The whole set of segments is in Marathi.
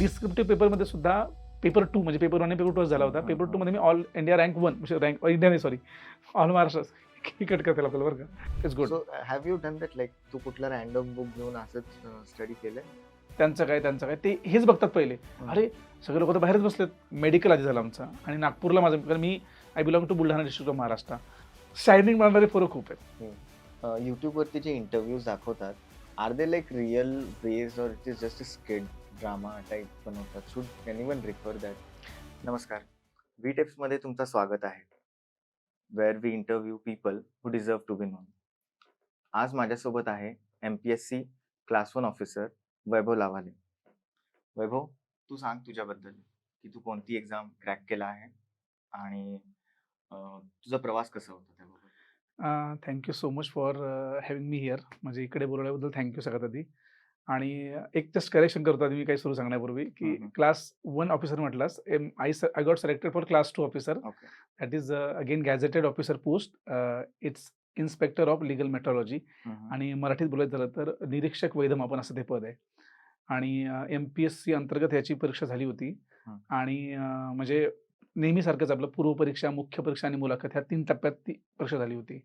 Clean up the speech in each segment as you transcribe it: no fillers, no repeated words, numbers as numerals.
डिस्क्रिप्टिव्ह पेपरमध्ये सुद्धा पेपर 2 म्हणजे पेपर 1 आणि पेपर 2 झाला होता. पेपर 2 मध्ये मी ऑल इंडिया रँक 1 म्हणजे रँक इंडिया नाही सॉरी ऑल महाराष्ट्र कट करता येईल आपल्याला बरं का. It's good. So have you done that, like तू कुठला रँडम बुक घेऊन असंच स्टडी केलंय? त्यांचं काय ते हेच बघतात पहिले. अरे सगळे लोक तर बाहेरच बसलेत. मेडिकल आधी झालं आमचं आणि नागपूरला माझं, कारण मी I belong to Buldhana district of Maharashtra. Shining मारणारे पोरं खूप आहेत. युट्यूबवरती जे इंटरव्ह्यूज दाखवतात, are they like real based और it is just skit drama type बनवतात? Should anyone refer that? नमस्कार, वी टिप्समध्ये तुमचं स्वागत आहे, where we interview people who deserve to be known. आज माझ्यासोबत आहे MPSC क्लास 1 ऑफिसर वैभव लावाले. वैभव, तू सांग तुझ्याबद्दल की तू कोणती एक्झाम क्रॅक केला आहे आणि तुझा प्रवास कसा होता त्याबाबत? Thank you so much for having me here. म्हणजे इकडे बोलवल्याबद्दल थँक्यू सगळ्यात आधी. आणि एक जस्ट करेक्शन करतो आधी मी काही सुरू सांगण्यापूर्वी की क्लास 1 ऑफिसर म्हटलास, I got selected for class 2 officer. Okay. That is again gazetted officer post. It's inspector of legal metrology आणि मराठीत बोलायचं झालं तर निरीक्षक वैधमापन असं ते पद आहे. आणि MPSC अंतर्गत याची परीक्षा झाली होती. आणि म्हणजे नेहमीसारखंच आपलं पूर्वपरीक्षा, मुख्य परीक्षा आणि मुलाखत ह्या 3 टप्प्यात ती परीक्षा झाली होती.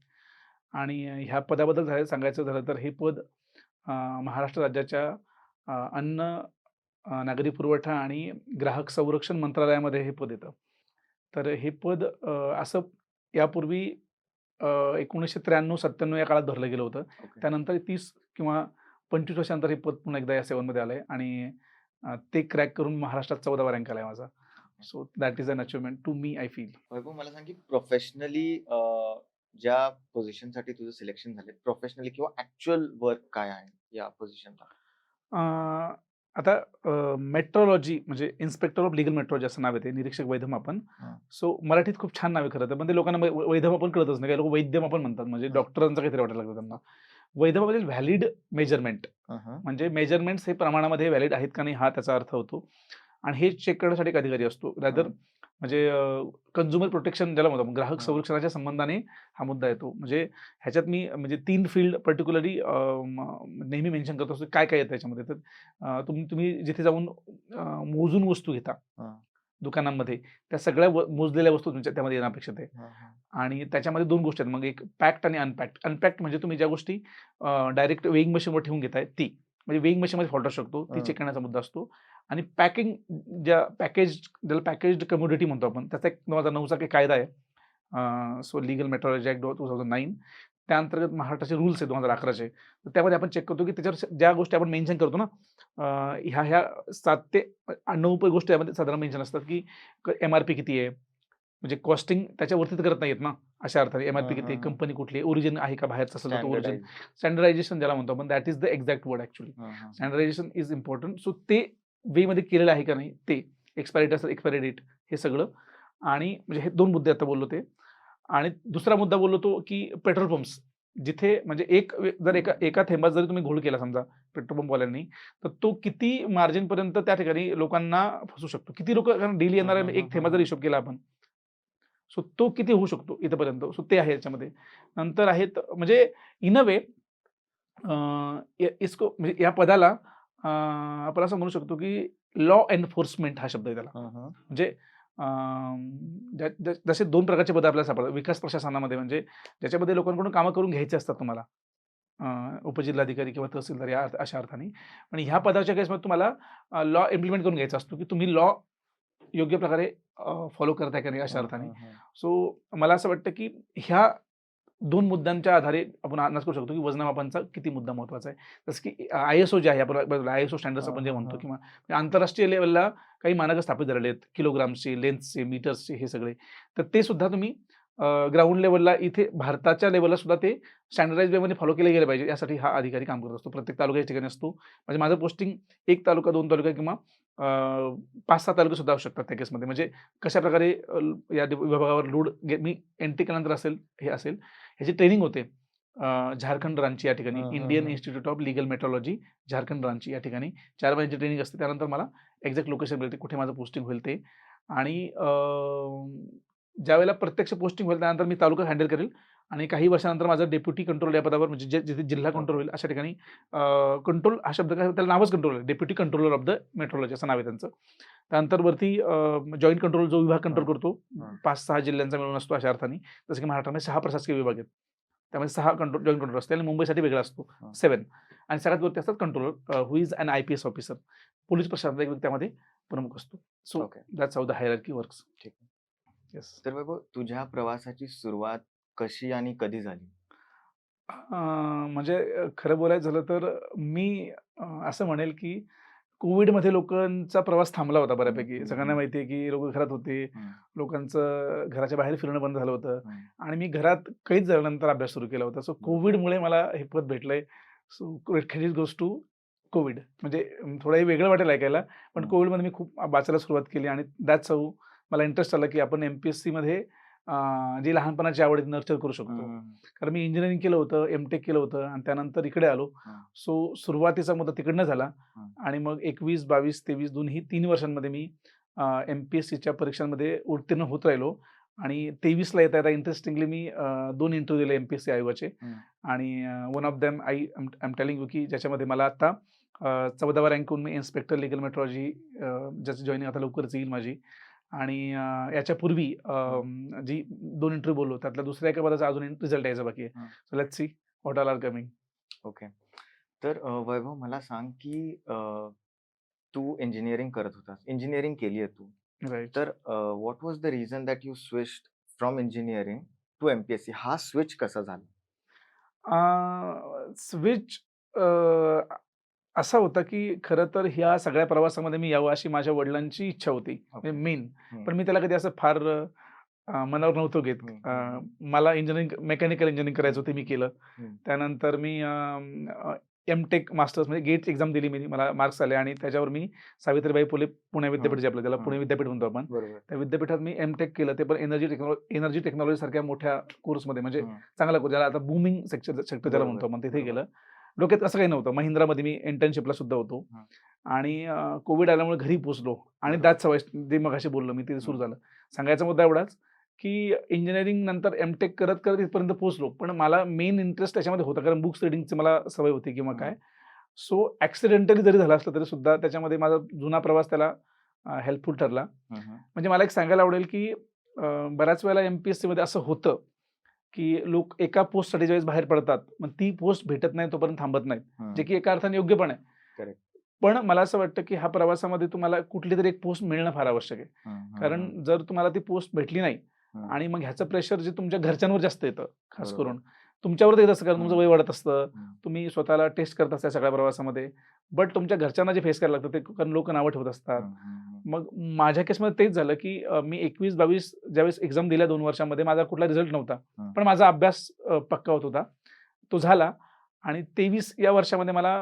आणि ह्या पदाबद्दल सांगायचं झालं तर हे पद महाराष्ट्र राज्याच्या अन्न, नागरी पुरवठा आणि ग्राहक संरक्षण मंत्रालयामध्ये हे पद येतं. तर हे पद असं यापूर्वी 1993-97 या काळात भरलं गेलं होतं. त्यानंतर 30 किंवा 25 वर्षानंतर हे पद पुन्हा एकदा या सेवांमध्ये आलंय आणि ते क्रॅक करून महाराष्ट्रात 14वा रँक आलाय माझा. So that is an achievement to me, I feel. Vaibhav, मला सांग की प्रोफेशनली ज्या पोझिशनसाठी तुझं सिलेक्शन झाले, प्रोफेशनली किंवा ऍक्च्युअल वर्क काय आहे या पोझिशनला? आता मेट्रोलॉजी म्हणजे इन्स्पेक्टर ऑफ लिगल मेट्रोलॉजी असं नाव येते, निरीक्षक वैधमापन. सो मराठीत खूप छान नाव आहे खरं तर, पण ते लोकांना वैधमापन कळतच नाही. काही लोक वैद्यमापन म्हणतात, म्हणजे डॉक्टरांचं काहीतरी वाटायला लागतं त्यांना. वैधमापन म्हणजे व्हॅलिड मेजरमेंट, म्हणजे मेजरमेंट्स हे प्रमाणामध्ये व्हॅलिड आहेत का नाही हा त्याचा अर्थ होतो. आणि हे चेक करण्यासाठी एक अधिकारी असतो. रादर म्हणजे कन्झ्युमर प्रोटेक्शन ज्याला म्हणतो, ग्राहक संरक्षणाच्या संबंधाने हा मुद्दा येतो. म्हणजे ह्याच्यात मी म्हणजे 3 फील्ड पर्टिक्युलरली नेहमी मेन्शन करत असतो काय काय येतं त्याच्यामध्ये. तर तुम्ही जिथे जाऊन मोजून वस्तू घेता दुकानांमध्ये, त्या सगळ्या मोजलेल्या वस्तू तुमच्या त्यामध्ये येणं अपेक्षित आहे. आणि त्याच्यामध्ये 2 गोष्टी आहेत मग, एक पॅक्ड आणि अनपॅक्ड. अनपॅक्ड म्हणजे तुम्ही ज्या गोष्टी डायरेक्ट वेइंग मशीनवर ठेवून घेताय ती, म्हणजे वेइंग मशीनमध्ये फॉल्ट असू शकतो, ती चेक करण्याचा मुद्दा असतो. आणि पॅकिंग, ज्या ज्याला पॅकेज्ड कमोडिटी म्हणतो आपण, त्याचा एक 2009चा काही कायदा आहे, सो लिगल मेट्रोलॉजी ॲक्ट 2009, त्या अंतर्गत महाराष्ट्राचे रूल्स आहेत 2011चे. तर त्यामध्ये आपण चेक करतो की त्याच्यावर ज्या गोष्टी आपण मेन्शन करतो ना, ह्या 7 ते 9 गोष्टी यामध्ये साधारण मेन्शन असतात की MRP किती आहे, म्हणजे कॉस्टिंग त्याच्यावरती तर करत नाहीत ना, अशा अर्थाने MRP किती आहे, कंपनी कुठली आहे, ओरिजिन आहे का बाहेरचा, असेल तर ओरिजिन. स्टँडर्डायझेशन ज्याला म्हणतो आपण, that is the exact word actually. Standardization is important. So ते वेमध्ये केलेलं आहे का नाही, ते एक्सपायरी असेल, एक्सपायरी डेट, हे सगळं. आणि म्हणजे हे 2 मुद्दे आता बोललो ते. आणि दुसरा मुद्दा बोललो तो की पेट्रोल पंप्स, जिथे म्हणजे जर एका थेंबात जरी तुम्ही घोळ केला समजा पेट्रोल पंपवाल्यांनी, तर तो किती मार्जिनपर्यंत त्या ठिकाणी लोकांना फसू शकतो. किती लोक, कारण डेली येणाऱ्या एक थेंबा जर हिशोब केला आपण, सो तो किती होऊ शकतो इथपर्यंत. सो ते आहे याच्यामध्ये. नंतर आहेत म्हणजे इन अ वे इसको म्हणजे या पदाला आपण असं म्हणू शकतो की लॉ एन्फोर्समेंट हा शब्द आहे त्याला. म्हणजे जसे 2 प्रकारचे पद आपल्याला सापडतात विकास प्रशासनामध्ये, म्हणजे ज्याच्यामध्ये लोकांकडून कामं करून घ्यायचे असतात तुम्हाला, उपजिल्हाधिकारी किंवा तहसीलदार या अशा अर्थाने. आणि ह्या पदाच्या केसमध्ये तुम्हाला लॉ इम्प्लिमेंट करून घ्यायचा असतो की तुम्ही लॉ योग्य प्रकारे फॉलो करताय का नाही अशा अर्थाने. सो मला असं वाटतं की ह्या 2 मुद्द्यांच्या आधारे आपण अंदाज करू शकतो की वजनमापनचा किती मुद्दा महत्त्वाचा आहे. जसं की ISO जे आहे, आपण ISO स्टँडर्ड्स आपण जे म्हणतो, किंवा आंतरराष्ट्रीय लेव्हलला काही मानकं स्थापित झालेले आहेत, किलोग्रामचे, लेन्थचे, मीटर्सचे, हे सगळे. तर ते सुद्धा तुम्ही ग्राउंड लेव्हलला इथे भारताच्या लेव्हलला सुद्धा ते स्टँडर्डाइज वेमध्ये फॉलो केले गेले पाहिजे, यासाठी हा अधिकारी काम करत असतो. प्रत्येक तालुक्याच्या ठिकाणी असतो. म्हणजे माझं पोस्टिंग 1 तालुका, 2 तालुका किंवा 5-6 तालुके सुद्धा असू शकतात त्या केसमध्ये. म्हणजे कशाप्रकारे या विभागावर लोड मी एंट्री केल्यानंतर असेल, हे असेल, ह्याची ट्रेनिंग होते झारखंड रांची या ठिकाणी, Indian institute of legal metrology Jharkhand Ranchi या ठिकाणी 4 महिन्याची ट्रेनिंग असते. त्यानंतर मला एक्झॅक्ट लोकेशन मिळते कुठे माझं पोस्टिंग होईल ते. आणि ज्यावेळेला प्रत्यक्ष पोस्टिंग होईल त्यानंतर मी तालुका हँडल करेल आणि काही वर्षानंतर माझं डेप्युटी कंट्रोल या पदावर म्हणजे जिथे जिल्हा कंट्रोल होईल अशा ठिकाणी कंट्रोल हा शब्द काय त्याला नावच कंट्रोल आहे. Deputy controller of the metrology असं नाव आहे त्यांचं. त्यानंतर वरती जॉईंट कंट्रोल जो विभाग कंट्रोल करतो 5-6 जिल्ह्यांचा मिळून असतो अशा अर्थाने. जसं की महाराष्ट्रामध्ये 6 प्रशासकीय विभाग आहेत. त्यामध्ये 6 जॉईंट कंट्रोल असते आणि मुंबईसाठी वेगळा असतो 7 आणि सगळ्यात वरती असतात controller who is an IPS officer. Police प्रशासनाचा एक व्यक्ती त्यामध्ये प्रमुख असतो. So okay. That's how the hierarchy works. ठीक आहे. येस. तर वैभव, तुझ्या प्रवासाची सुरुवात कशी आणि कधी झाली? म्हणजे खरं बोलायचं झालं तर मी असं म्हणेल की कोविडमध्ये लोकांचा प्रवास थांबला होता बऱ्यापैकी. सगळ्यांना माहिती आहे की लोकं घरात होते. लोकांचं घराच्या बाहेर फिरणं बंद झालं होतं आणि मी घरात कैद झाल्यानंतर अभ्यास सुरू केला होता. सो कोविडमुळे मला हे पद भेटलंय. So credit goes to Covid. म्हणजे थोडं हे वेगळं वाटेल ऐकायला, पण कोविडमध्ये मी खूप वाचायला सुरुवात केली आणि दॅट्स हाऊ मला इंटरेस्ट आला की आपण MPSCमध्ये जी लहानपणाची आवड आहे नर्चर करू शकतो. कारण मी इंजिनिअरिंग केलं होतं, M.Tech केलं होतं आणि त्यानंतर इकडे आलो. सो सुरुवातीचा मुद्दा तिकडनं झाला आणि मग 21, 22, 23 दोन्ही 3 वर्षांमध्ये मी MPSCच्या परीक्षांमध्ये उत्तीर्ण होत राहिलो आणि 23ला येता इंटरेस्टिंगली मी 2 इंटरव्ह्यू दिले MPSC आयोगाचे आणि one of them I am telling you की ज्याच्यामध्ये मला आता 14वा रँक होऊन मी इन्स्पेक्टर लीगल मेट्रोलॉजी ज्याची जॉईनिंग आता लवकरच येईल माझी आणि याच्यापूर्वी जी 2 इंटरव्ह्यू बोललो त्यातल्या दुसऱ्या एका पदाचा अजून रिझल्ट यायचा बाकी आहे. So let's see what all are coming. Okay. तर वैभव, मला सांग की तू इंजिनिअरिंग करत होतास. इंजिनिअरिंग केली आहे तू. राइट. तर what was the reason that you switched from engineering to MPSC? हा स्विच कसा झाला? स्विच असा होता की खरं तर ह्या सगळ्या प्रवासामध्ये मी यावं अशी माझ्या वडिलांची इच्छा होती मेन. पण मी त्याला कधी असं फार मनावर नव्हतं घेत. मला मेकॅनिकल इंजिनिअरिंग करायचं होतं, मी केलं. त्यानंतर मी M.Tech मास्टर्स म्हणजे गेट एक्झाम दिली मी. मला मार्क्स आले आणि त्याच्यावर मी सावित्रीबाई फुले पुणे विद्यापीठ जे आपलं त्याला पुणे विद्यापीठ म्हणतो आपण. त्या विद्यापीठात मी M.Tech केलं. ते पण एनर्जी टेक्नॉलॉजी सारख्या मोठ्या कोर्समध्ये म्हणजे चांगला कोर्स ज्याला आता बूमिंग सेक्टर ज्याला म्हणतो आपण तिथे केलं. डोक्यात असं काही नव्हतं. महिंद्रामध्ये मी इंटर्नशिपला सुद्धा होतो आणि कोविड आल्यामुळे घरी पोहोचलो आणि त्याच सवय जे मगाशी बोललो मी ते सुरू झालं. सांगायचा मुद्दा एवढाच की इंजिनिअरिंग नंतर M.Tech करत करत इथपर्यंत पोहोचलो. पण मला मेन इंटरेस्ट त्याच्यामध्ये होता कारण बुक्स रीडिंगची मला सवय होती किंवा काय. सो ॲक्सिडेंटली जरी झालं असलं तरी सुद्धा त्याच्यामध्ये माझा जुना प्रवास त्याला हेल्पफुल ठरला. म्हणजे मला एक सांगायला आवडेल की बऱ्याच वेळेला MPSCमध्ये असं होतं की लोक एका पोस्टसाठी ज्यावेळेस बाहेर पडतात, मग ती पोस्ट भेटत नाही तोपर्यंत थांबत नाहीत. जे की एका अर्थाने योग्य पण आहे. करेक्ट. पण मला असं वाटतं की ह्या प्रवासामध्ये तुम्हाला कुठलीतरी एक पोस्ट मिळणं फार आवश्यक आहे. कारण जर तुम्हाला ती पोस्ट भेटली नाही आणि मग ह्याचं प्रेशर जे तुमच्या घरच्यांवर जास्त येतं खास करून. तुमच्यावर येत असतं कारण तुमचं वय वाढत असतं. तुम्ही स्वतःला टेस्ट करत असता सगळ्या प्रवासामध्ये. बट तुमच्या घरच्यांना जे फेस करायला लागतं ते कारण लोक नावं ठेवत असतात. मग माझ्या केसमध्ये तेच झालं की मी 21-22 ज्यावेळेस एक्झाम दिल्या 2 वर्षांमध्ये माझा कुठला रिझल्ट नव्हता. पण माझा अभ्यास पक्का होत होता. तो झाला आणि 23 या वर्षामध्ये मला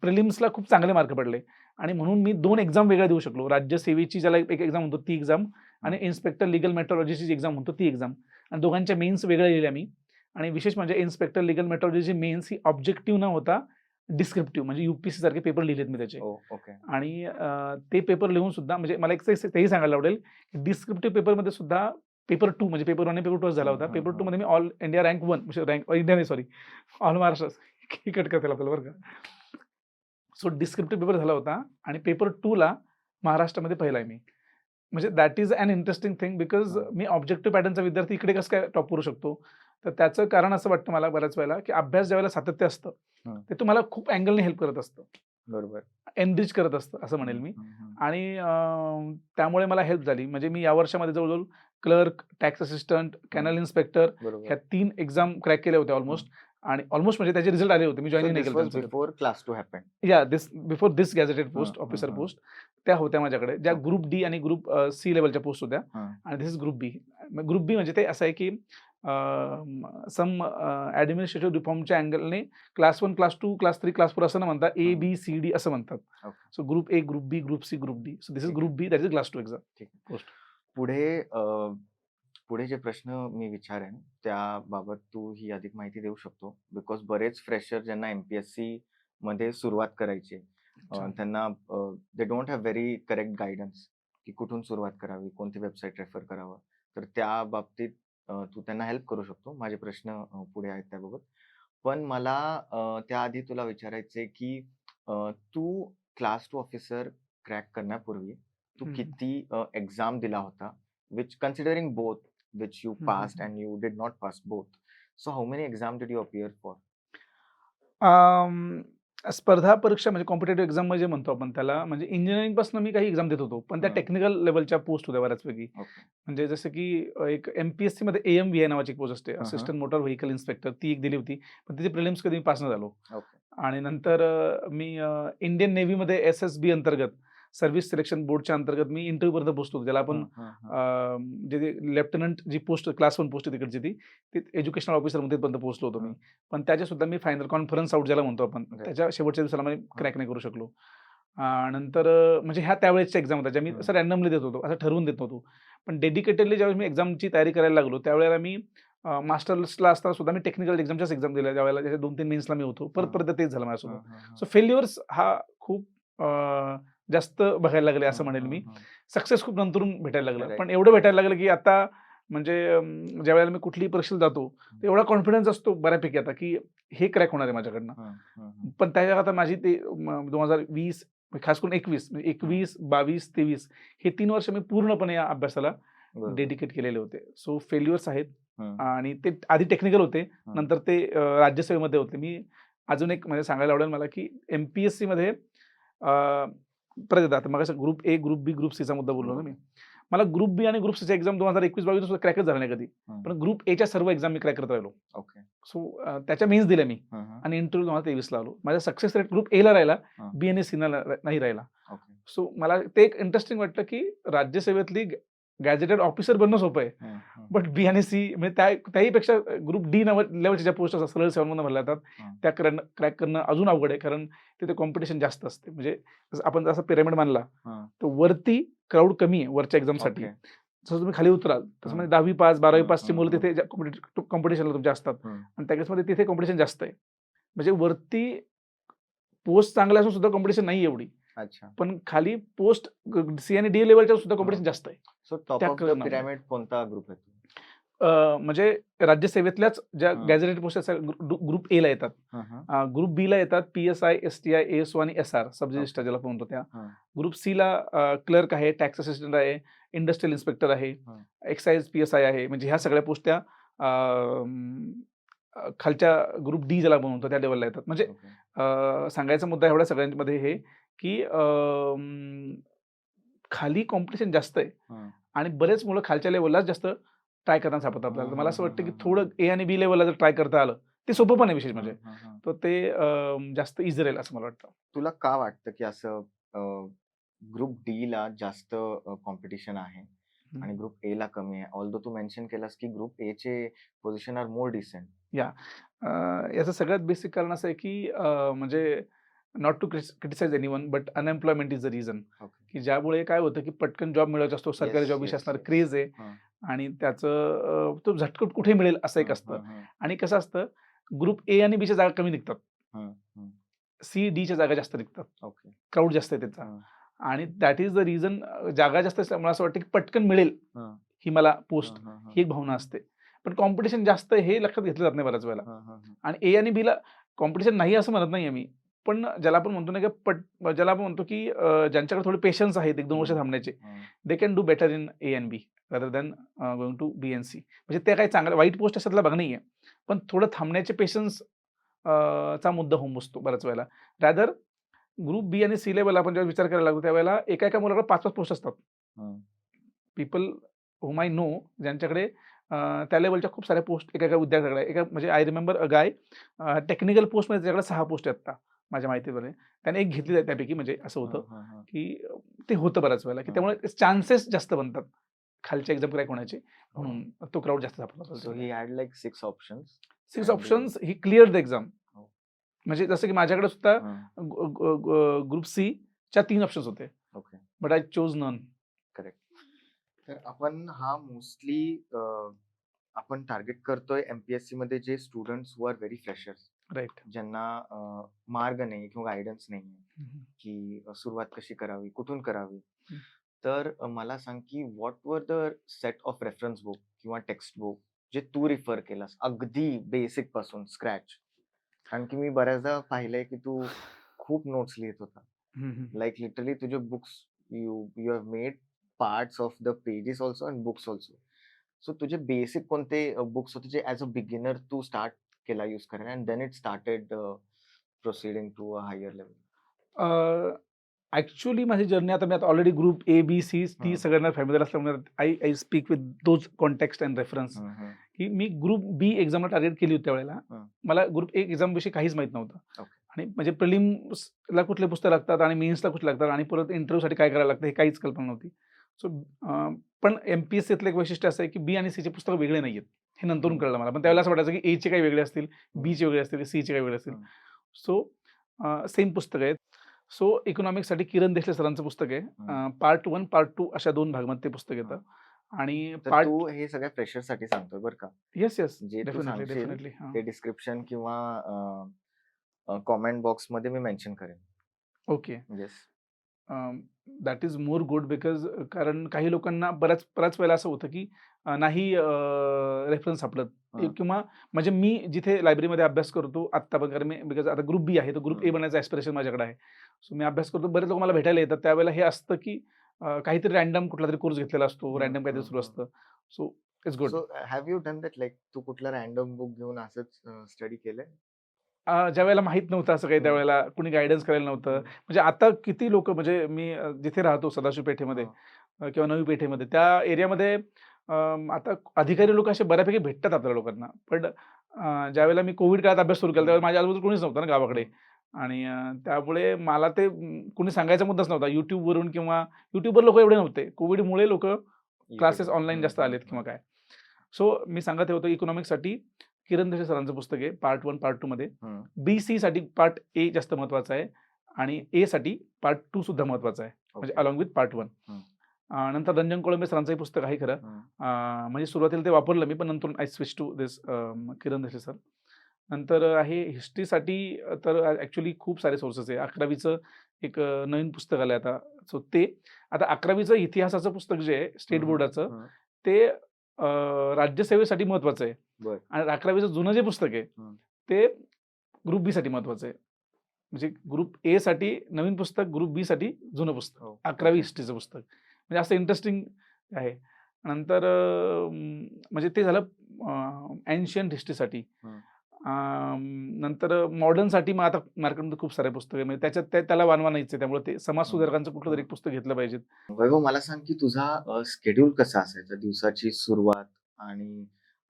प्रिलिम्सला खूप चांगले मार्क पडले आणि म्हणून मी 2 एक्झाम वेगळ्या देऊ शकलो. राज्यसेवेची ज्याला एक एक्झाम म्हणतो ती एक्झाम आणि इन्स्पेक्टर लीगल मेट्रोलॉजीची जी एक्झाम म्हणतो ती एक्झाम आणि दोघांच्या मेन्स वेगळ्या लिहिल्या मी आणि विशेष म्हणजे इन्स्पेक्टर लीगल मेट्रोलॉजीची मेन्स ही ऑब्जेक्टिव्ह न होता डिस्क्रिप्टिव्ह म्हणजे UPSC सारखे पेपर लिहिलेत मी त्याचे आणि ते पेपर लिहून सुद्धा म्हणजे मला एक तेही सांगायला आवडेल की डिस्क्रिप्टिव्ह पेपरमध्ये सुद्धा पेपर 2 म्हणजे पेपर 1 आणि पेपर 2 झाला होता. पेपर 2 मध्ये मी ऑल इंडिया रँक 1 म्हणजे रँक इंडिया नाही सॉरी ऑल महाराष्ट्र कट करता आपल्याला बरं का. सो डिस्क्रिप्टिव्ह पेपर झाला होता आणि पेपर 2ला महाराष्ट्रामध्ये पहिला आहे मी. म्हणजे that is an interesting thing because मी ऑब्जेक्टिव्ह पॅटर्नचा विद्यार्थी इकडे कसं काय टॉप करू शकतो. तर त्याचं कारण असं वाटतं मला बऱ्याच वेळेला की अभ्यास ज्यावेळेला सातत्य असतं ते तुम्हाला खूप अँगलने हेल्प करत असतं. बरोबर. एनरिच करत असतं असं म्हणेल मी आणि त्यामुळे मला हेल्प झाली. म्हणजे मी या वर्षामध्ये जवळजवळ clerk, tax assistant, canal inspector ह्या 3 एक्झाम क्रॅक केल्या होत्या ऑलमोस्ट आणि ऑलमोस्ट म्हणजे त्याचे रिझल्ट आले होते. मी जॉईनिंग नाही केलं. Before class 2 happened. या बिफोर दिस गॅझेटेड पोस्ट ऑफिसर पोस्ट त्या होत्या माझ्याकडे ज्या ग्रुप डी आणि ग्रुप C लेवलच्या पोस्ट होत्या आणि दिस इज ग्रुप बी. ग्रुप बी म्हणजे ते असं आहे की सम ॲडमिनिस्ट्रेटिव्ह रिफॉर्मच्या अँगलने क्लास 1, क्लास 2, क्लास 3, क्लास 4 असं न म्हणता ABCD असं म्हणतात. So group A, group B, group C, group D. So this is group B, that is class 2 exam post. पुढे जे प्रश्न मी विचारेन त्याबाबत तू ही अधिक माहिती देऊ शकतो बिकॉज बरेच फ्रेशर ज्यांना MPSC मध्ये सुरुवात करायची त्यांना they don't have very correct guidance की कुठून सुरुवात करावी, कोणती वेबसाईट रेफर करावं. तर त्या बाबतीत तू त्यांना हेल्प करू शकतो. माझे प्रश्न पुढे आहेत त्याबाबत. पण मला त्याआधी तुला विचारायचंय, की तू क्लास 2 ऑफिसर क्रॅक करण्यापूर्वी तू हम्म, किती एक्झाम दिला होता? Which considering both which you हम्म, passed and you did not pass both. So how many exam did you appear for? अं, स्पर्धा परीक्षा म्हणजे कॉम्पिटेटिव्ह एक्झाम म्हणजे म्हणतो आपण त्याला, म्हणजे इंजिनिअरिंग पासून मी काही एक्झाम देत होतो, पण त्या हं. टेक्निकल लेव्हलच्या पोस्ट होत्या बऱ्याचपैकी. ओके. म्हणजे जसं की एक एम-पी-एस-सी मध्ये AMVI नावाची एक पोस्ट असते, हं, हं. असिस्टंट मोटर व्हेइकल इन्स्पेक्टर, ती एक दिली होती. पण तिचे प्रिलिम्स कधी मी पास नाही झालो. ओके. आणि नंतर मी इंडियन नेव्हीमध्ये एस-एस-बी अंतर्गत, सर्व्हिस सिलेक्शन बोर्डच्या अंतर्गत मी इंटरव्ह्यूपर्यंत पोहोचलो होतो. ज्याला आपण हं, हं, हं. जे लेफ्टनंट जी पोस्ट क्लास 1 पोस्ट आहे तिकडची ती एज्युकेशनल ऑफिसरमध्ये पर्यंत पोहोचलो होतो मी. हं. पण त्याच्यासुद्धा मी फायनल कॉन्फरन्स आउट ज्याला म्हणतो आपण, Right. त्याच्या शेवटच्या दिवसाला मी हं. क्रॅक नाही करू शकलो. नंतर म्हणजे ह्या त्यावेळेसच्या एक्झाम होत्या, ज्या मी असं हं. रँडमली देत होतो, असं ठरवून देत नव्हतो. पण डेडिकेटेडली ज्यावेळेस मी एक्झामची तयारी करायला लागलो, त्यावेळेला मी मास्टर्सला असताना सुद्धा मी टेक्निकल एक्झामच्याच एक्झाम दिल्या. ज्यावेळेला त्याच्या 2-3 मेन्सला मी होतो. परत हं. परत तेच झालं हं, माझ्यासोबत. हं, हं. सो फेल्युअर्स हा खूप जास्त बघायला लागले असं हं, म्हणेल हं, मी. हं. सक्सेस खूप नंतरून भेटायला लागलं. राइट. पण एवढं भेटायला लागलं, की आता म्हणजे ज्यावेळेला मी कुठलीही परीक्षेला जातो, तर एवढा कॉन्फिडन्स असतो बऱ्यापैकी आता, की हे क्रॅक होणार आहे माझ्याकडनं. हं, हं, हं. पण त्याच्या आता माझी ते 2020 खास करून 21 म्हणजे 21, 22, 23 हे 3 वर्ष मी पूर्णपणे या अभ्यासाला बरोबर. डेडिकेट केलेले होते. सो फेल्युअर्स आहेत हं. आणि ते आधी टेक्निकल होते, हं. नंतर ते राज्यसेवेमध्ये होते. मी अजून एक म्हणजे सांगायला आवडेल मला, की एम-पी-एस-सीमध्ये परत आता मगाशी group A, group B, group सीचा मुद्दा बोललो ना मी. बरोबर. मला ग्रुप बी आणि ग्रुप सीच्या एक्झाम 2021-22 सुद्धा क्रॅकच झाला नाही कधी. हं. पण ग्रुप एच्या सर्व एक्झाम मी क्रॅक करत राहिलो. ओके. सो त्याच्या मेन्स दिल्या मी हं, हं. आणि इंटरव्ह्यू 2023ला आलो. माझा सक्सेस रेट ग्रुप एला राहिला, हं. बी आणि सीला नाही राहिला. ओके. सो मला ते एक इंटरेस्टिंग वाटलं, की राज्यसेवेतली गॅझेटेड ऑफिसर बनणं सोपं आहे. हं, हं. बट बी आणि सी म्हणजे त्याहीपेक्षा ग्रुप डी लेव्हलच्या ज्या पोस्ट असतात, सरळ सेवांमधून भरल्या जातात, हं. त्या क्रॅक करणं अजून अवघड आहे. कारण तिथे कॉम्पिटिशन जास्त असते. म्हणजे आपण जसा पिरॅमिड मानला, हं. तर वरती क्राउड कमी आहे वरच्या एक्झामसाठी. ओके. जसं तुम्ही खाली उतराल, तसं हं. म्हणजे 10वी पास, 12वी हं, पासची हं, मुलं हं. तिथे कॉम्पिटिशनला तुमच्या असतात हं. आणि त्या केसमध्ये तिथे कॉम्पिटिशन जास्त आहे. म्हणजे वरती पोस्ट चांगल्या असून सुद्धा कॉम्पिटिशन नाही एवढी. अच्छा. पण खाली पोस्ट सी आणि डी लेव्हलच्या सुद्धा हं. कॉम्पिटिशन जास्त आहे. सो टॉप त्या ऑफ द कारणामुळे. पिरॅमिड कोणता ग्रुप आहे तो? म्हणजे राज्यसेवेतल्याच ज्या हं. गॅझेटेड पोस्ट असतात ग्रुप एला येतात. हं, हं. ग्रुप बीला येतात पी-एस-आय, एस-टी-आय, ए-एस-ओ आणि एस-आर सब रजिस्टर ओके. ज्याला आपण म्हणतो त्या. हं. ग्रुप सीला क्लर्क आहे, टॅक्स असिस्टंट आहे, इंडस्ट्रियल इन्स्पेक्टर आहे, हं. एक्साइज पी-एस-आय आहे. म्हणजे ह्या सगळ्या पोस्ट त्या खालच्या ग्रुप डी ज्याला आपण म्हणतो त्या लेव्हलला येतात. म्हणजे ओके. सांगायचा मुद्दा एवढ्या सगळ्यांमध्ये हे, की खाली कॉम्पिटिशन जास्त आहे हं. आणि बरेच मुलं खालच्या लेव्हललाच जास्त ट्राय करताना सापडतात आपल्याला. हं, तर मला हं, असं हं, वाटतं, की हं, हं, थोडं हं. ए आणि बी लेव्हलला जर ट्राय करता आलं, ते सोपं पण आहे विशेष म्हणजे. हं, हं, हं. तर ते जास्त ईझी राहील असं मला वाटतं. तुला का वाटतं, की असं ग्रुप डी ला जास्त कॉम्पिटिशन आहे हं. आणि ग्रुप ए ला कमी आहे? ऑल्दो तू मेन्शन केलास, की ग्रुप ए चे पोझिशन आर मोर डिसेंट. याचं सगळ्यात बेसिक कारण असं आहे, की म्हणजे not to criticize anyone but unemployment is the reason. Okay. की ज्यामुळे काय होतं, की पटकन जॉब मिळवायचा असतो. सरकारी येस, जॉब विषयी येस, असणारा येस. क्रेज आहे हं. आणि त्याचं तो झटकट कुठे मिळेल असं एक हं, असतं. हं, हं. आणि कसं असतं, ग्रुप ए आणि बीच्या जागा कमी निघतात. हं, हं. सी, डीच्या जागा जास्त निघतात. ओके. क्राउड जास्त आहे त्याचा. हं, आणि दॅट इज द रिझन जागा जास्त असल्यामुळे मला असं वाटतं, की पटकन मिळेल हं. ही मला हं, पोस्ट, हं, हं. ही एक भावना असते. पण कॉम्पिटिशन जास्त आहे हे लक्षात घेतलं जात नाही बऱ्याच वेळेला. हं, हं, हं. आणि ए आणि बीला कॉम्पिटिशन नाही असं म्हणत नाहीये मी. पण ज्याला आपण म्हणतो ना, की ज्याला आपण म्हणतो, की ज्यांच्याकडे थोडे पेशन्स आहेत 1-2 वर्ष हं, थांबण्याचे, हं. They can do better in A and B rather than going to B and C. म्हणजे त्या काही चांगल्या वाईट पोस्ट अशातला भाग नाहीये. पण थोडं थांबण्याचे पेशन्स चा मुद्दा होऊन बसतो बऱ्याच वेळेला. रादर ग्रुप बी आणि सी लेव्हल आपण जेव्हा विचार करायला लागतो, त्यावेळेला एका-एका मुलाकडे 5-5 पोस्ट असतात. हं. पीपल हुम आय नो ज्यांच्याकडे त्या लेव्हलच्या खूप साऱ्या पोस्ट एका-एका विद्यार्थ्याकडे म्हणजे I remember a guy technical पोस्टमध्ये त्याच्याकडे 6 पोस्ट आहेत आता माझ्या माहितीप्रमाणे. त्याने एक घेतली आहे त्यापैकी म्हणजे असं होतं, हं, हं, हं. की ते होतं बऱ्याच वेळेला, की हं. त्यामुळे चान्सेस जास्त बनतात खालच्या एक्झाम क्रॅक होण्याचे. म्हणून तो क्राउड जास्त सापडतो. So he had like 6 options 6 and options he cleared the exam. हो. म्हणजे जसं की माझ्याकडे सुद्धा हं. ग्रुप सीच्या 3 ऑप्शन्स होते. Okay. But I chose none. Correct. तर आपण हा मोस्टली आपण टार्गेट करतोय एम-पी-एस-सी मध्ये जे students who are very freshers, right. ज्यांना मार्ग नाही किंवा गाईडन्स नाहीये, की सुरुवात कशी करावी, कुठून करावी. हं. तर मला सांग, की what were the set of reference book किंवा टेक्स्ट बुक जे तू रिफर केलास अगदी बेसिक पासून स्क्रॅच? कारण की मी बऱ्याचदा पाहिलंय की तू खूप नोट्स लिहित होता. Hmm, hmm. लाइक लिटरली तुझे books you you have made parts of the pages also and books also. So तुझे बेसिक कोणते बुक्स होते जे ॲज अ बिगिनर तू स्टार्ट केला यूज करायला and then it started proceeding to a higher level? Actually माझी जर्नी आता मी आता already group A B C ती सगळ्यांना फॅमिलीला असल्यामुळे I I speak with those context and reference की मी ग्रुप बी एक्झामला टार्गेट केली होती त्यावेळेला. मला ग्रुप ए एक्झाम विषयी काहीच माहित नव्हतं. Okay. आणि म्हणजे प्रिलिम्सला कुठले पुस्तक लागतात आणि मेन्सला कुठले लागतात आणि परत इंटरव्ह्यूसाठी काय करायला लागतं हे काहीच कल्पना नव्हती. सो पण एमपीएससीतलं एक वैशिष्ट्य असं आहे की बी आणि सीचे पुस्तकं वेगळे नाहीयेत हे नंतरून कळलं मला. पण त्यावेळेला असं वाटायचं की एचे काही वेगळे असतील, बीचे वेगळे असतील, सीचे काही वेगळे असतील. सो सेम पुस्तक आहेत. सो इकॉनॉमिक्ससाठी किरण देशले सरांचं पुस्तक आहे. पार्ट 1 पार्ट 2 अशा 2 भागामध्ये ते पुस्तक येतं. आणि तर पार्ट तू हे सगळ्या फ्रेशरसाठी सांगतोय बरं का? येस येस जे तू डेफिनेटली सांगशील डेफिनेटली ते डिस्क्रिप्शन किंवा कॉमेंट बॉक्समध्ये मी मेन्शन करेन. Okay. Yes. That is more good because कारण काही लोकांना बऱ्याच वेळेला असं होतं की नाही रेफरन्स सापडत किंवा म्हणजे मी जिथे लायब्ररीमध्ये अभ्यास करतो आत्ता पण कारण मी बिकॉज आता ग्रुप बी आहे तर ग्रुप ए बनायचं ॲस्पिरेशन माझ्याकडे आहे. सो मी अभ्यास करतो बरेच लोक मला भेटायला येतात त्यावेळेला हे असतं की काहीतरी रॅन्डम कुठला तरी कोर्स घेतलेला असतो रॅन्डम काहीतरी सुरू असतं. So it's good. So have you done that like तू कुठला रॅन्डम बुक घेऊन असंच स्टडी केलंय? ज्या वेळेला माहित नव्हतं असं काही त्यावेळेला कुणी गायडन्स करायला नव्हतं. म्हणजे आता किती लोक म्हणजे मी जिथे राहतो सदाशिव पेठेमध्ये किंवा नवी पेठेमध्ये त्या एरियामध्ये आता अधिकारी लोक असे बऱ्यापैकी भेटतात आपल्या लोकांना. पण ज्यावेळेला मी कोविड काळात अभ्यास सुरू केला त्यावेळेला माझ्या आजूबाजूला कोणीच नव्हतं ना गावाकडे. आणि त्यामुळे मला ते कोणी सांगायचा मुद्दाच नव्हता. YouTubeवरून किंवा YouTubeवर लोक एवढे नव्हते. कोविडमुळे लोक क्लासेस ऑनलाईन जास्त आलेत किंवा काय. सो मी सांगत होतो इकॉनॉमिक्ससाठी किरण देशे सरांचं पुस्तक आहे पार्ट 1 पार्ट 2 मध्ये. बी-सी साठी पार्ट ए जास्त महत्वाचा आहे आणि ए साठी पार्ट 2 सुद्धा महत्वाचा आहे म्हणजे अलॉंग विथ पार्ट 1. नंतर रंजन कोळंबे सरांचंही पुस्तक आहे खरं. म्हणजे सुरुवातीला ते वापरलं मी पण नंतर आय स्विच टू दिस किरण देशे सर. नंतर आहे हिस्ट्रीसाठी तर ॲक्च्युली खूप सारे सोर्सेस आहे. 11वीचं एक नवीन पुस्तक आलंय आता. सो ते आता 11वीचं इतिहासाचं पुस्तक जे आहे स्टेट बोर्डाचं ते राज्यसेवेसाठी महत्वाचं आहे. आणि 11वीचं जुनं जे पुस्तक आहे ते ग्रुप बी साठी महत्वाचं आहे. म्हणजे ग्रुप ए साठी नवीन पुस्तक ग्रुप बी साठी जुनं पुस्तक 11वी हिस्ट्रीचं पुस्तक म्हणजे असं इंटरेस्टिंग आहे. नंतर म्हणजे ते झालं एन्शियंट हिस्ट्रीसाठी. नंतर मॉडर्नसाठी मग आता मार्केटमध्ये खूप सारे पुस्तक आहे म्हणजे त्याच्यात त्याला वानवा नाहीच आहे त्यामुळे ते समाज सुधारकांचं कुठलं तरी एक पुस्तक घेतलं पाहिजे. वैभव मला सांग की तुझा शेड्यूल कसा असायचा दिवसाची सुरुवात आणि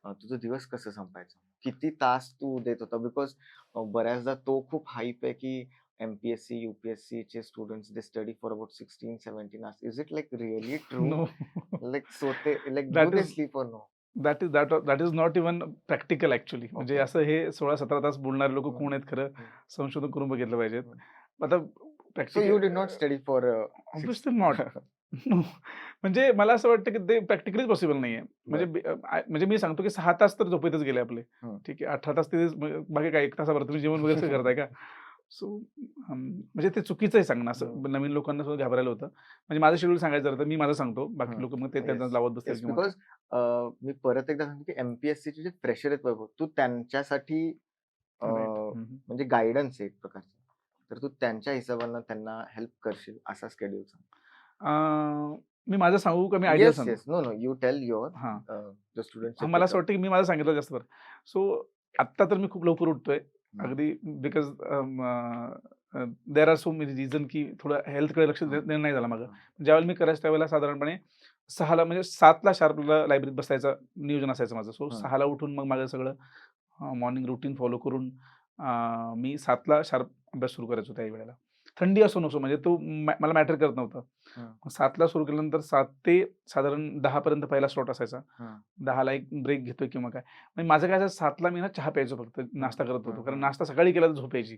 तुझा दिवस कसं संपायचा? किती तास तू देत होता? बिकॉज बऱ्याचदा तो खूप हाईप आहे की एमपीएससी यूपीएससी चे students they study for about 16-17 hours. Is it like really true? No like so ते like do that they is sleep or no? That is not even practical actually. म्हणजे Okay. असं हे 16-17 तास बोलणारे लोक कोण आहेत खरं संशोधन करून बघितलं पाहिजेत. आता So practical you did not study for obviously not. म्हणजे मला असं वाटतं की ते प्रॅक्टिकलीच पॉसिबल नाहीये. म्हणजे मी सांगतो की 6 तास तर झोपेतच गेले आपले. ठीक आहे 18 तास ते बाकी काय 1 तासाभर तुम्ही जेवण वगैरे सगळं करताय का? सो म्हणजे ते चुकीचं आहे सांगणं असं नवीन लोकांना सुद्धा घाबरायला होतं. म्हणजे माझं शेड्यूल सांगायचं झालं तर मी माझं सांगतो बाकी लोक मग ते त्यांना लावत बसतील किंवा बिकॉज मी परत एकदा सांगतो की एमपीएससी चे जे फ्रेशर आहेत वैभव तू त्यांच्यासाठी म्हणजे गायडन्स आहे एक प्रकारचा. तर तू त्यांच्या हिशोबाने त्यांना हेल्प करशील असा शेड्यूल सांग. मी माझं सांगू का मी आयडिया येस सांगू? Yes no no you tell your हां. The students. मला असं वाटतं की मी माझं सांगितलं जास्त बरं. सो आत्ता तर मी खूप लवकर उठतोय अगदी because there are so many reason की थोडं हेल्थकडे लक्ष देणं नाही झालं माझं. ज्यावेळेला मी करायचं त्यावेळेला साधारणपणे 6ला म्हणजे 7ला शार्पला लायब्ररीत बसायचं नियोजन असायचं माझं. सो 6ला उठून मग माझं सगळं मॉर्निंग रुटीन फॉलो करून मी 7ला शार्प अभ्यास सुरू करायचो त्याही वेळेला. थंडी असो नसो म्हणजे तो मला मॅटर करत नव्हतं. 7ला सुरू केल्यानंतर 7 ते साधारण 10 पर्यंत पहिला स्लॉट असायचा. 10ला एक ब्रेक घेतोय किंवा काय. म्हणजे माझं काय 7ला मी ना चहा प्यायचो फक्त नाश्ता करत होतो कारण नाश्ता सकाळी केला तर झोप यायची.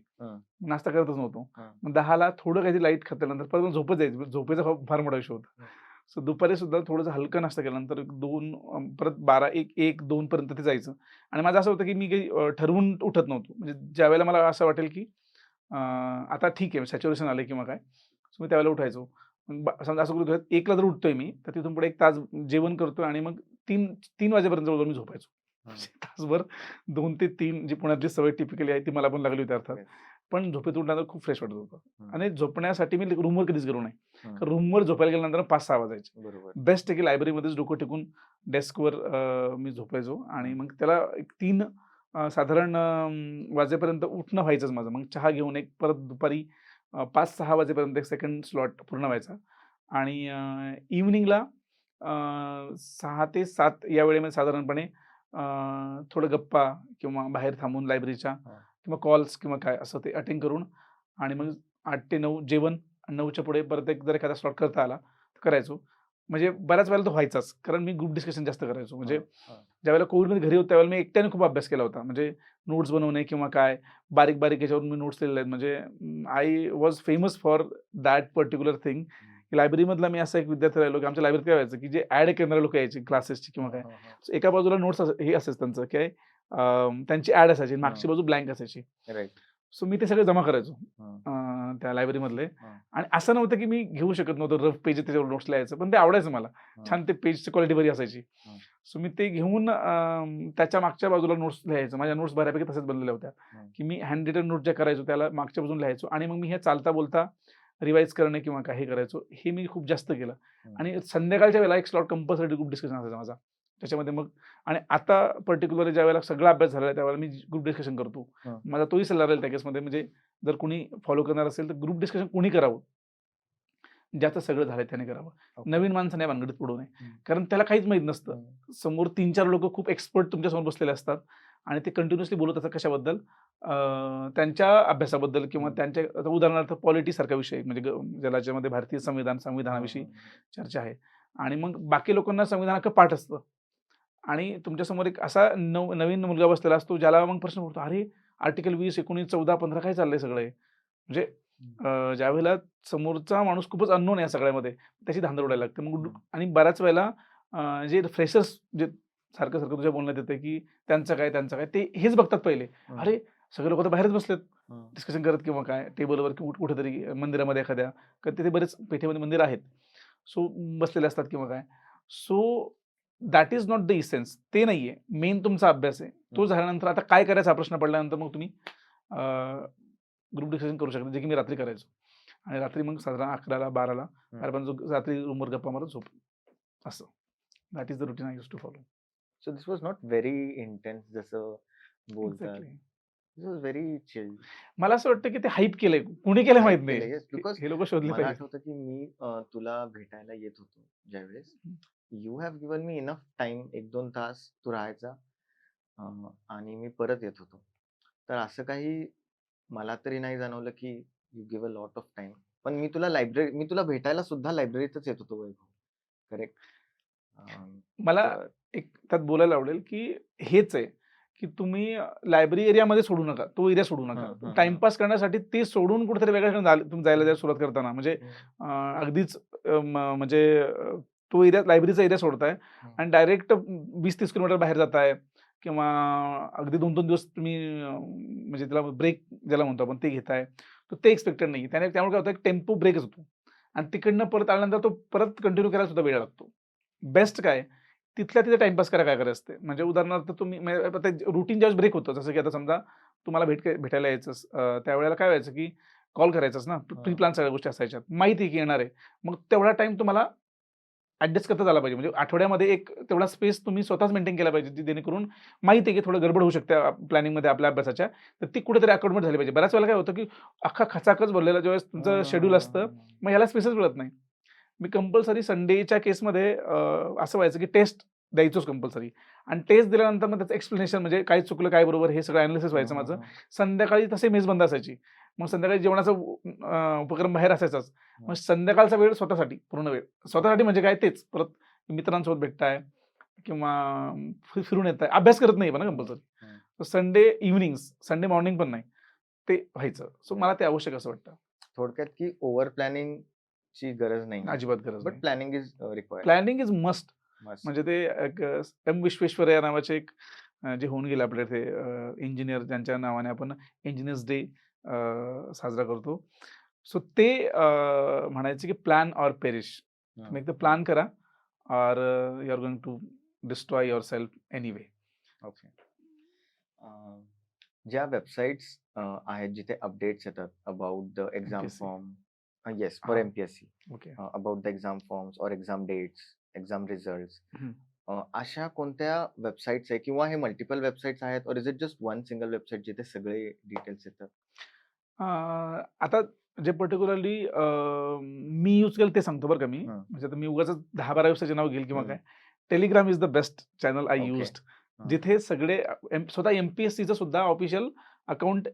नाश्ता करतच नव्हतो. मग 10ला थोडं काहीतरी लाईट खाल्ल्यानंतर परत मग झोपच यायची. झोपेचा फार मोठा इश्यू होता. सो दुपारी सुद्धा थोडंसं हलकं नाश्ता केल्यानंतर 2 परत 12 1 2 पर्यंत ते जायचं. आणि माझं असं होतं की मी काही ठरवून उठत नव्हतो. म्हणजे ज्यावेळेला मला असं वाटेल की आता ठीक आहे सॅच्युरेशन आले किंवा काय. सो मी त्यावेळेला उठायचो. समजा असं करू 1ला जर उठतोय मी तर तिथून पुढे 1 तास जेवण करतोय आणि मग 3 वाजेपर्यंत जवळजवळ मी झोपायचो. तासभर 2 ते 3 जी पुण्यातली सवय टिपिकली आहे ती मला पण लागली होती अर्थात. Yes. पण झोपेत उठल्यानंतर खूप फ्रेश वाटत होतं. हं. आणि झोपण्यासाठी मी रूमवर कधीच गेलो नाही. हं. रूमवर झोपायला गेल्यानंतर 5-6 वाजायचे. बरोबर. बेस्ट आहे की लायब्ररीमध्येच डोकं टेकून डेस्कवर मी झोपायचो आणि मग त्याला एक 3 साधारण वाजेपर्यंत उठणं व्हायचंच माझं. मग चहा घेऊन एक परत दुपारी 5-6 वाजेपर्यंत एक सेकंड स्लॉट पूर्ण व्हायचा आणि इव्हनिंगला 6 ते 7 या वेळेमध्ये साधारणपणे थोडं गप्पा किंवा बाहेर थांबून लायब्ररीच्या हां. किंवा कॉल्स किंवा काय असं ते अटेंड करून आणि मग 8 ते 9 जेवण आणि 9च्या पुढे परत एक जर एखादा स्लॉट करता आला तर करायचो. म्हणजे बऱ्याच वेळेला तो व्हायचाच. कारण मी ग्रुप डिस्कशन जास्त करायचो. म्हणजे ज्यावेळेला कोविडमध्ये घरी होतो त्यावेळेला मी एकट्याने खूप अभ्यास केला होता. म्हणजे नोट्स बनवणे किंवा काय बारीक-बारीक याच्यावरून मी नोट्स लिहिलेल्या आहेत. म्हणजे I was famous for that particular thing. लायब्ररीमधला मी असा एक विद्यार्थी राहिलो, की आमच्या लायब्ररीत काय व्हायचं, की जे ॲड करणारे लोकं यायची क्लासेसची किंवा काय. एका बाजूला नोट्स हे असायचं त्यांचं काय त्यांची ॲड असायची. मागची बाजू ब्लँक असायची. राइट. सो मी ते सगळे जमा करायचो हां. त्या लायब्ररीमधले. हां. आणि असं नव्हतं, की मी घेऊ शकत नव्हतो. रफ पेज त्याच्यावर नोट्स लिहायचं. पण ते आवडायचं मला. छान ते पेजची क्वालिटी बरी असायची. हां. सो मी ते घेऊन त्याच्या मागच्या बाजूला नोट्स लिहायचो. माझ्या नोट्स बऱ्यापैकी तशाच बनलेल्या होत्या, की मी हँड रिटन नोट ज्या करायचो त्याला मागच्या बाजूला लिहायचो आणि मग मी हे चालता-बोलता रिवाईज करणे किंवा काही करायचो. हे मी खूप जास्त केलं. आणि संध्याकाळच्या वेळेला एक स्लॉट कंपल्सरी ग्रुप डिस्कशन असायचा माझा. त्याच्यामध्ये मग आणि आता पर्टिक्युलरली ज्यावेळेला सगळा अभ्यास झालेला आहे त्यावेळेला मी ग्रुप डिस्कशन करतो. हां. माझा तोही सल्ला राहील त्या केसमध्ये म्हणजे जर कोणी फॉलो करणार असेल तर ग्रुप डिस्कशन कोणी करावं. ज्याचं सगळं झालंय त्याने करावं. ओके. नवीन माणसाने भानगडीत पडू नये. हं. कारण त्याला काहीच माहीत नसतं. हं. समोर 3-4 लोकं खूप एक्सपर्ट तुमच्यासमोर बसलेले असतात आणि ते कंटिन्युअसली बोलत असतात कशाबद्दल? त्यांच्या अभ्यासाबद्दल किंवा त्यांच्या आता उदाहरणार्थ पॉलिटीसारखा विषय म्हणजे ज्याच्यामध्ये भारतीय संविधानाविषयी चर्चा आहे आणि मग बाकी लोकांना संविधानाचं पाठ असतं आणि तुमच्यासमोर एक असा नवीन मुलगा बसलेला असतो ज्याला मग प्रश्न पडतो, "अरे, आर्टिकल 20, 19, 14, 15 काय चाललंय सगळं हे?" म्हणजे ज्यावेळेला समोरचा माणूस खूपच अननोन आहे या सगळ्यामध्ये, त्याची धांदल उडायला लागते. मग आणि बऱ्याच वेळेला जे फ्रेशर्स जे सारखं-सारखं तुझ्या बोलण्यात येतं, की त्यांचं काय, त्यांचं काय, ते हेच बघतात पहिले. अरे, सगळे लोकं तर बाहेरच बसलेत डिस्कशन करत किंवा काय टेबलवर कुठेतरी मंदिरामध्ये एखाद्या, कारण तिथे बरेच पेठेमध्ये मंदिर आहेत. सो बसलेले असतात किंवा काय. So that is not the essence. ते नाहीये. मेन तुमचा अभ्यास आहे. तो झाल्यानंतर आता काय करायचा हा प्रश्न पडल्यानंतर मग तुम्ही ग्रुप डिस्कशन करू शकता, जे की मी रात्री करायचो. आणि रात्री मग साधारण 11ला 12ला रात्री रूमवर गप्पा मारत झोप असं. That is the routine I used to follow. So this was not very intense जसं बोलतात. Exactly. This was very chill. मला असं वाटतं, की ते हाईप केलंय. कुणी केलंय माहीत नाही. येस, बिकॉज हे लोकं शोधले मला पाहिजे. आठवतं की मी तुला भेटायला येत होतो ज्यावेळेस you have given me enough time 1-2 तास तू राहायचा आणि मी परत येत होतो. तर असं काही मला तरी नाही जाणवलं की you give a lot of time. पण मी तुला भेटायला सुद्धा लायब्ररीतच येत होतो वैभव. करेक्ट? मला एक त्यात बोलायला आवडेल, की हेच आहे, की तुम्ही लायब्ररी एरियामध्ये सोडू नका. तो एरिया सोडू नका. टाईमपास करण्यासाठी ते सोडून कुठेतरी वेगळ्या ठिकाणी तुम्ही जायला सुरुवात करताना म्हणजे अगदीच म्हणजे तो एरिया लायब्ररीचा एरिया सोडताय आणि डायरेक्ट 20-30 किलोमीटर बाहेर जाताय किंवा अगदी 2-2 दिवस तुम्ही म्हणजे त्याला ब्रेक ज्याला म्हणतो आपण ते घेताय. तर ते एक्सपेक्टेड नाही. त्यामुळे काय होतं, एक टेम्पो ब्रेकच होतो आणि तिकडनं परत आल्यानंतर तो परत कंटिन्यू करायला सुद्धा वेळ लागतो. बेस्ट काय तिथल्या तिथे टाईमपास करायला काय करायचं असते. म्हणजे उदाहरणार्थ तुम्ही रुटीन ज्यावेळेस ब्रेक होतं, जसं की आता समजा तुम्हाला भेटायला यायचंस त्यावेळेला काय व्हायचं, की कॉल करायचाच ना, प्री प्लॅन सगळ्या गोष्टी असायच्यात. माहिती आहे की येणार आहे. मग तेवढा टाईम तुम्हाला ॲडजस्ट करता आला पाहिजे. म्हणजे आठवड्यामध्ये एक तेवढा स्पेस तुम्ही स्वतःच मेंटेन केला पाहिजे, जेणेकरून माहिती आहे की थोडं गडबड होऊ शकते प्लॅनिंगमध्ये आपल्या अभ्यासाच्या, तर ती कुठेतरी अकाउंटमेंट झाली पाहिजे. बऱ्याच वेळेला काय होतं, की अख्खा खचाखच भरलेला ज्यावेळेस तुमचं शेड्यूल असतं, मग ह्याला स्पेसच मिळत नाही. मी कंपल्सरी संडेच्या केसमध्ये असं व्हायचं, की टेस्ट द्यायचोच कंपल्सरी आणि टेस्ट दिल्यानंतर मग त्याचं एक्सप्लेनेशन म्हणजे काय चुकलं, काय बरोबर हे सगळं अॅनालिसिस व्हायचं माझं. संध्याकाळी तसे मेस बंद असायची. मग संध्याकाळी जेवणाचा उपक्रम बाहेर असायचाच. मग संध्याकाळचा वेळ स्वतःसाठी, पूर्ण वेळ. स्वतःसाठी म्हणजे काय तेच परत मित्रांसोबत भेटताय किंवा फिरून येताय. अभ्यास करत नाही पण कंपल्सरी. संडे इव्हनिंग्स, संडे मॉर्निंग पण नाही. ते व्हायचं. सो मला ते आवश्यक असं वाटतं. थोडक्यात की ओव्हर प्लॅनिंग ची गरज नाही. अजिबात गरज बट नाही. Planning is required. Planning is must. म्हणजे ते एक एम. विश्वेश्वरय्या नावाचे एक जे होऊन गेले आपल्या इथे इंजिनियर ज्यांच्या नावाने आपण इंजिनियर्स डे साजरा करतो. सो ते म्हणायचे की प्लॅन ऑर पेरिश. तुम्ही एकदा प्लॅन करा or you are going to destroy yourself anyway. Okay. ज्या वेबसाईट्स आहेत जिथे अपडेट्स येतात about the exam MPSC. Form, yes, for हां. MPSC, okay. About the exam forms or exam dates, exam results, hmm. अशा कोणत्या वेबसाईट्स आहे किंवा हे मल्टिपल वेबसाईट्स आहेत, और is it just one single website जिथे सगळे डिटेल्स येतात? आता जे पर्टिक्युलरली मी यूज केलं ते सांगतो बरं का मी. हं. म्हणजे आता मी उगाचच 10-12 वेबसाईटचे नाव घेईल किंवा हं. काय. Telegram is the best channel I okay. Used. हं. जिथे सगळे स्वतः एम-पी-एस-सीचं सुद्धा ऑफिशियल अकाउंट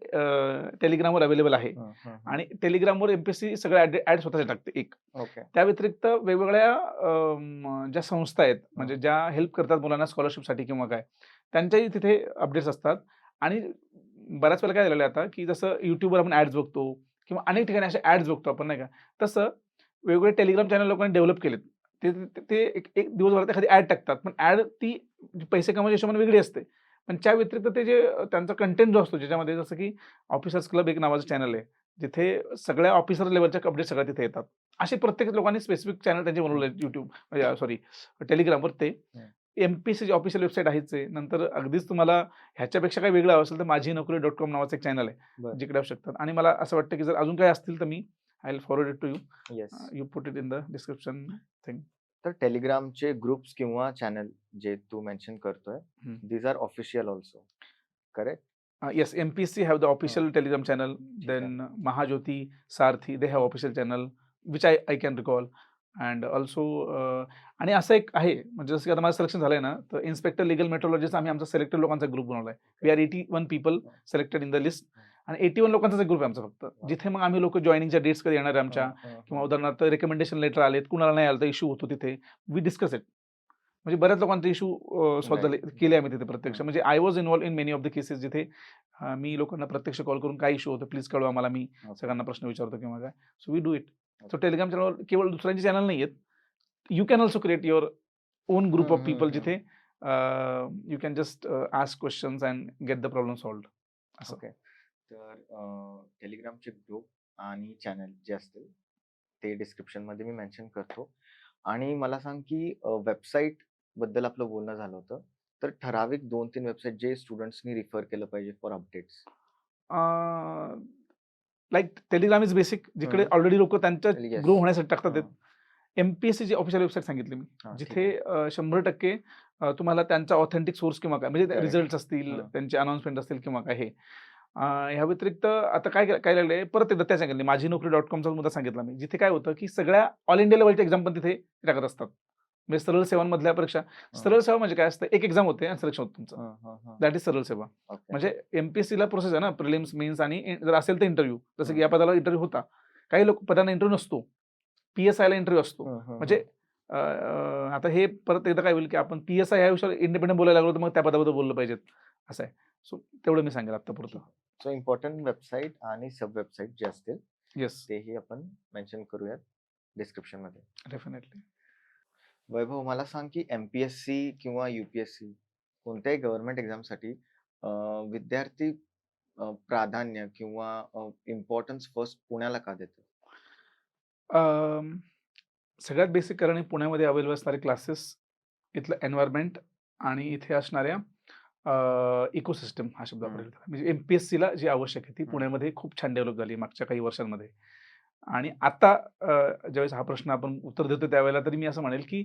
टेलिग्रामवर अवेलेबल आहे. हं, हं, हं. आणि टेलिग्रामवर एम-पी-एस-सी सगळे ॲड स्वतःचे टाकते एक. ओके. त्या व्यतिरिक्त वेगवेगळ्या ज्या संस्था आहेत, म्हणजे हं. ज्या हेल्प करतात मुलांना स्कॉलरशिपसाठी किंवा काय, त्यांच्याही तिथे अपडेट्स असतात. आणि बऱ्याच वेळेला काय झालेलं आहे आता, की जसं YouTubeवर आपण ॲड्स बघतो किंवा अनेक ठिकाणी अशा ॲड्स बघतो आपण नाही का, तसं वेगवेगळे टेलिग्राम चॅनल लोकांनी डेव्हलप केलेत. ते ते ते एक एक दिवसभरात एखादी ॲड टाकतात. पण ॲड ती पैसे कमवायच्या हिशोबाने वेगळी असते. पण त्या व्यतिरिक्त ते जे त्यांचा कंटेंट जो असतो, ज्याच्यामध्ये जसं की ऑफिसर्स क्लब एक नावाचं चॅनल आहे, जिथे सगळ्या ऑफिसर लेव्हलच्या अपडेट सगळ्या तिथे येतात. असे प्रत्येक लोकांनी स्पेसिफिक चॅनल त्यांचे बनवले आहेत YouTube, सॉरी, टेलिग्रामवर ते. हं. एम-पी-एस-सीची ऑफिशियल वेबसाईट आहेच आहे. नंतर अगदीच तुम्हाला ह्याच्यापेक्षा काही वेगळं हवं असेल तर माझीनोकरी.com नावाचं एक चॅनल आहे, बरं. जिकडे येऊ शकतात. आणि मला असं वाटतं की जर अजून काही असतील तर मी I will forward it to you. Yes. You put it in the description thing. तर टेलिग्रामचे ग्रुप्स किंवा चॅनल जे तू मेन्शन करतोय, हं. These are official also, correct? Yes, MPSC have the official Telegram channel. ठीक आहे. Then Mahajyoti, Sarthi, they have official channel, which I can recall. And also आणि असं एक आहे, म्हणजे जसं की आता माझं सिलेक्शन झालंय ना, तर इन्स्पेक्टर लीगल मेट्रोलॉजिस्ट आम्ही आमचा सिलेक्टेड लोकांचा ग्रुप बनवलाय. We are 81 people selected in the list. आणि 81 लोकांचाच एक ग्रुप आहे आमचा फक्त. जिथे मग आम्ही लोकं जॉइनिंगच्या डेट्स कधी येणार आहे आमच्या, किंवा उदाहरणार्थ रिकमेंडेशन लेटर आलेत, कुणाला नाही आलं तर इश्यू होतो तिथे. We discuss it. म्हणजे बऱ्याच लोकांचे इश्यू सॉल्व्ह झाले, Right. केले आम्ही तिथे प्रत्यक्ष. हं. म्हणजे I was involve in many of the cases जिथे मी लोकांना प्रत्यक्ष कॉल करून काय इश्यू होतो प्लीज कळवा मला, मी ओके. सगळ्यांना प्रश्न विचारतो किंवा काय. So we do it. So Telegram channel केवळ दुसऱ्यांचे चॅनल नाही आहेत. You can also create your own group of people जिथे you can just ask questions and get the problem solved असं. ओके. तर टेलिग्रामचे ग्रुप आणि चॅनल जे असतील ते डिस्क्रिप्शनमध्ये मी मेन्शन करतो. आणि मला सांग की वेबसाईट बद्दल आपलं बोलणं झालं होतं. तर ठराविक 2-3 वेबसाईट जे स्टुडंट्सनी रिफर केलं पाहिजे for updates. Like Telegram is basic, जिकडे हं. ऑलरेडी लोक त्यांच्या Yes. ग्रो होण्यासाठी टाकतात. हं. एमपीएससीची ऑफिशियल वेबसाईट सांगितली मी, हां, ठीक जिथे आहे. 100% तुम्हाला त्यांचा ऑथेंटिक सोर्स किंवा काय, म्हणजे Correct. रिझल्ट्स असतील, हां. त्यांचे अनाउन्समेंट असतील किंवा काय हे. ह्या व्यतिरिक्त आता काय काय लागलंय, परत एकदा त्या सांगितलं, माझीनोकरी.comचा मुद्दा सांगितला मी, जिथे काय होतं की सगळ्या ऑल इंडिया लेव्हलच्या एक्झाम पण तिथे टाकत असतात. म्हणजे सरळ सेवांमधल्या परीक्षा. सरळ सेवा म्हणजे काय असतं, एक एक्झाम होते आणि सिलेक्शन होतं तुमचं. हं, हं, हं. दॅट इज सरळ सेवा. ओके. म्हणजे एमपीएससीला प्रोसेस आहे ना, प्रिलिम्स, मेन्स आणि जर असेल तर इंटरव्ह्यू. जसं की हं. या पदाला इंटरव्ह्यू होता. काही लोक पदांना इंटरव्ह्यू नसतो. पी-एस-आयला इंटरव्ह्यू असतो. हं, हं, म्हणजे आता हे परत एकदा काय होईल की आपण पी-एस-आय ह्या विषयावर इंडिपेंडंट बोलायला लागलो तर मग त्या पदाबद्दल बोललं पाहिजेत, असं आहे. सो तेवढं मी सांगेल आत्तापुरतं. सो इम्पॉर्टंट वेबसाईट आणि सब वेबसाईट जे असतील येस, तेही आपण मेन्शन करूयात डिस्क्रिप्शनमध्ये. डेफिनेटली. वैभव, मला सांग की एमपीएससी किंवा यूपीएससी कोणत्याही गव्हर्नमेंट एक्झामसाठी विद्यार्थी प्राधान्य किंवा इम्पॉर्टन्स फर्स्ट पुण्याला का देतो? सगळ्यात बेसिक कारण आहे पुण्यामध्ये अवेलेबल असणारे क्लासेस, इथलं एन्व्हायरमेंट आणि इथे असणाऱ्या इकोसिस्टम हा शब्द वापरेल. म्हणजे एमपीएससीला जी आवश्यक आहे ती पुण्यामध्ये खूप छान डेव्हलप झाली मागच्या काही वर्षांमध्ये. आणि आता ज्यावेळेस हा प्रश्न आपण उत्तर देतो त्यावेळेला तरी मी असं म्हणेल की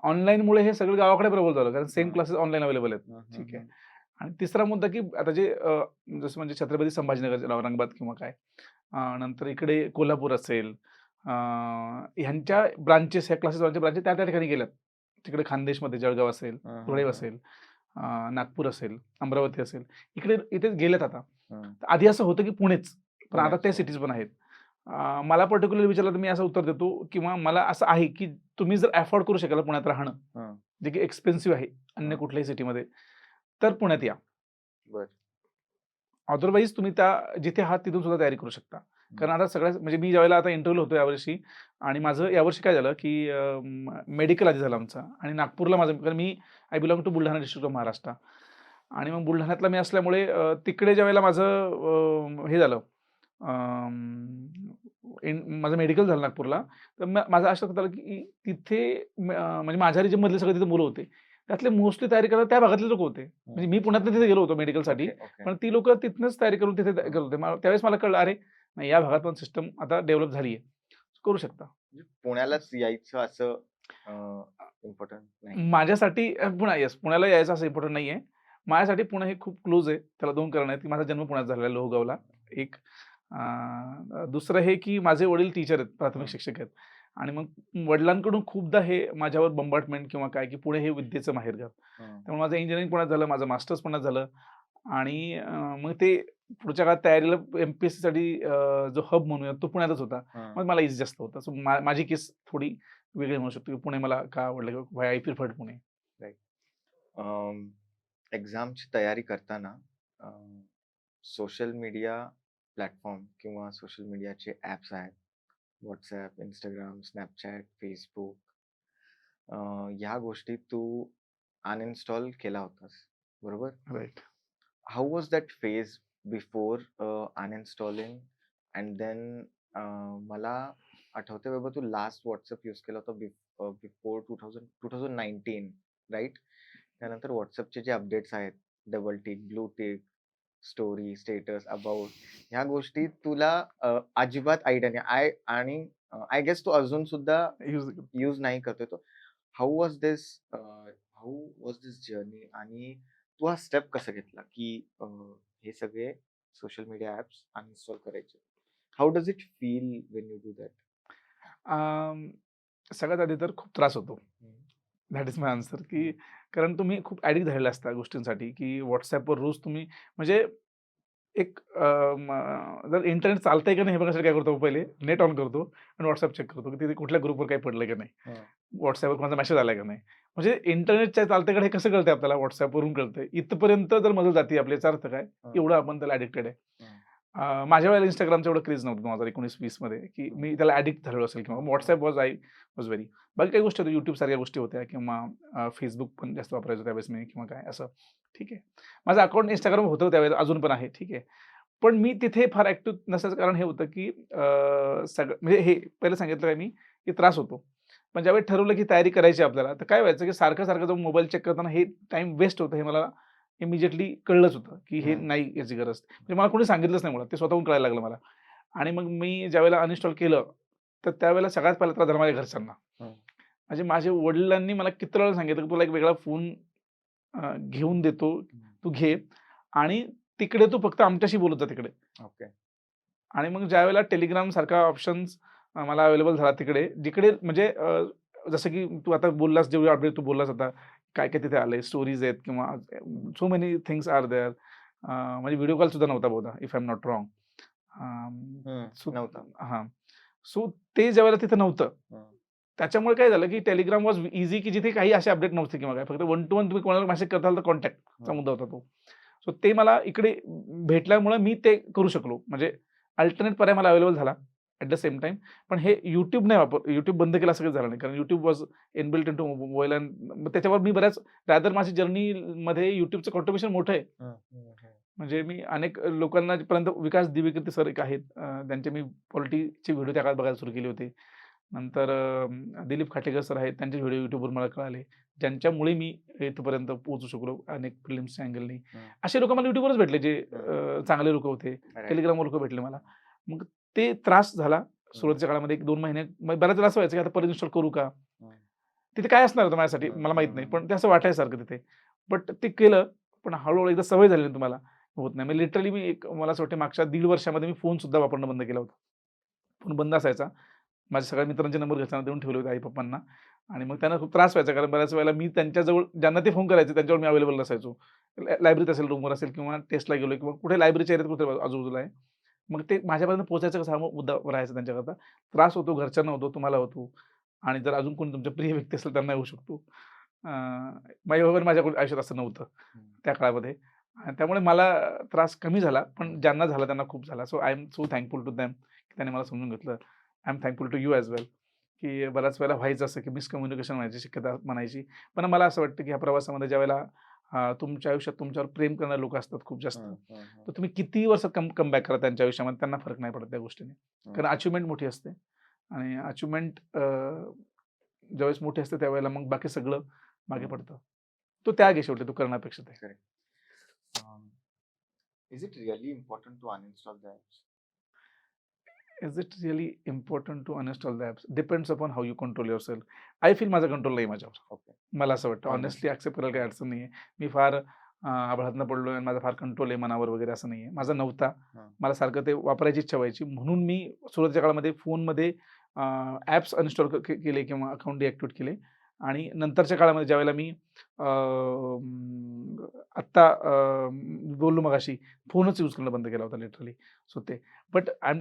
ऑनलाईनमुळे हे सगळं गावाकडे प्रबल झालं, कारण सेम हं. क्लासेस ऑनलाईन अवेलेबल आहेत. हं, हं, ठीक आहे. हं. आणि तिसरा मुद्दा की आता जे जसं म्हणजे छत्रपती संभाजीनगर, औरंगाबाद किंवा काय, नंतर इकडे कोल्हापूर असेल, ह्यांच्या ब्रांचेस, ह्या क्लासेस ब्रांचेस त्या त्या ठिकाणी गेल्यात. तिकडे खानदेशमध्ये जळगाव असेल, हं, धुळे हं, असेल, नागपूर असेल, अमरावती असेल, इथे गेलेत आता. हं. तर आधी असं होतं की पुणेच, पण आता पुण्याच, त्या हो. सिटीज पण आहेत. मला पर्टिक्युलर विचारलं तर मी असं उत्तर देतो किंवा मला असं आहे की तुम्ही जर अफोर्ड करू शकाल पुण्यात राहणं, हं. जे की एक्सपेन्सिव्ह आहे अन्य हं. कुठल्याही सिटीमध्ये, तर पुण्यात या. बरं. अदरवाईज तुम्ही त्या जिथे आहात तिथून सुद्धा तयारी करू शकता. कारण आता सगळ्याच, म्हणजे मी ज्यावेळेला आता इंटरव्ह्यूला होतो यावर्षी, आणि माझं यावर्षी काय झालं की मेडिकल आधी झालं आमचं, आणि नागपूरला माझं, कारण मी I belong to Buldhana district of Maharashtra, आणि मग बुलढाण्यातला मी असल्यामुळे तिकडे ज्यावेळेला माझं हे झालं, माझं मेडिकल झालं नागपूरला, तर माझं असं झालं की तिथे म्हणजे माझ्या रिजनमधले सगळे तिथे मुलं होते. त्यातले मोस्टली तयारी करायला त्या भागातले लोक होते. म्हणजे मी पुण्यात तिथे गेलो होतो मेडिकलसाठी, ओके, ओके. पण ती लोक तिथनंच तयारी करून तिथे करत होते. त्यावेळेस मला कळलं, अरे नाही, या भागात पण सिस्टम आता डेव्हलप झाली आहे, करू शकता. म्हणजे पुण्यालाच यायचं असं इम्पॉर्टंट नाही. माझ्यासाठी पुण्याला यायचं असं इम्पॉर्टंट नाहीये. माझ्यासाठी पुणे हे खूप क्लोज आहे. त्याला 2 कारणं आहेत, की माझा जन्म पुण्यात झालेला आहे, लोहगावला. एक दुसरं हे, की माझे वडील टीचर आहेत, प्राथमिक हं. शिक्षक आहेत. आणि मग वडिलांकडून खूपदा हे माझ्यावर बंबाटमेंट किंवा काय, की पुणे हे विद्येचं माहेरघर. हं. त्यामुळे माझं इंजिनिअरिंग पुण्यात झालं, माझं मास्टर्स पुण्यात झालं. आणि मग ते पुढच्या काळात तयारीला एम-पी-एस-सीसाठी जो हब म्हणूया तो पुण्यातच होता. हं. मग मला इझी जास्त होतं. सो माझी केस थोडी वेगळी म्हणू शकतो, की पुणे मला का आवडलं किंवा व्हाय आय प्रिफर्ड पुणे. एक्झामची तयारी करताना सोशल मीडिया प्लॅटफॉर्म किंवा सोशल मीडियाचे ॲप्स आहेत. WhatsApp, Instagram, Snapchat, Facebook ह्या गोष्टी तू अनइन्स्टॉल केला होतास, बरोबर? Right. How was that phase before uninstalling and then मला आठवतंय बाबा तू लास्ट WhatsApp यूज केला होता बिफोर 2019, राईट? त्यानंतर WhatsAppचे जे अपडेट्स आहेत, double tick, blue tick, story, status, about ह्या गोष्टी तुला अजिबात आयडिया नाही. आणि आय गेस तू अजून सुद्धा यूज नाही करतोय तो. हाऊ वॉज दिस जर्नी आणि तू हा स्टेप कसा घेतला की हे सगळे सोशल मीडिया ऍप्स अनइन्स्टॉल करायचे? How does it feel Wien you do that? सगळ्यात आधी तर खूप त्रास होतो. दॅट इज माय आन्सर, की कारण तुम्ही खूप ॲडिक्ट झालेला असता गोष्टींसाठी, की WhatsAppवर रोज तुम्ही म्हणजे एक जर इंटरनेट चालतंय का नाही हे बघण्यासाठी काय करतो पहिले नेट ऑन करतो आणि WhatsApp चेक करतो, की तिथे कुठल्या ग्रुपवर काही पडलंय का नाही. WhatsAppवर कोणाचा मेसेज आलाय का नाही. म्हणजे इंटरनेटच्या चालतंय का हे कसं कळतंय आपल्याला? WhatsAppवरून कळतंय. इथपर्यंत जर मदत जाते आपली, याचा अर्थ काय? एवढं आपण त्याला ॲडिक्टेड आहे. माझ्या वेळेला Instagramचं एवढं क्रेज नव्हतं 2019-20 मध्ये, की मी त्याला ॲडिक्ट झालेलो असेल किंवा WhatsApp वॉज व्हेरी. बाकी काही गोष्टी होत्या, YouTube सारख्या गोष्टी होत्या किंवा Facebook पण जास्त वापरायचो त्यावेळेस मी किंवा काय असं. ठीक आहे. माझं अकाउंट Instagram होतं त्यावेळेस, अजून पण आहे. ठीक आहे. पण मी तिथे फार ॲक्टिव्ह नसायचं कारण हे होतं, की सगळं म्हणजे हे पहिलं सांगितलं काय मी, की त्रास होतो. पण ज्यावेळी ठरवलं, की तयारी करायची आपल्याला, तर काय व्हायचं, की सारखं-सारखं जाऊन मोबाईल चेक करताना हे टाईम वेस्ट होतं हे मला इमिडिएटली कळलंच होतं, की हे नाही याची गरज. म्हणजे मला कोणी सांगितलंच नाही मुळात, ते स्वतःहून कळायला लागलं मला. आणि मग मी ज्यावेळेला अनइन्स्टॉल केलं, तर त्यावेळेला सगळ्यात पहिला त्रास झाला माझ्या घरच्यांना. म्हणजे माझ्या वडिलांनी मला किती वेळा सांगितलं, की तुला एक वेगळा फोन घेऊन देतो, तू घे आणि तिकडे तू फक्त आमच्याशी बोलत जा तिकडे. ओके. आणि मग ज्यावेळेला Telegram सारखा ऑप्शन्स मला अवेलेबल झाला तिकडे, जिकडे म्हणजे जसं की तू आता बोललास, जेवढे अपडेट तू बोललास आता, काय-काय तिथे आलंय, स्टोरीज आहेत किंवा so many things are there. म्हणजे व्हिडिओ कॉल सुद्धा नव्हता बहुधा, if I am not wrong. So नव्हता. हां. सो ते ज्यावेळेला तिथं नव्हतं, त्याच्यामुळे काय झालं, की Telegram वॉज ईझी, की जिथे काही असे अपडेट नव्हते किंवा काय. फक्त वन टू वन तुम्ही कोणाला मेसेज करताल तर कॉन्टॅक्टचा मुद्दा होता तो. सो ते मला इकडे भेटल्यामुळे मी ते करू शकलो. म्हणजे अल्टरनेट पर्याय मला अवेलेबल झाला ॲट द सेम टाईम. पण हे YouTube नाही YouTube बंद केलं असं काही झालं नाही. कारण YouTube was inbuilt into mobile and त्याच्यावर मी बऱ्याच रादर माझी जर्नीमध्ये YouTubeचं कॉन्ट्रिब्युशन मोठं आहे. म्हणजे मी अनेक लोकांना पर्यंत विकास दिवेकर्ते सर एक आहेत. त्यांचे मी पॉलिटिक्सचे व्हिडिओ त्या काळात बघायला सुरू केले होते. नंतर दिलीप खाटेकर सर आहेत. त्यांचे व्हिडिओ YouTubeवर मला कळाले. ज्यांच्यामुळे मी इथपर्यंत पोहोचू शकलो अनेक फिल्म्सच्या अँगलनी. असे लोकं मला YouTubeवरच भेटले जे चांगले लोकं होते. Telegramवर लोकं भेटले मला. मग ते त्रास झाला सुरुवातीच्या काळामध्ये 1-2 महिने. मग बऱ्याच वेळा असं व्हायचं, की आता परत इन्स्टॉल करू का? तिथे काय असणार होतं माझ्यासाठी मला माहीत नाही. पण ते असं वाटायसारखं तिथे. बट ते केलं. पण हळू एकदा सवय झाली ना तुम्हाला, होत नाही. म्हणजे लिटरली मी मला असं वाटतं मागच्या 1.5 वर्षामध्ये मी फोन सुद्धा वापरणं बंद केला होता. फोन बंद असायचा. माझ्या सगळ्या मित्रांचे नंबर घरच्यांना देऊन ठेवले होते आई-पप्पांना. आणि मग त्यांना खूप त्रास व्हायचा कारण बऱ्याच वेळेला मी त्यांच्याजवळ ज्यांना ते फोन करायचे त्यांच्याजवळ मी अवेलेबल नसायचो. लायब्ररीत असेल, रूमवर असेल किंवा टेस्टला गेलोय किंवा कुठे लायब्ररीच्या एरियात कुठे आजूबाजूला आहे. मग ते माझ्यापर्यंत पोहोचायचं कसं हा मुद्दा राहायचा त्यांच्याकरता. त्रास होतो, घरच्यांना होतो, तुम्हाला होतो आणि जर अजून कोणी तुमच्या प्रिय व्यक्ती असेल त्यांना होऊ शकतो. माझ्या आयुष्यात असं नव्हतं त्या काळामध्ये. आणि त्यामुळे मला त्रास कमी झाला, पण ज्यांना झाला त्यांना खूप झाला. So I am so thankful to them की त्यांनी मला समजून घेतलं. I am thankful to you as well की बऱ्याच वेळेला व्हायचं असं की मिसकम्युनिकेशन व्हायची शक्यता म्हणायची. पण मला असं वाटतं की ह्या प्रवासामध्ये ज्यावेळेला तुमच्या आयुष्यात तुमच्यावर प्रेम करणारे लोकं असतात खूप जास्त. तर तुम्ही कितीही वर्षात कमबॅक करा त्यांच्या आयुष्यामध्ये त्यांना फरक नाही पडत त्या गोष्टीने. कारण अचिव्हमेंट मोठी असते आणि अचिव्हमेंट ज्यावेळेस मोठी असते त्यावेळेला मग बाकी सगळं मागे पडतं. तो त्याग आहे शेवटी, तो करणं अपेक्षित आहे. Is it really important to uninstall the apps? Is it really important to uninstall the apps? Depends upon how you control your self. I feel माझा कंट्रोल नाही माझ्यावर. ओके. मला असं वाटतं Honestly. ऑनेस्टली ॲक्सेप्ट करायला काही अडचण नाही आहे. मी फार आभाळातनं पडलोय आणि माझा फार कंट्रोल आहे मनावर वगैरे असं नाही आहे. माझा नव्हता. हां. मला सारखं ते वापरायची इच्छा व्हायची. म्हणून मी सुरुवातीच्या काळामध्ये फोनमध्ये ॲप्स अनइन्स्टॉल केले किंवा अकाउंट डिॲक्टिव्हेट केले आणि नंतरच्या काळामध्ये ज्यावेळेला मी आत्ता बोललो मगाशी, फोनच यूज करणं बंद केला होता लिटरली. सो ते but I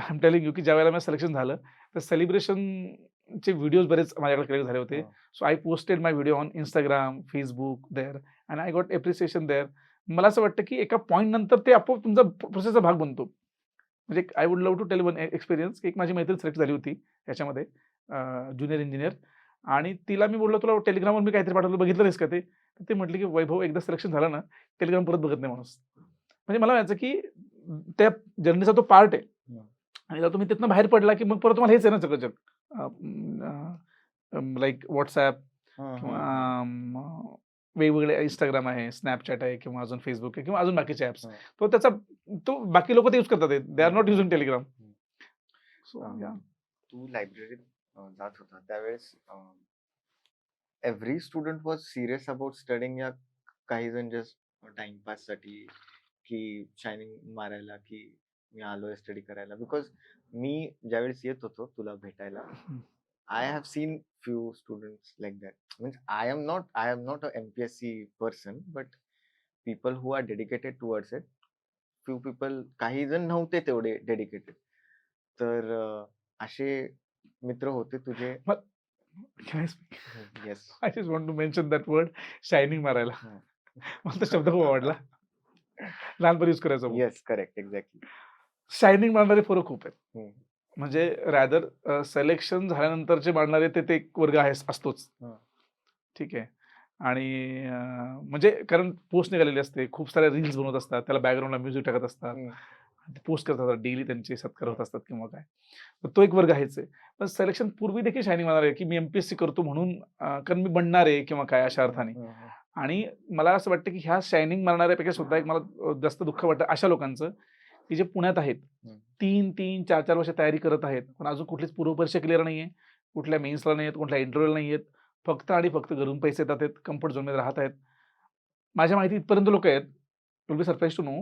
am telling you की ज्यावेळेला माझं सिलेक्शन झालं, तर सेलिब्रेशनचे व्हिडिओज बरेच माझ्याकडे क्रिएट झाले होते. हां. So I posted my video on Instagram, Facebook there and I got appreciation there. मला असं वाटतं की एका पॉइंट नंतर ते आपोआप तुमचा प्रोसेसचा भाग बनतो. म्हणजे I would love to tell one experience. एक माझी मैत्रीण सिलेक्ट झाली होती याच्यामध्ये, ज्युनियर इंजिनियर, आणि तिला मी बोललो, तुला टेलिग्रामवर मी काहीतरी पाठवलं, बघितलं नाहीस का ते? तर ती म्हटली की वैभव, एकदा सिलेक्शन झालं ना, टेलिग्राम परत बघत नाही माणूस. म्हणजे मला म्हणायचं की त्या जर्नीचा तो पार्ट आहे. हं. आणि जर तुम्ही तिथनं बाहेर पडला की मग परत तुम्हाला हेच आहे ना सगळं जग. लाईक WhatsApp हां, किंवा हां, वेगवेगळे Instagram आहे, Snapchat आहे किंवा अजून Facebook आहे किंवा अजून बाकीचे ॲप्स. हां. तो बाकी लोकं ते यूज करतात. दे आर नॉट युजिंग टेलिग्राम. हं. सो हां. या. तू लायब्ररीत जात होता त्यावेळेस every student was serious about studying, या काही जण जस्ट टाइमपाससाठी की शायनिंग मारायला की मी आलोय स्टडी करायला? बिकॉज मी ज्यावेळेस येत होतो तुला भेटायला, I have seen few students like that. Means I am not a MPSC person, but people who are dedicated towards it. Few people, काही जण नव्हते तेवढे डेडिकेटेड. तर असे मित्र होते तुझे? Can I speak? Yes. I just want to mention that word, shining मारायला. मला तो शब्द खूप आवडला. लहानपणी यूज करायचो. Yes, correct, exactly. शायनिंग मारणारे पोरं खूप आहेत. हं. म्हणजे रॅदर सिलेक्शन झाल्यानंतरचे मारणारे ते एक वर्ग असतोच. हं. ठीक आहे. आणि म्हणजे कारण पोस्ट निघालेली असते, खूप साऱ्या रील्स बनवत असतात, त्याला बॅकग्राऊंडला म्युझिक टाकत असतात, हं. पोस्ट करत असतात, डेली त्यांचे सत्कार होत असतात किंवा काय. तर तो एक वर्ग आहेच आहे. पण सिलेक्शन पूर्वी देखील शायनिंग मारणार आहे की मी MPSC करतो म्हणून, कारण मी बनणार आहे किंवा काय अशा अर्थाने. आणि मला असं वाटतं की ह्या शायनिंग मारणाऱ्यापैकी सुद्धा एक मला जास्त दुःख वाटतं अशा लोकांचं की जे पुण्यात आहेत, हं. 3-3, 4-4 वर्ष तयारी करत आहेत, पण अजून कुठलीच पूर्वपरीक्षा क्लिअर नाहीये, कुठल्या मेन्सला नाही आहेत, कुठल्या इंटरव्ह्यूला नाही आहेत, फक्त आणि फक्त घरून पैसे येतात आहेत, कम्फर्ट झोनमध्ये राहत आहेत. माझ्या माहिती इथपर्यंत लोक आहेत, will be surprise to know,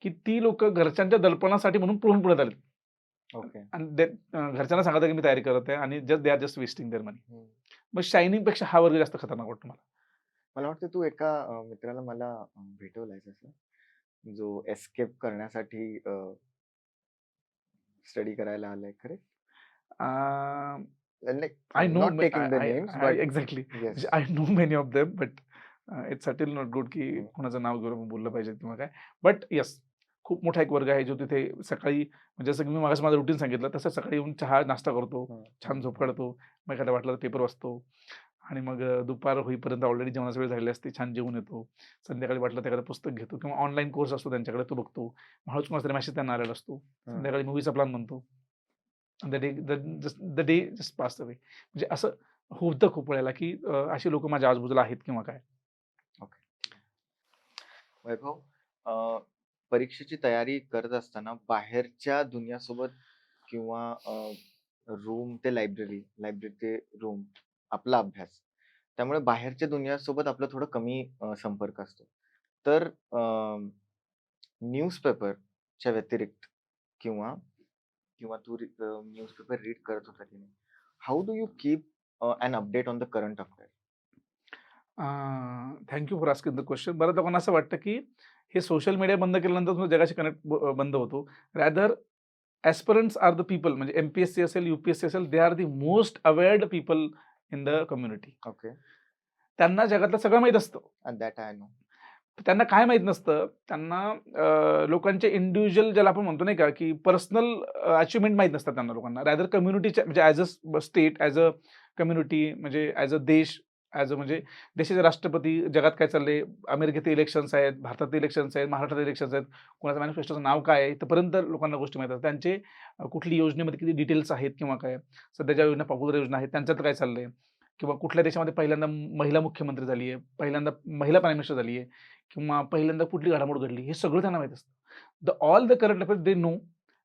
की ती लोक घरच्यांच्या दडपणासाठी म्हणून पळून पुण्यात आलेत. ओके. आणि घरच्यांना सांगतात की मी तयारी करत आहे आणि they are just wasting there मनी. हं. मग शायनिंग पेक्षा हा वर्ग जास्त खतरनाक वाटतो मला. मला वाटतं तू एका मित्राला मला भेटवलायस असं, जो एस्केप करण्यासाठी स्टडी करायला आलाय, खरे? Like, I I'm know not taking the names, but exactly. yes. म्हणजे I know many of them, but it's certainly not good की हं. कोणाचं नाव घेऊन बोललं पाहिजे किंवा काय. बट येस, खूप मोठा एक वर्ग आहे जो तिथे सकाळी, म्हणजे जसं की मी मागास माझं रुटीन सांगितलं तसं सकाळी येऊन चहा नाश्ता करतो, हं. छान झोप काढतो, मग एखादा वाटला तर पेपर वाचतो आणि मग दुपार होईपर्यंत ऑलरेडी जेवणाची वेळ झालेली असते, छान जेवून येतो. संध्याकाळी वाटलं तर एखादं पुस्तक घेतो किंवा ऑनलाईन कोर्स असतो त्यांच्याकडे, तो बघतो. हळूच कोणाचा तरी मेसेज त्यांना आलेला असतो. संध्याकाळी मूव्हीचा प्लॅन बनतो. The day just pass away. म्हणजे असं होतं खूप वेळेला की अशी लोक माझ्या आजूबाजूला आहेत किंवा काय. वैभव, परीक्षेची तयारी करत असताना बाहेरच्या दुनियासोबत किंवा रूम ते लायब्ररी, लायब्ररी ते रूम, आपला अभ्यास, त्यामुळे बाहेरच्या दुनियासोबत आपला थोडं कमी संपर्क असतो. तर न्यूजपेपरच्या व्यतिरिक्त किंवा किंवा तू न्यूजपेपर रीड करत होता की नाही, how do you keep an update on the current affair? Thank you for asking the question. बऱ्याच लोकांना असं वाटतं की हे सोशल मीडिया बंद केल्यानंतर तुमचा जगाशी कनेक्ट बंद होतो. Rather aspirants are the people, म्हणजे MPSC असेल, UPSC असेल, they are the most awared people in the community. Okay. त्यांना जगातलं सगळं माहीत असतं. And that I know. त्यांना काय माहीत नसतं, त्यांना लोकांचे इंडिव्हिज्युअल, ज्याला आपण म्हणतो नाही का, की पर्सनल अचिव्हमेंट माहीत नसतात त्यांना लोकांना. रॅदर कम्युनिटीच्या, म्हणजे as a state, as a community, म्हणजे ॲज अ देश, ॲज अ म्हणजे देशाचे राष्ट्रपती, जगात काय चाललंय, अमेरिकेत इलेक्शन्स आहेत, भारतात इलेक्शन्स आहेत, महाराष्ट्रात इलेक्शन्स आहेत, कोणाचं मॅनिफेस्टोचं नाव काय आहे, इथपर्यंत लोकांना गोष्टी माहीत असतात. त्यांचे कुठली योजनेमध्ये किती डिटेल्स आहेत किंवा काय, सध्या ज्या योजना, पॉप्युलर योजना आहेत, त्यांच्यात काय चाललंय, किंवा कुठल्या देशामध्ये पहिल्यांदा महिला मुख्यमंत्री झाली आहे, पहिल्यांदा महिला प्राईम मिनिस्टर झाली आहे किंवा पहिल्यांदा कुठली घडामोड घडली, हे सगळं त्यांना माहीत असतं. All the current affairs they know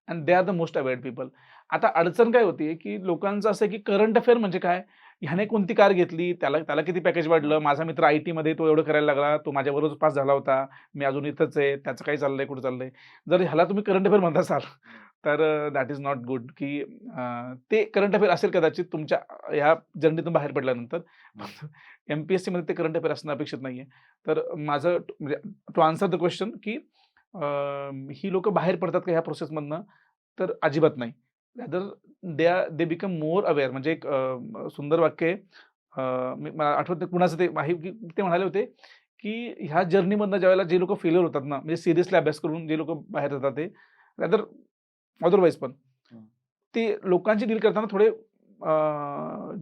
and they are the most awared people. आता अडचण काय होती की लोकांचं असं आहे की करंट अफेअर म्हणजे काय? ह्याने कोणती कार घेतली, त्याला त्याला किती पॅकेज वाढलं, माझा मित्र IT मध्ये तो एवढं करायला लागला, तो माझ्याबरोबरच पास झाला होता, मी अजून इथंच आहे, त्याचं काय चाललंय, कुठं चाललंय. जर ह्याला तुम्ही करंट अफेअर म्हणत असाल, तर दॅट इज नॉट गुड की ते करंट अफेअर असेल कदाचित तुमच्या ह्या जर्नीतून बाहेर पडल्यानंतर. MPSCमध्ये ते करंट अफेअर असणं अपेक्षित नाहीये. तर माझं म्हणजे टू आन्सर द क्वेश्चन की ही लोकं बाहेर पडतात का ह्या प्रोसेसमधनं? तर अजिबात नाही. Rather they become more aware. म्हणजे एक सुंदर वाक्य आहे. मला आठवत नाही कुणाचं ते आहे की ते म्हणाले होते, की ह्या जर्नीमधनं ज्यावेळेला जे लोकं फेल्युअर होतात ना, म्हणजे सिरियसली अभ्यास करून जे लोकं बाहेर जातात ते रादर अदरवाईज पण हं. ते लोकांशी डील करताना थोडे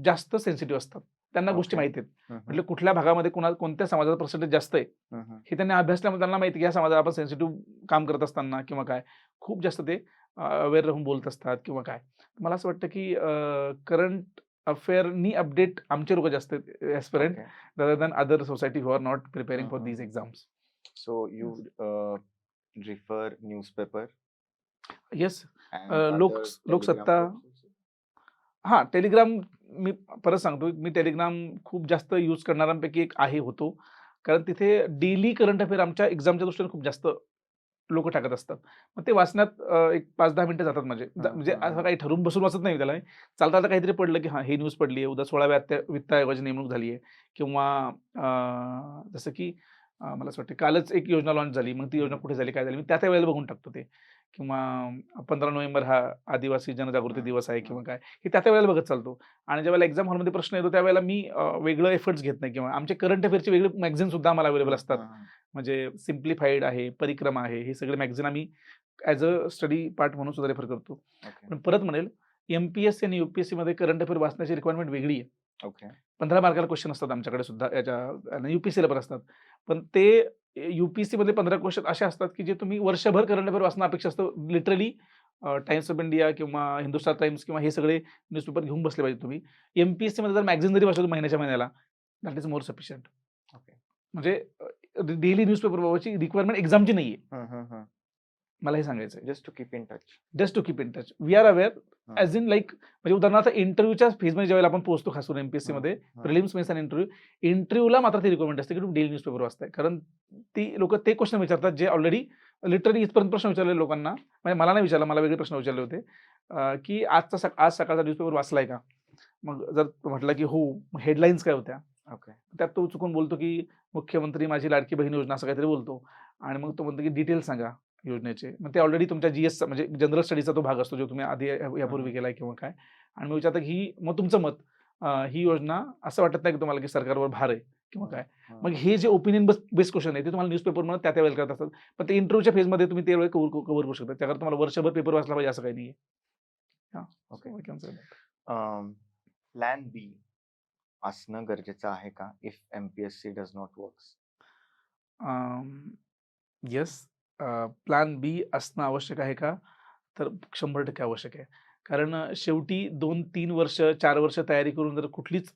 जास्त सेन्सिटिव्ह असतात. त्यांना गोष्टी ओके. माहिती आहेत. हं, हं. म्हटलं कुठल्या भागामध्ये कोणत्या समाजाचा पर्सेंटेज जास्त आहे, हं, हं. हे त्यांनी अभ्यासल्यामुळे त्यांना माहिती आहे, की ह्या समाजाला आपण सेन्सिटिव्ह काम करत असताना किंवा काय, खूप जास्त ते अवेअर राहून बोलत असतात किंवा काय. मला असं वाटतं, की करंट अफेअरनी अपडेट आमचे लोकं जास्त आहेत aspirant okay. Rather than other society who are not preparing hmm, for hmm, these hmm. Exams. So you refer newspaper yes. and लोक other Telegram Loksatta. groups also? हां, टेलिग्राम मी परत सांगतो, मी टेलिग्राम खूप जास्त यूज करणाऱ्यांपैकी एक होतो. कारण तिथे डेली करंट अफेअर आमच्या एक्झामच्या दृष्टीने खूप जास्त लोकं टाकत असतात. मग ते वाचण्यात एक 5-10 मिनिटं जातात माझे. हं, म्हणजे हं, असं हं. काही ठरवून बसून वाचत नाही मी त्याला. चालता-चालता काहीतरी पडलं, की हां, ही न्यूज पडली आहे. उद्या 16व्या वित्त आयोगाची नेमणूक झाली आहे किंवा जसं की मला असं वाटतं कालच एक योजना लॉन्च झाली. मग ती योजना हं. कुठे झाली, काय झाली? मी त्या वेळेला बघून टाकतो ते. किंवा 15 नोव्हेंबर हा आदिवासी जनजागृती हं, दिवस आहे हं. किंवा काय, हे त्या वेळेला बघत चालतो. आणि ज्यावेळेला एक्झाम हॉलमध्ये प्रश्न येतो त्यावेळेला मी वेगळं एफर्ट्स घेत नाही किंवा आमचे करंट अफेअर्सचे वेगळे मॅगझीन सुद्धा आम्हाला अवेलेबल हं, असतात. हं, हं. म्हणजे सिम्प्लिफाईड आहे, परिक्रमा आहे, हे सगळे मॅगझीन आम्ही ॲज अ स्टडी पार्ट म्हणून सुद्धा रेफर करतो. ओके. पण परत म्हणेल, MPSC आणि UPSCमध्ये करंट अफेअर वाचण्याची रिक्वायरमेंट वेगळी आहे. ओके. 15 मार्काला क्वेश्चन असतात आमच्याकडे सुद्धा याच्या आणि UPSCला पण असतात. पण ते UPSCमध्ये 15 क्वेश्चन असे असतात, की जे तुम्ही वर्षभर करंट अफेअर वाचणं अपेक्षा असतं. लिटरली टाइम्स ऑफ इंडिया किंवा हिंदुस्तान टाइम्स किंवा हे सगळे न्यूजपेपर घेऊन बसले पाहिजे तुम्ही. MPSCमध्ये जर मॅगझीन जरी वाचलं महिन्याच्या महिन्याला, that is more sufficient. Okay. म्हणजे डेली न्यूजपेपर बघायची रिक्वायरमेंट एक्झामची नाहीये. हं, हं, हं. मला हे सांगायचं आहे. Just to keep in touch. Just to keep in touch. We are aware hmm. As in like म्हणजे उदाहरणार्थ इंटरव्ह्यूच्या फेजमध्ये ज्यावेळेला आपण पोहोचतो खास करून हं, MPSCमध्ये हं. प्रिलिम्स, मेन्स आणि इंटरव्ह्यूला मात्र ती रिक्वायरमेंट असते, की तुम्ही डेली न्यूजपेपर वाचताय. कारण ती लोकं ते क्वेश्चन विचारतात जे ऑलरेडी लिटरली इथपर्यंत प्रश्न विचारलेले लोकांना म्हणजे मला नाही विचारला, मला वेगळे प्रश्न विचारले होते, की आज सकाळचा न्यूजपेपर वाचलाय का? मग जर म्हटलं की हो, मग हेडलाईन्स काय होत्या? ओके. त्यात तो चुकून बोलतो, की मुख्यमंत्री माझी लाडकी बहीण योजना असं काहीतरी बोलतो आणि मग तो म्हणतो, की डिटेल्स सांगा योजनेचे. मग ते ऑलरेडी तुमच्या GSचा म्हणजे जनरल स्टडीचा तो भाग असतो, जो तुम्ही आधी हं, यापूर्वी हं. केलाय किंवा काय. आणि मग विचारतात, की मग तुमचं मत ही योजना असं वाटत नाही की तुम्हाला, की सरकारवर भार आहे किंवा हं, काय. हं. मग हे जे ओपिनियन बेस्ड क्वेश्चन आहे, ते तुम्हाला न्यूजपेपरमध्ये त्या वेळेला करत असतात. पण ते इंटरव्ह्यूच्या फेजमध्ये तुम्ही ते वेळ कव्हर करू शकता. त्याकरता तुम्हाला वर्षभर पेपर वाचला पाहिजे असं काही नाहीये. हां. Okay. So I can say that. Plan B असणं गरजेचं आहे का if MPSC does not works? Yes. Plan B असणं आवश्यक आहे का? तर 100% आवश्यक आहे. कारण शेवटी 2-3 वर्ष, 4 वर्ष तयारी करून जर कुठलीच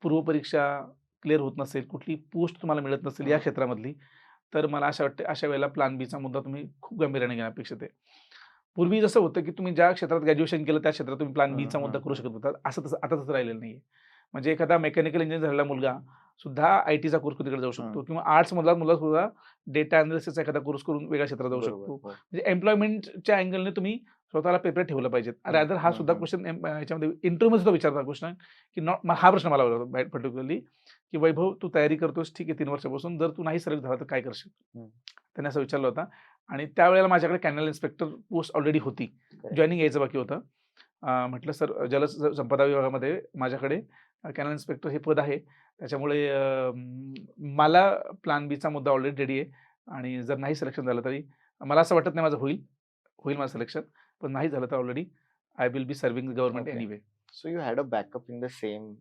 पूर्वपरीक्षा क्लिअर होत नसेल, कुठली पोस्ट तुम्हाला मिळत नसेल या हं. क्षेत्रामधली, तर मला असं वाटतं अशा वेळेला प्लॅन बीचा मुद्दा तुम्ही खूप गांभीर्याने घेणं अपेक्षित आहे. पूर्वी जसं होतं, की तुम्ही ज्या क्षेत्रात ग्रॅज्युएशन केलं त्या क्षेत्रात तुम्ही प्लॅन हं, बीचा मुद्दा हं, करू हं. शकत होता. आता तसं राहिलेलं नाहीये. म्हणजे एखादा मेकॅनिकल इंजिनिअर झालेला मुलगा सुद्धा IT चा कोर्स तिकडे जाऊ शकतो हं. किंवा आर्ट्समधला मुलगा सुद्धा डेटा अॅनालिसिसचा एखादा कोर्स करून वेगळ्या क्षेत्रात जाऊ बरोबर. शकतो. हो. म्हणजे एम्प्लॉयमेंटच्या अँगलने तुम्ही स्वतःला प्रिपेअर ठेवलं पाहिजे. हं, रादर हा हं, सुद्धा हं. क्वेश्चन ह्याच्यामध्ये इंटरव्ह्यूमध्ये सुद्धा विचारतात क्वेश्चन, की हा प्रश्न मला आला होता पर्टिक्युलरली, की "वैभव तू तयारी करतोयस ठीक आहे 3 वर्षापासून. जर तू नाही सिलेक्ट झाला तर काय करशील?" हं. त्याने असं विचारलं होता आणि त्यावेळेला माझ्याकडे कॅनल इन्स्पेक्टर पोस्ट ऑलरेडी होती. करेक्ट. जॉइनिंग यायचं बाकी होतं. म्हटलं सर जलसंपदा विभागामध्ये माझ्याकडे कॅनल इन्स्पेक्टर हे पद आहे. त्याच्यामुळे मला प्लॅन बीचा मुद्दा ऑलरेडी रेडी आहे आणि जर नाही सिलेक्शन झालं तरी मला असं वाटत नाही माझं होईल. होईल माझं सिलेक्शन. पण नाही झालं तर already I will B serving government okay. Anyway. So you had a backup in the same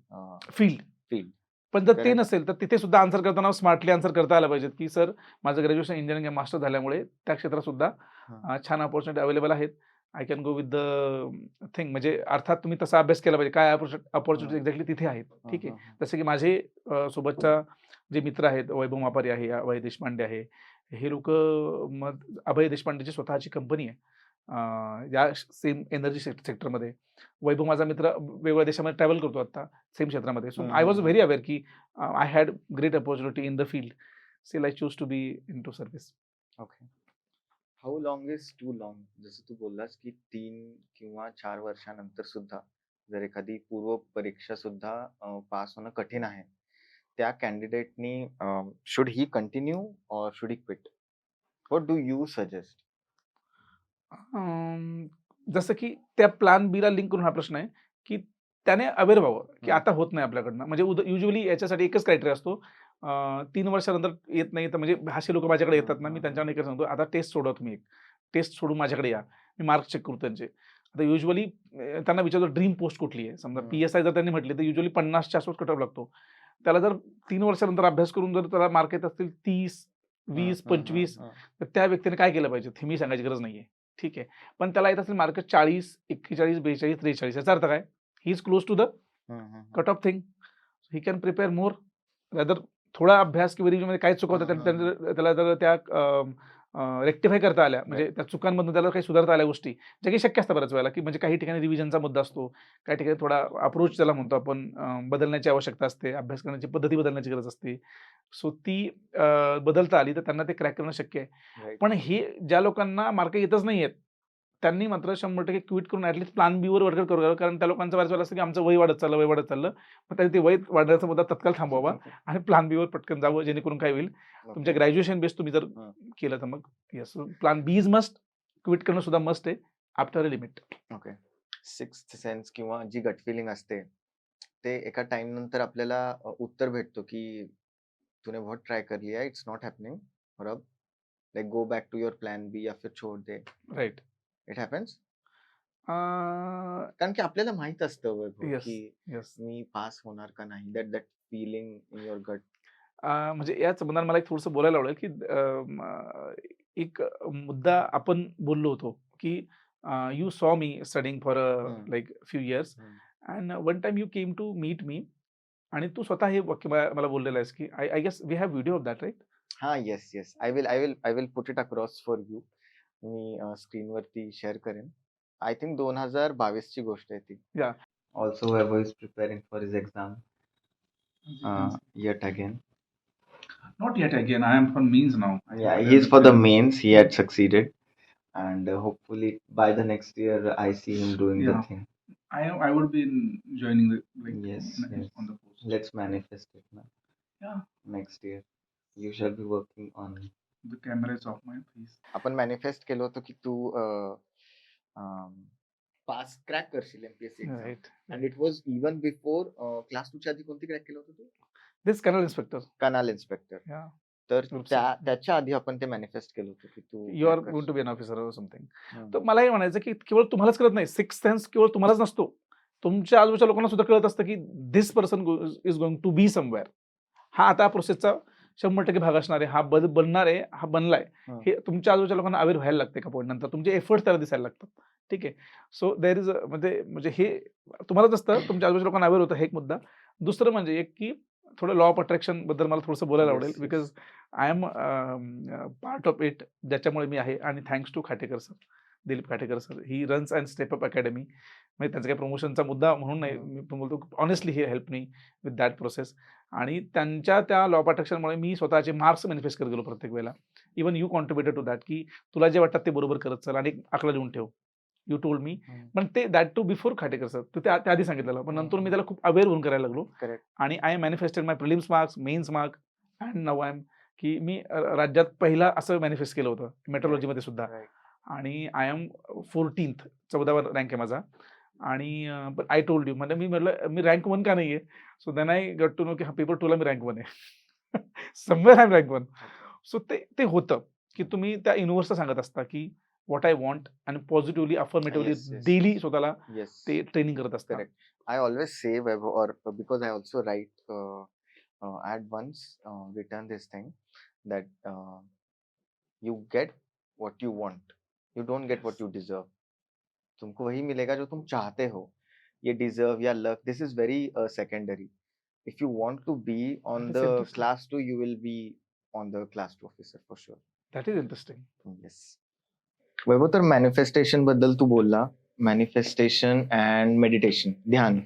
field. Field. पण जर ते करेक्ट. नसेल तर तिथे सुद्धा आन्सर करताना स्मार्टली आन्सर करता आलं पाहिजे, की सर माझं ग्रॅज्युएशन इंजिनिअरिंग मास्टर झाल्यामुळे त्या क्षेत्रात सुद्धा हं. छान अपॉर्च्युनिटी अवेलेबल आहेत. I can go with the thing. म्हणजे अर्थात तुम्ही तसा अभ्यास केला पाहिजे. काय अपॉर्च्युनिटी हं. एक्झॅक्टली तिथे आहेत. हं, ठीक आहे. हं, हं. जसं की माझे सोबतच्या जे मित्र आहेत, वैभव मापारी आहे, अभय देशपांडे आहे. हे लोकं मग अभय देशपांडेची स्वतःची कंपनी आहे. या सेम एनर्जी सेक्टरमध्ये. वैभव माझा मित्र वेगवेगळ्या देशामध्ये ट्रॅव्हल करतो आता सेम क्षेत्रामध्ये. सो हं, I hmm, was hmm. Very aware की I had great opportunity in the field. Still I choose to be into service. Okay. How long is too long? जसं तू बोललास की 3 किंवा 4 वर्षानंतर सुद्धा जर एखादी पूर्व परीक्षा सुद्धा पास होणं कठीण आहे. त्या कॅन्डिडेटनी शुड ही कंटिन्यू और should he quit? What do you suggest? जसं की त्या प्लॅन बीला लिंक करून हा प्रश्न आहे, की त्याने अवेअर व्हावं, की हं. आता होत नाही आपल्याकडनं. म्हणजे युजुअली याच्यासाठी एकच क्रायटेरिया असतो. 3 वर्षानंतर येत नाही तर म्हणजे असे लोकं माझ्याकडे हं, येतात ना, हं, मी हं. त्यांच्याकडे एकच सांगतो, "आता टेस्ट सोडवा तुम्ही एक. टेस्ट सोडून माझ्याकडे या. मी मार्क्स चेक करू त्यांचे." आता युजुअली त्यांना विचारतो ड्रीम पोस्ट कुठली आहे? समजा हं. पी-एस-आय जर त्यांनी म्हटली, तर युजुअली 50च्या आसपास कट ऑफ लागतो. त्याला जर 3 वर्षानंतर अभ्यास करून जर त्याला मार्क येत असतील 30, हं, 20, हं, हं, 25 हं. तर त्या व्यक्तीने काय केलं पाहिजे? हे मी सांगायची गरज नाहीये. ठीक आहे. पण त्याला येत असेल मार्क 40, 41, 42, 43 याचा अर्थ काय? He is close to the hmm, hmm, hmm. Cut off thing. He can prepare more. Rather थोडा अभ्यास किंवा रिव्हिजनमध्ये काय चुका होतात हं, हं, हं. त्याला जर त्या रेक्टिफाय करता आल्या, म्हणजे राइट. त्या चुकांमधून त्याला काही सुधारता आल्या गोष्टी, ज्या की शक्य असतात बऱ्याच वेळेला, की म्हणजे काही ठिकाणी रिव्हिजनचा मुद्दा असतो. काही ठिकाणी थोडा अप्रोच त्याला म्हणतो आपण बदलण्याची आवश्यकता असते. अभ्यास करण्याची पद्धती बदलण्याची गरज असते. सो ती बदलता आली तर त्यांना ते क्रॅक करणं शक्य आहे. राइट. पण हे ज्या लोकांना मार्क येतच नाहीयेत, त्यांनी मात्र 100% क्विट करून ॲटलीस्ट प्लॅन बीवर वर्क करावं. कारण त्या लोकांचं बऱ्याच वेळेला असतं, की आमचं वय वाढत चाललं, वय वाढत चाललं. मग त्यांनी ते वय वाढण्याचा मुद्दा तत्काळ थांबवावा आणि प्लॅन बीवर पटकन जावं, जेणेकरून काय होईल, तुमच्या ओके. ग्रॅज्युएशन बेस तुम्ही जर हं. केलं तर मग yes, plan B is must. Quit करणं सुद्धा मस्ट आहे after a limit. Okay. Sixth sense किंवा जी गट फिलिंग असते, ते एका टाइम नंतर आपल्याला उत्तर भेटतो की तूने बहुत ट्राई कर लिया, इट्स नॉट हैपनिंग और अब like go back to your plan B या फिर छोड़ दे. राइट. It happens. अ, कारण की आपल्याला माहित असतं वैभव येस, की येस. मी पास होणार का नाही. That that feeling in your gut. म्हणजे याच संबंधाने मला एक थोडंसं बोलायला आवडेल, की एक मुद्दा आपण बोललो होतो, की you saw me studying for like few years and one time you came to meet me आणि तू स्वतः हे वाक्य मला बोललेलं आहेस, की I I guess we have video of that right? हा, yes yes. I will put it across for you. मी स्क्रीनवरती शेअर करेन. आय थिंक 2022 ची गोष्ट आहे ती. या. Also, whoever is preparing for his exam yet again. Not yet again. I am for means now. Yeah, he's for the mains. He had succeeded, and hopefully by the next year, I see him doing the Yeah. thing. I would be joining the Yes, yes. on the post. Let's manifest it now. Yeah. Next year, you shall be working on. The camera is off my face. आपण मॅनिफेस्ट केलं होतं की तू पास क्रॅक करशील MPSC exam. Right. And it was even before class 2 च्या आधी कोणती क्रॅक केलं होतं तू? This Colonel Inspector. Colonel inspector. Yeah. तर Group C. त्याच्या आधी आपण ते मॅनिफेस्ट केलं होतं की तू you are crack going to be करशील. An officer or something. Hmm. तर मला हे म्हणायचं की केवळ तुम्हालाच कळत नाही. सिक्स्थ सेन्स केवळ तुम्हालाच नसतो. तुमच्या आजूबाजूच्या लोकांना सुद्धा कळत असतं की this person is going to be somewhere. हा आता प्रोसेसचा 100% भाग असणार आहे. हा बनणार आहे, हा बनलाय. हम्म. हे तुमच्या आजूबाजूच्या लोकांना अवेअर व्हायला लागते का पॉईंट नंतर. तुमचे एफर्ट्स त्याला दिसायला लागतात. ठीक आहे. सो देअर इज म्हणजे म्हणजे हे तुम्हालाच असतं, तुमच्या आजूबाजूच्या लोकांना अवेअर होतं, हे एक मुद्दा. दुसरं म्हणजे एक की थोडं लॉ ऑफ अट्रॅक्शन बद्दल मला थोडंसं बोलायला Yes, आवडेल, yes. Because I am part of it, ज्याच्यामुळे मी आहे. आणि thanks to Khatekar sir, Dilip Khatekar sir. He runs and Step Up Academy. म्हणजे त्यांचा काही प्रमोशनचा मुद्दा म्हणून नाही, मी पण बोलतो honestly he help me with that process. आणि त्यांच्या त्या लॉ ऑफ अट्रॅक्शनमुळे मी स्वतःचे मार्क्स मॅनिफेस्ट करत गेलो प्रत्येक वेळेला. इवन यू कॉन्ट्रिब्युटेड टू दॅट, की तुला जे वाटतात ते बरोबर करत चल आणि एक आकडा लिहून ठेव. You told me. पण ते दॅट टू बिफोर खाटेकर सर, तर त्याआधी सांगितलेलं. पण नंतर मी त्याला खूप अवेअर होऊन करायला लागलो. करेक्ट. आणि I manifested my prelims marks, mains mark and now I am, की मी राज्यात पहिला असं मॅनिफेस्ट केलं होतं मेट्रोलॉजीमध्ये सुद्धा. राईट. आणि आय एम 14th 14वा रँक आहे माझा. आणि आय टोल्ड यू, म्हणजे मी म्हटलं मी रँक 1 का नाही आहे. So then I got to know की हा पेपर टूला मी रँक 1 आहे. Somewhere I am rank 1. So ते होतं, की तुम्ही त्या युनिव्हर्सला सांगत असता की व्हॉट आय वॉन्ट आणि positively affirmatively Yes, yes. Daily स्वतःला Yes. ते ट्रेनिंग करत असता. Correct. I always say, Vaibhav, or because I also write, I had once written this thing that you get what you want, you don't get what you deserve. तुमको वही मिलेगा जो तुम चाहते हो. ये डिजर्व या luck, this is very secondary. If you want to be on That the is interesting. Class 2, you will be on the class 2 officer for sure. That is interesting. Yes. Vaibhav, तर मॅनिफेस्टेशन बद्दल तू बोलला. मॅनिफेस्टेशन अँड मेडिटेशन, ध्यान,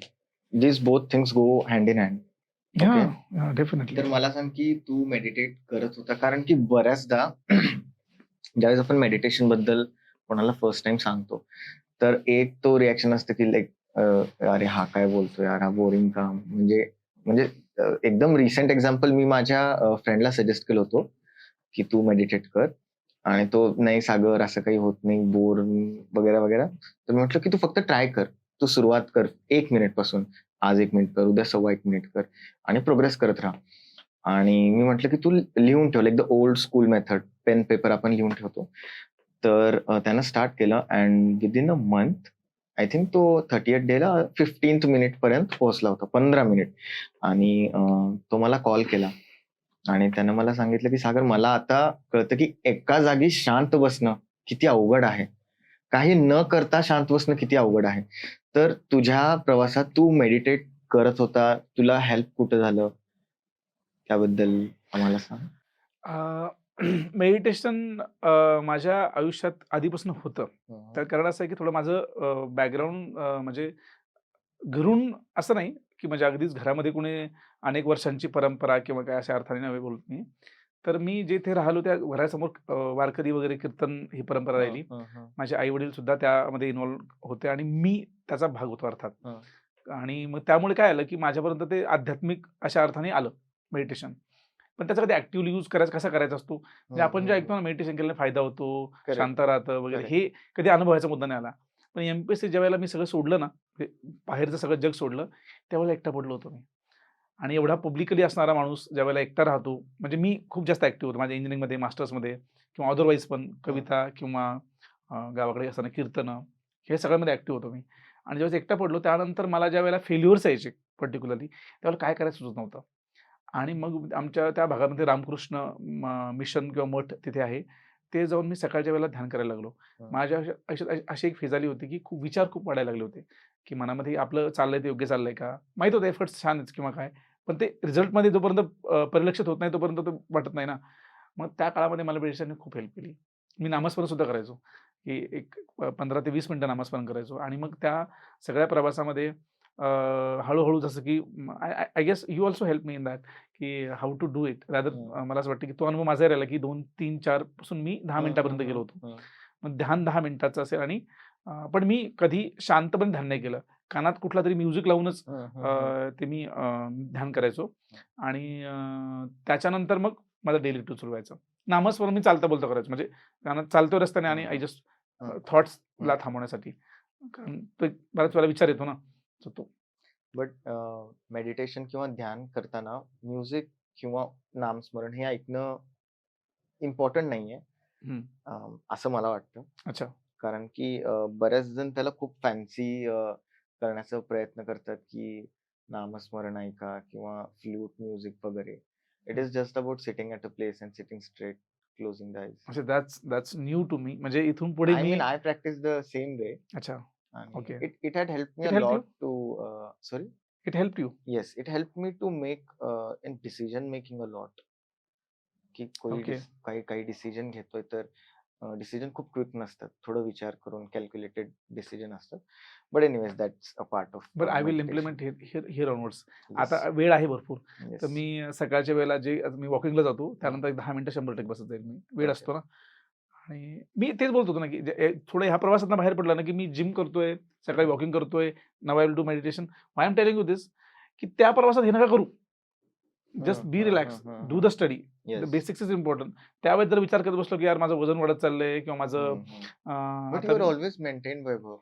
this both things go hand in hand. Yeah, okay. yeah, definitely. तर मला सांग की तू मेडिटेट करत होता, कारण की बऱ्याचदा ज्यावेळेस आपण मेडिटेशन बद्दल कोणाला फर्स्ट टाइम सांगतो, तर एक तो रिॲक्शन असतं की लाईक अरे हा काय बोलतोय यार, हा बोरिंग काम. म्हणजे म्हणजे एकदम रिसेंट एक्झाम्पल मी माझ्या फ्रेंडला सजेस्ट केलं होतं की तू मेडिटेट कर, आणि तो नाही सागर असं काही होत नाही, बोर वगैरे वगैरे. तर मी म्हटलं की तू फक्त ट्राय कर, तू सुरुवात कर 1 मिनिट पासून. आज 1 मिनिट कर, उद्या 1.25 मिनिट कर, आणि प्रोग्रेस करत राहा. आणि मी म्हटलं की तू लिहून ठेव, like the old school method, pen paper आपण लिहून ठेवतो. तर त्यानं स्टार्ट केलं and within a month I think तो 38th डेला 15th मिनिट पर्यंत पोहोचला होता, 15 मिनिट. आणि तो मला कॉल केला आणि त्यानं मला सांगितलं की सागर, मला आता कळतं की एका जागी शांत बसणं किती अवघड आहे, काही न करता शांत बसणं किती अवघड आहे. तर तुझ्या प्रवासात तू मेडिटेट करत होता, तुला हेल्प कुठं झालं, त्याबद्दल आम्हाला सांग. मेडिटेशन माझ्या आयुष्यात आधीपासून होतं. तर कारण असं आहे की थोडं माझं बॅकग्राऊंड म्हणजे घरून असं नाही की म्हणजे अगदीच घरामध्ये कोणी अनेक वर्षांची परंपरा किंवा काय अशा अर्थाने नव्हे बोलत मी. तर मी जिथे राहिलो त्या घरासमोर वारकरी वगैरे कीर्तन ही परंपरा राहिली. माझे आई-वडील सुद्धा त्यामध्ये इन्व्हॉल्व होते आणि मी त्याचा भाग होतो अर्थात. आणि मग त्यामुळे काय आलं की माझ्यापर्यंत ते आध्यात्मिक अशा अर्थाने आलं मेडिटेशन. पण त्याचा कधी ॲक्टिव्हली यूज करायचा कसा करायचा असतो? म्हणजे आपण जे ऐकतो ना मेडिटेशन केल्याने फायदा होतो, Correct. शांत राहतं वगैरे, Correct. हे कधी अनुभवायचा मुद्दा नाही आला. पण एम-पी-एस-सी ज्यावेळेला मी सगळं सोडलं ना, हे बाहेरचं सगळं जग सोडलं, त्यावेळेला एकटा पडलो होतो मी. आणि एवढा पब्लिकली असणारा माणूस ज्यावेळेला एकटा राहतो, म्हणजे मी खूप जास्त ॲक्टिव्ह होतो माझ्या इंजिनिअरिंगमध्ये, मास्टर्समध्ये किंवा अदरवाईज पण कविता किंवा गावाकडे असताना कीर्तनं, हे सगळ्यामध्ये ॲक्टिव्ह होतो मी. आणि ज्यावेळेस एकटा पडलो त्यानंतर मला ज्यावेळेला फेल्युअर्स यायचे पर्टिक्युलरली, त्यावेळेला काय करायचं सुचत नव्हतं. आणि मग आमच्या त्या भागामध्ये रामकृष्ण मिशन किंवा मठ तिथे आहे. ते जाऊन मी सकाळच्या वेळेला ध्यान करायला लागलो. माझ्या आयुष्यात अशी एक फेज आली होती, की विचार खूप वाढायला लागले होते, की मनामध्ये आपलं चाललंय ते योग्य चाललंय का? माहीत होतं एफर्ट्स छान आहेत किंवा काय, पण ते रिझल्टमध्ये जोपर्यंत परिलक्षित होत नाही तोपर्यंत ते वाटत नाही ना. मग त्या काळामध्ये मला मेडिटेशनने खूप हेल्प केली. मी नामस्मरण सुद्धा करायचो, की एक 15 ते 20 मिनिटं नामस्मरण करायचो. आणि मग त्या सगळ्या प्रवासामध्ये हळू जसं की I guess you also help me in that, की how to do it rather. मला असं वाटतं की तो अनुभव माझा राहिला, की 2, 3, 4 पासून मी 10 मिनिटापर्यंत गेलो होतो. मग ध्यान 10 मिनिटाचं असेल. आणि पण मी कधी शांतपणे ध्यान नाही केलं. कानात कुठला तरी म्युझिक लावूनच ते मी ध्यान करायचो. आणि त्याच्यानंतर मग माझा डेली रुटीन सुरू व्हायचं. नामस्मरण मी चालता-बोलता करायचो. म्हणजे कानात चालतोय रस्त्याने आणि आय जस्ट थॉट्सला थांबवण्यासाठी. कारण तो एक बऱ्याच वेळेला विचार येतो ना, तर तो. बट मेडिटेशन किंवा ध्यान करताना म्युझिक किंवा नामस्मरण हे ऐकणं इम्पॉर्टंट नाहीये, असं मला वाटतं. अच्छा. कारण की बऱ्याच जण त्याला खूप फॅन्सी करण्याचा प्रयत्न करतात, की नामस्मरण ऐका किंवा फ्लूट म्युझिक वगैरे. It is just about sitting at a place and sitting straight, closing the eyes. म्हणजे दॅट्स न्यू टू मी. म्हणजे इथून पुढे I me. Mean I practice the same way. अच्छा. आणि Okay. It had help me It a helped you? Lot too sorry. It helped you? Yes, it help me to make in decision making a lot. की ओके. काही काही डिसिजन घेतोय तर डिसिजन खूप क्विक नसतात, थोडं विचार करून कॅल्क्युलेटेड डिसिजन असतात. But anyways that's a part of but I will implement here onwards. आता वेळ आहे भरपूर. तर मी सकाळच्या वेळेला जे मी वॉकिंगला जातो त्यानंतर एक 10 मिनिटं 100% बसत जाईल मी. वेळ Okay. असतो ना. आणि मी तेच बोलत होतो ना, की थोडं ह्या प्रवासातनं बाहेर पडला ना, की मी जिम करतोय, सकाळी वॉकिंग करतोय, now I will do meditation. Why am telling you this, की त्या प्रवासात हे नका करू. Just be relax, do the study. The basics is important. त्यावेळेस जर विचार करत बसलो, की यार माझं वजन वाढत चाललंय किंवा माझं but you are always maintain Vaibhav.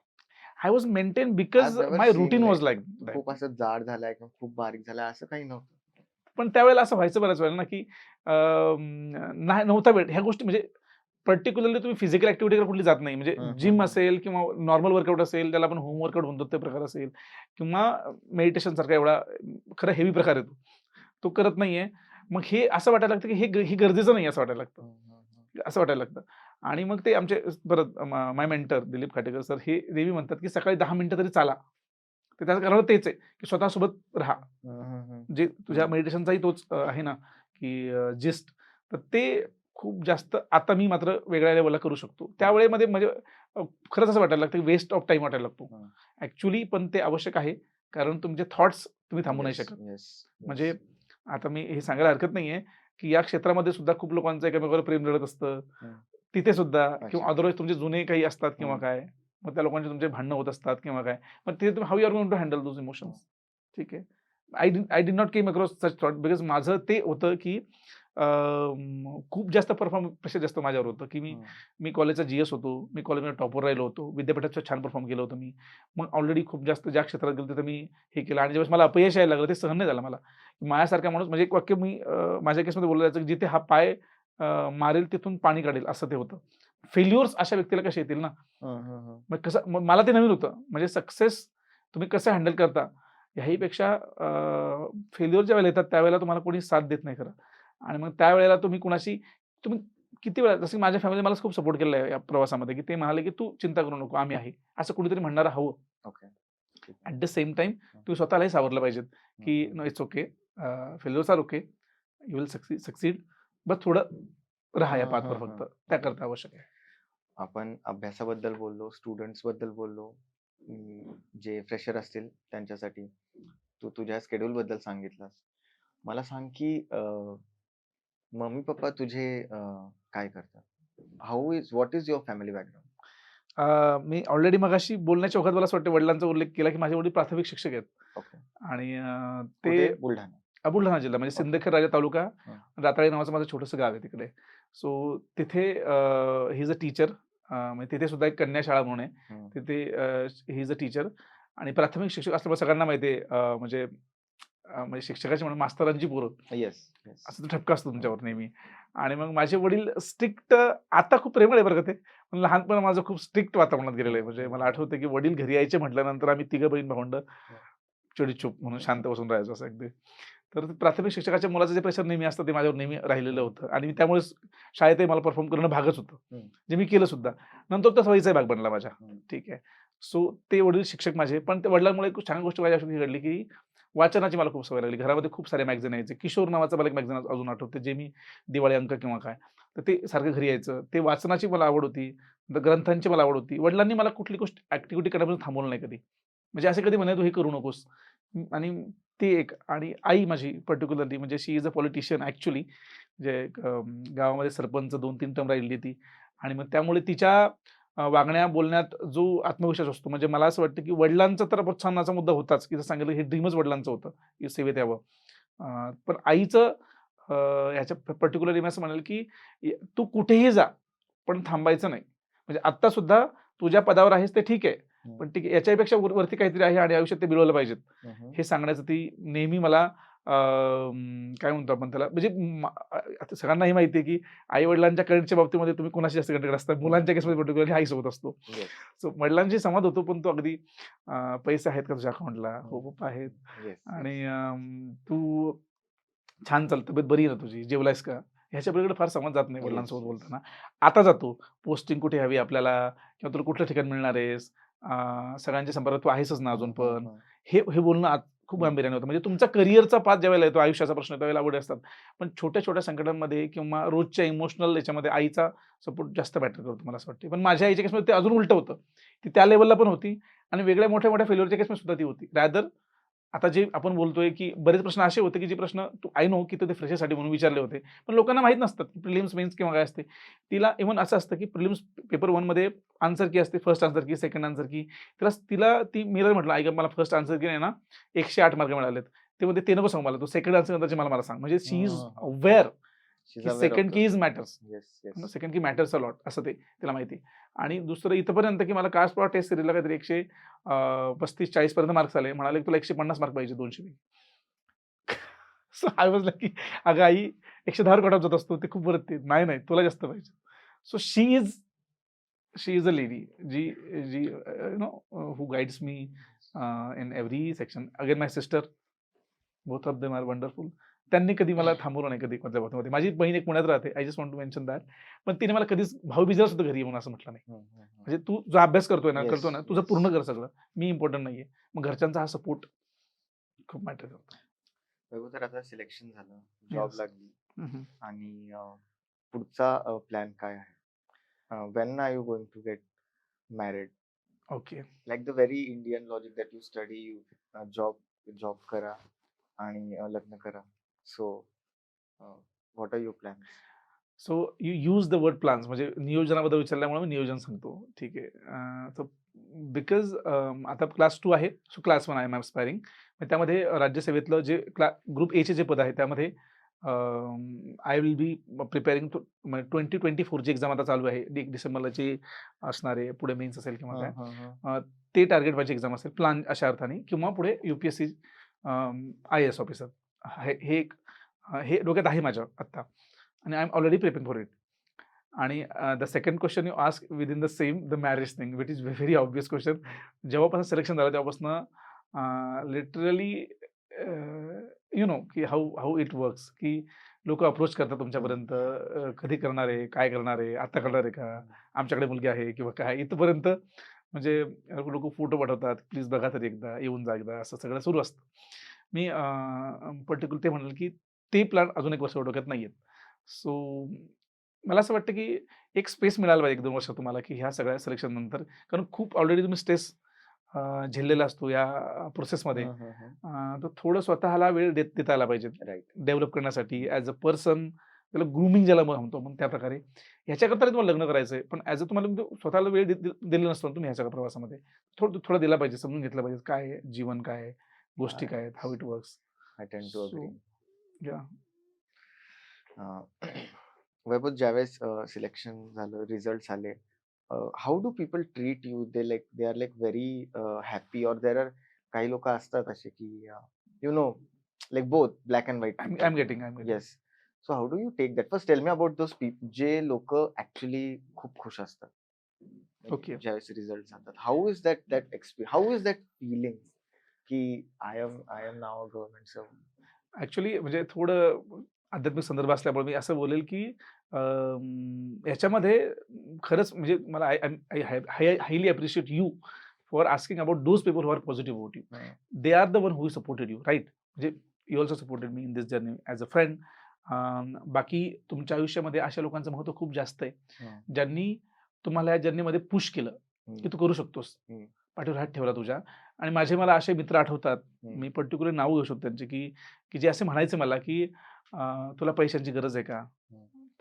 I was maintain because I've never my seen routine like was like that. खूप असं जाड झालाय किंवा खूप बारीक झालाय असं काही नव्हतं. पण त्यावेळेला असं व्हायचं बऱ्याच वेळेला ना, की नाही नव्हता वेळ ह्या गोष्टी. म्हणजे पर्टिक्युलरली तुम्ही फिजिकल ॲक्टिव्हिटीकडे कुठली जात नाही. म्हणजे जिम असेल किंवा नॉर्मल वर्कआउट असेल, त्याला आपण होम वर्कआउट म्हणतो ते प्रकार असेल किंवा मेडिटेशन सारखा एवढा खरं हेवी प्रकार आहे तो करत नाहीये. मग हे असं वाटायला लागतं, की हे गरजेचं नाही असं वाटायला लागतं. असं वाटायला लागतं. आणि मग ते आमचे परत माय मेंटर दिलीप खाटेकर सर हे नेहमी म्हणतात, की सकाळी 10 मिनिटं तरी चाला. तर त्याचं कारण तेच आहे, की स्वतःसोबत राहा. हं, हं, हं. जे तुझ्या हं. मेडिटेशनचाही तोच आहे ना, की जिस्ट. तर ते खूप जास्त आता मी मात्र वेगळ्या लेव्हलला करू शकतो. त्यावेळेमध्ये म्हणजे अ, खरंच असं वाटायला लागतं, की वेस्ट ऑफ टाईम वाटायला लागतो. हं. ॲक्चुअली पण ते आवश्यक आहे. कारण तुमचे थॉट्स तुम्ही थांबवू नाही येस, शकत. येस, म्हणजे येस. आता मी हे सांगायला हरकत नाहीये, की या क्षेत्रामध्ये सुद्धा खूप लोकांचं एकमेकांवर प्रेम जळत असतं. हं. तिथे सुद्धा किंवा अच्छा. अदरवाईज तुमचे जुने काही असतात किंवा हं. काय. मग त्या लोकांचे तुमचे भांडणं होत असतात किंवा काय. मग तिथे तुम्ही how you are going to handle those hmm. Emotions. ठीक आहे. I did not came across such thought because माझं ते होतं, की खूप जास्त प्रेशर जास्त माझ्यावर होतं, की हं. मी कॉलेजचा जीएस होतो. मी कॉलेजमध्ये टॉपर राहिलो होतो. विद्यापीठात छान परफॉर्म केलं होतं मी. मग ऑलरेडी खूप जास्त ज्या क्षेत्रात गेलो तिथं मी हे केलं आणि ज्यावेळेस मला अपयश यायला लागलं ते सहन नाही झालं मला. माझ्यासारखा माणूस म्हणजे एक वाक्य मी माझ्या केसमध्ये बोललं जायचं, की जिथे हा पाय मारेल तिथून पाणी काढेल असं ते होतं. फेल्युअर्स अशा व्यक्तीला कसे येतील ना? हं, हं, हं. मग कसं मला ते नवीन होतं. म्हणजे सक्सेस तुम्ही कसं हँडल करता ह्याहीपेक्षा फेल्युअर ज्यावेळेला येतात त्यावेळेला तुम्हाला कोणी साथ देत नाही खरं. आणि मग त्यावेळेला तुम्ही किती वेळा जसं की माझ्या फॅमिलीने मला खूप सपोर्ट केलेला आहे या प्रवासामध्ये, की ते म्हणाले, की "तू चिंता करू नको, आम्ही आहे." असं कुणीतरी म्हणणारं हवं. ओके. ठीक आहे. ॲट द सेम टाईम हं. तुम्ही स्वतःलाही सावरलं पाहिजेत, हं, की हं. No it's okay. Failures are okay. You will succeed. बस थोडं राहा या हं, पाथवर हं, फक्त. हं. ओके. त्याकरता आवश्यक आहे. आपण अभ्यासाबद्दल बोललो, स्टुडंट्सबद्दल बोललो, जे फ्रेशर असतील त्यांच्यासाठी. तू तुझ्या शेड्यूलबद्दल सांगितलंस. मला सांग की मम्मी-पप्पा तुझे काय करतात? What is your family background? Me already मगाशी बोलण्याच्या ओघात मला असं वाटतं वडिलांचा उल्लेख केला, की माझे वडील प्राथमिक शिक्षक आहेत. ओके. आणि कुठे? ते बुलढाणा. बुलढाणा जिल्हा म्हणजे ओके. सिंदखेड राजा तालुका, हं. राताळी नावाचं माझं छोटंसं गाव आहे तिकडे. सो तिथे ही इज अ टीचर. म्हणजे तिथे सुद्धा एक कन्या शाळा म्हणून आहे. हं. तिथे ही इज अ टीचर आणि प्राथमिक शिक्षक असल्यामुळे सगळ्यांना माहिती आहे म्हणजे शिक्षकाची म्हणून मास्तरांची पोरं. Yes, yes. असा तो ठपका असतो तुमच्यावर नेहमी. आणि मग माझे वडील स्ट्रिक्ट आता खूप प्रेमळ आहे बरं का ते. पण लहानपण माझं खूप स्ट्रिक्ट वातावरणात गेलेलं आहे. म्हणजे मला आठवतं, की वडील घरी यायचे म्हटल्यानंतर आम्ही तिघं बहीण-भावंडं चिडीचूप म्हणून शांत बसून राहायचो असं अगदी. तर ते प्राथमिक शिक्षकाच्या मुलाचं जे प्रेशर नेहमी असतं ते माझ्यावर नेहमी राहिलेलं होतं आणि त्यामुळेच शाळेतही मला परफॉर्म करणं भागच होतं. हं. जे मी केलं सुद्धा. नंतर तो सवयीचाही भाग बनला माझ्या. हं. ठीक आहे. सो ते वडील शिक्षक माझे. पण त्या वडिलांमुळे एक छान गोष्ट माझ्या आयुष्यात घडली, की वाचनाची मला खूप सवय लागली. घरामध्ये खूप सारे मॅगझीन यायचे. किशोर नावाचं मला एक मॅगझीन अजून आठवतं, जे मी दिवाळी अंक किंवा काय, तर ते सारखं घरी यायचं. ते वाचनाची मला आवड होती. ग्रंथांची मला आवड होती. वडिलांनी मला कुठली गोष्ट ॲक्टिव्हिटी करण्यापासून थांबवलं नाही कधी. म्हणजे असे कधी म्हणे, "तू हे करू नकोस." आणि ती एक आणि आई माझी पर्टिक्युलरली म्हणजे शी इज अ पॉलिटिशियन ॲक्चुअली. म्हणजे गावामध्ये सरपंच 2-3 टर्म राहिली ती आणि मग त्यामुळे तिच्या वागण्या, बोलण्यात जो आत्मविश्वास असतो म्हणजे मला असं वाटतं, की वडिलांचा तर प्रोत्साहनाचा मुद्दा होताच, की जसं सांगितलं हे ड्रीमच वडिलांचं होतं, की सेवेत यावं. पण आईचं ह्याच्या पर्टिक्युलरली मी असं म्हणेल, की तू कुठेही जा, पण थांबायचं नाही. म्हणजे आत्ता सुद्धा तू ज्या पदावर आहेस ते ठीक आहे. हं. पण ठीक आहे याच्यापेक्षा वरती काहीतरी आहे आणि आयुष्यात ते मिळवलं पाहिजेत. हं, हं. हे सांगण्याचं ती नेहमी मला काय म्हणतो आपण त्याला म्हणजे आता सगळ्यांना हे माहिती आहे, की आई-वडिलांच्या करेक्टच्या बाबतीमध्ये तुम्ही कोणाशी जास्त कनेक्टेड असता. मुलांच्या केसमध्ये पर्टिक्युलरली आईसोबत असतो. येस. सो वडिलांशी संवाद होतो, पण तो अगदी पैसे आहेत का तुझ्या अकाउंटला? हो, हं. पप्पा आहेत. येस, आणि येस. तू छान चाल तब्येत बरी आहे ना तुझी? जेवलायस का? ह्याच्या पलीकडे फार संवाद जात नाही येस, वडिलांसोबत येस. बोलताना. आता जातो. पोस्टिंग कुठे हवी आपल्याला किंवा तुला कुठलं ठिकाण मिळणार आहेस? सगळ्यांच्या संपर्कात तू आहेसच ना अजून हं, हं, पण. हं. हे बोलणं खूप हं. गांभीर्याने होतं. म्हणजे तुमचा करिअरचा पाथ ज्यावेळेला येतो, आयुष्याचा प्रश्न त्यावेळेला अवघड असतात. पण छोट्या-छोट्या संकटांमध्ये किंवा रोजच्या इमोशनल याच्यामध्ये आईचा सपोर्ट जास्त मॅटर करतो मला असं वाटतं. पण माझ्या आईच्या केसमध्ये ते अजून उलटं होतं. ती त्या लेव्हलला पण होती आणि वेगळ्या मोठ्या-मोठ्या फेल्युअरच्या केसमध्ये सुद्धा ती होती. रॅदर आता जे आपण बोलतोय, की बरेच प्रश्न असे होते, की जे प्रश्न आय नो की ते फ्रेशरसाठी म्हणून विचारले होते. पण लोकांना माहीत नसतात, की प्रिलिम्स, मेन्स किंवा काय असते. तिला इव्हन असं असतं, की प्रिलिम्स पेपर 1 मध्ये आन्सर की असते, फर्स्ट आन्सर की, सेकंड आन्सर की. तिला ती मी जर म्हटलं, "आई गं, मला फर्स्ट आन्सर की नाही ना 108 मार्क मिळालेत." ते म्हणते, "ते नको सांगू मला, तू सेकंड आन्सर नंतरचे मला सांग." म्हणजे शी इज हं, हं. अवेअर शी इज की अवेअर ऑफ सेकंड की those is things. Matters. Yes, yes. Second की मॅटर्स अ लॉट असं तिला माहिती आहे. आणि दुसरं इथपर्यंत, की मला कास्ट टेस्ट सिरीजला काहीतरी 135-40 पर्यंत मार्क्स आले. म्हणाले, "तुला 150 मार्क पाहिजे 200 पैकी." सो आय वाज लाइक की "अगं आई 110 वर कट ऑफ जात असतो. ते खूप वरती आहे." "नाही, नाही तुला जास्त पाहिजे." So she is a lady जी जी you know who guides me in every section. Again my sister, both of them are wonderful. त्यांनी कधी मला थांबवलं नाही कधी कोणत्या बाबतीमध्ये. माझी बहीण एक पुण्यात राहते. I just want to mention that. पण तिने मला कधीच भाऊबीजेला सुद्धा घरी येऊन असं म्हटलं नाही. म्हणजे तू जो अभ्यास करतोय ना, येस, करतो ना, तुझं येस. पूर्ण कर सगळं. मी इम्पोर्टंट नाहीये. मग घरच्यांचा हा सपोर्ट खूप मॅटर करतो. वैभव, तर आता सिलेक्शन झालं, जॉब येस. लागली हं, हं. आणि पुढचा प्लॅन काय आहे? When are you going to get married? Okay. Like the very Indian logic that you study, job करा आणि लग्न करा. So what are your plans? So you use the word plans म्हणजे नियोजनाबद्दल विचारल्यामुळे मी नियोजन सांगतो. ठीक आहे. तर बिकॉज आता क्लास 2 आहे. So class 1 I am aspiring. त्यामध्ये राज्यसेवेतलं जे ग्रुप एचे जे पद आहे त्यामध्ये I will be preparing to 2024 ची एक्झाम आता चालू आहे. 1 डिसेंबरला जी असणार आहे. पुढे मेन्स असेल किंवा काय. ते टार्गेट माझी एक्झाम असेल प्लॅन अशा अर्थाने किंवा पुढे UPSC IAS ऑफिसर. हे डोक्यात आहे माझ्या आत्ता. आणि I am already preparing for it. आणि the second question you ask within the same the marriage thing which is very obvious question. जेव्हापासून सिलेक्शन झालं तेव्हापासून लिटरली यू नो की हाऊ इट वर्क्स की लोक अप्रोच करतात तुमच्यापर्यंत. कधी करणार आहे, काय करणार आहे, आता करणार आहे का, आमच्याकडे मुलगी आहे किंवा काय इथपर्यंत. म्हणजे लोक फोटो पाठवतात, प्लीज बघा तरी एकदा, येऊन जा एकदा, असं सगळं सुरू असतं. मी पर्टिक्युलर ते म्हणाल की ते प्लॅन अजून 1 वर्ष डोक्यात नाहीयेत. सो मला असं वाटतं की एक स्पेस मिळायला पाहिजे 1-2 वर्ष तुम्हाला की ह्या सगळ्या सिलेक्शन नंतर. कारण खूप ऑलरेडी तुम्ही स्ट्रेस झेललेला असतो या प्रोसेसमध्ये. तर थोडं स्वतःला वेळ देता आला पाहिजे राईट. डेव्हलप करण्यासाठी ॲज अ पर्सन. त्याला ग्रूमिंग ज्याला म्हणतो आपण त्या प्रकारे. ह्याच्याकरता तुम्हाला लग्न करायचंय. पण ॲज अ तुम्हाला स्वतःला वेळ दिलेला नसतो ना तुम्ही ह्याच्या प्रवासामध्ये. थोडा दिला पाहिजे, समजून घेतलं पाहिजे. काय आहे जीवन, काय आहे, गोष्टी काय आहेत, how it works. I tend to so agree. Yeah. Vaibhav, ज्यावेळेस सिलेक्शन झालं, रिझल्ट आले, how do people treat you? They are like very happy, और देर आर काही लोक असतात असे की you know like both black and white. I am getting. Yes. So how do you take that? First tell me about those जे लोक ऍक्च्युली खूप खुश असतात ओके. ज्यावेळेस रिझल्ट जातात. How is that experience? How is that feeling की I am now a government servant? Actually म्हणजे थोडं आध्यात्मिक संदर्भ असल्यामुळे मी असं बोलेल की याच्यामध्ये खरंच म्हणजे मला I highly appreciate you for asking about those people who are positive about you. They are the one who supported you, right? म्हणजे you also supported me in this journey as a friend. बाकी तुमच्या आयुष्यामध्ये अशा लोकांचं महत्त्व खूप जास्त आहे ज्यांनी तुम्हाला या जर्नीमध्ये पुश केलं की तू करू शकतोस. पाठीवर हात ठेवला तुझ्या. आणि मला असे मित्र आठवतात, मी पर्टिक्युलर नाव घेऊ शकतो त्यांचे की जे असे म्हणायचे मला की तुला पैशांची गरज आहे का?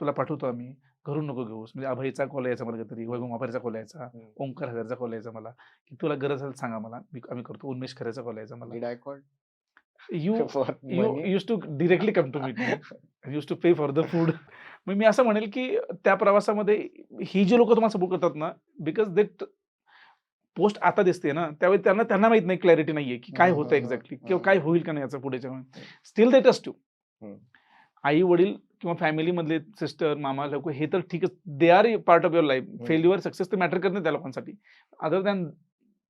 तुला पाठवतो आम्ही, घरून नको घेऊस. म्हणजे अभयचा कॉल यायचा मला कधीतरी, वैभव मापारीचा कॉल यायचा, ओंकार हजारचा कॉल यायचा मला की तुला गरज असेल सांगा मला, आम्ही करतो. उन्मेष खरेचा कॉल यायचा मला. Did I call you for money? Used to directly come to meet me. Used to pay for the food. मग मी असं म्हणेल की त्या प्रवासामध्ये ही जी लोकं तुम्हाला सपोर्ट करतात ना, बिकॉज दे पोस्ट आता दिसते ना, त्यावेळी त्यांना माहित नाही, क्लॅरिटी नाहीये की काय होतं एक्झॅक्टली किंवा काय होईल का नाही याचं पुढेच्या. Still they trust you. आई वडील किंवा फॅमिली मधले सिस्टर, मामा लोक हे तर ठीकच, they are part of your life. Failure success तर मॅटर करत नाही त्या लोकांसाठी. अदर दॅन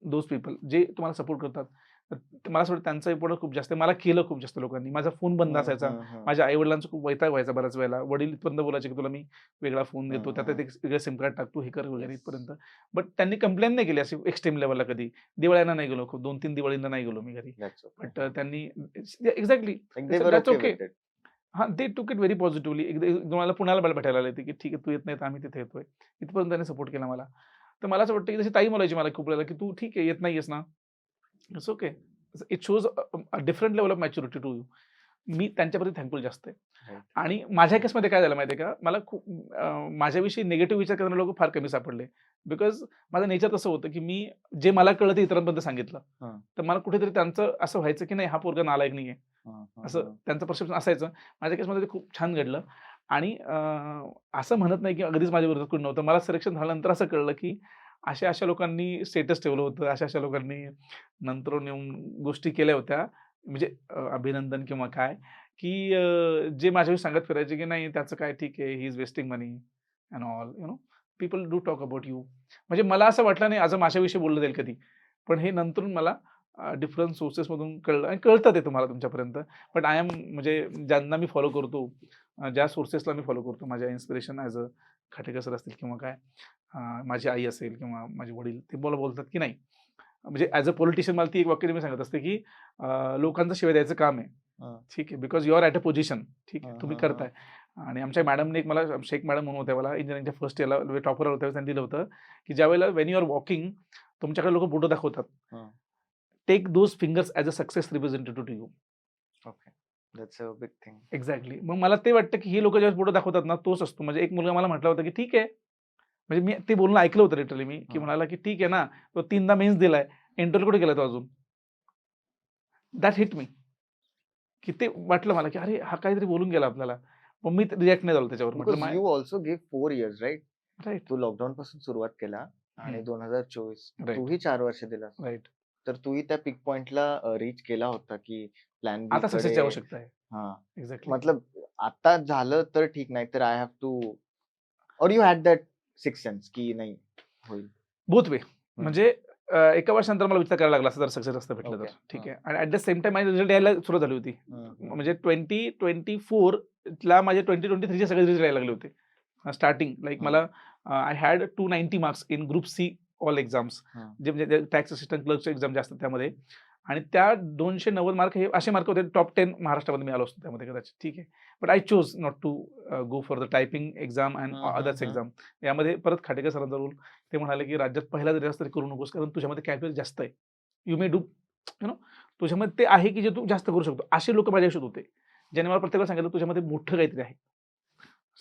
दोज पीपल जे तुम्हाला सपोर्ट करतात, मला असं वाटतं त्यांचा इम्पॉर्टन्स खूप जास्त आहे. मला केलं खूप जास्त लोकांनी. माझा फोन बंद असायचा. माझ्या आई वडिलांचा खूप वैताग व्हायचा बऱ्याच वेळेला. वडील इथपर्यंत बोलायचे की तुला मी वेगळा फोन देतो, त्यात एक वेगळं सिम कार्ड टाकतो, हे कर वगैरे इथपर्यंत. बट त्यांनी कंप्लेंट नाही केली अशी एक्स्ट्रीम लेवलला कधी. दिवाळीला नाही गेलो, 2-3 दिवाळीला नाही गेलो मी घरी. बट त्यांनी एक्झॅक्टली दॅट्स ओके. हां, दे टूक इट व्हेरी पॉझिटिव्हली. एकदा पुण्याला भेटायला आले की ठीक आहे, तू येत नाही तर आम्ही तिथे येतोय. इथपर्यंत त्यांनी सपोर्ट केला मला. तर मला असं वाटतं की जशी ताई बोलायची मला खूप वेळेला की तू ठीक आहे, येत नाहीयेस ना, it's okay. It shows a different level of maturity to you. मी त्यांच्याप्रती थँकफुल जास्त आहे. आणि माझ्या केसमध्ये काय झालं माहिती आहे का, मला खूप माझ्याविषयी निगेटिव्ह विचार करणारे लोक फार कमी सापडले. बिकॉज माझं नेचर तसं होतं की मी जे मला कळलं ते इतरांपर्यंत सांगितलं. तर मला कुठेतरी त्यांचं असं व्हायचं की नाही, हा पोरगा नालायक नाहीये, असं त्यांचं परसेप्शन असायचं. माझ्या केसमध्ये ते खूप छान घडलं. आणि असं म्हणत नाही की अगदीच माझ्या विरोधात कोणी नव्हतं. मला सिलेक्शन झाल्यानंतर असं कळलं की अशा लोकांनी स्टेटस ठेवलं होतं, अशा लोकांनी नंतर येऊन गोष्टी केल्या होत्या, म्हणजे अभिनंदन किंवा काय, की जे माझ्याविषयी सांगत फिरायचे की नाही त्याचं काय, ठीक आहे, he is wasting money and all, you know, people do talk about you. म्हणजे मला असं वाटलं नाही आज माझ्याविषयी बोललं जाईल कधी. पण हे नंतरून मला डिफरंट सोर्सेसमधून कळलं आणि कळतं ते तुम्हाला तुमच्यापर्यंत. बट आय एम म्हणजे ज्यांना मी फॉलो करतो, ज्या सोर्सेसला मी फॉलो करतो, माझ्या इन्स्पिरेशन ॲज अ खाटेकर सर असतील किंवा काय माझी आई असेल किंवा माझे वडील, ते मला बोलतात की नाही, म्हणजे ॲज अ पॉलिटिशियन मला ती एक वाक्य मी सांगत असते की लोकांचं शिवाय द्यायचं काम आहे. ठीक आहे, because you are at a position. ठीक आहे, तुम्ही करताय. आणि आमच्या मॅडमने एक मला शेख मॅडम म्हणून होत्या, मला इंजिनिअरिंगच्या फर्स्ट इयरला टॉपर होत्या, त्यांनी दिलं होतं की ज्यावेळेला वेन यू आर वॉकिंग तुमच्याकडे लोक बोटं दाखवतात, take those fingers as a success representative to you. Okay, that's a big thing. Exactly. मग मला ते वाटतं की हे लोक ज्यावेळेस बोटं दाखवतात ना, तोच असतो. म्हणजे एक मुलगा मला म्हटला होता की ठीक आहे, म्हणजे मी ते बोलणं ऐकलं होतं लिटरली मी, की म्हणाला की ठीक आहे ना, तो 3दा मेन्स दिलाय, इंटरव्ह्यू कुठे गेला तो अजून. दॅट हिट मी, की ते वाटलं मला की अरे हा काहीतरी बोलून गेला आपल्याला. मग मी रिॲक्ट नाही झालो त्याच्यावर. बिकॉज म्हटलं you also give 4 years right. Right तू लॉकडाऊन पासून सुरुवात केला आणि 2024 राईट तूही 4 वर्ष दिलास. राईट. तर तूही त्या पिक पॉइंटला रीच केला होता की प्लॅन बी आता सक्सेसची कडे. आवश्यकता आहे. हा, एक्झॅक्टली. मतलब आता झालं तर ठीक, नाही तर आय हॅव टू, और you had that six sense की नाही होईल. Both way. म्हणजे एका वर्षानंतर मला विचार करायला लागला असं जर सक्सेस असतं भेटलं तर. Okay. ठीक आहे. आणि ॲट द सेम टाइम माझे रिझल्ट यायला सुरुवात झाली होती. म्हणजे 2024ला माझे 2023चे सगळे रिझल्ट यायला लागले होते. स्टार्टिंग लाईक मला I had 290 marks in group C all exams, जे म्हणजे टॅक्स असिस्टंट क्लर्कचे एक्झाम जे असतात त्यामध्ये. आणि त्या 290 मार्क हे असे मार्क होते, टॉप 10 महाराष्ट्रामध्ये मी आलो असतो त्यामध्ये कदाचित. ठीक आहे. But I chose not to go for the typing exam and others exam. यामध्ये परत खाटेकर सरांचा रोल. ते म्हणाले की राज्यात पहिला जरी असं तरी करू नकोस, कारण तुझ्यामध्ये कॅपॅसिटी जास्त आहे. You may do you know, तुझ्यामध्ये ते आहे की जे तू जास्त करू शकतो. असे लोक माझ्या आयुष्यात होते, ज्याने मला प्रत्येकाला सांगितलं तुझ्यामध्ये मोठं काहीतरी आहे.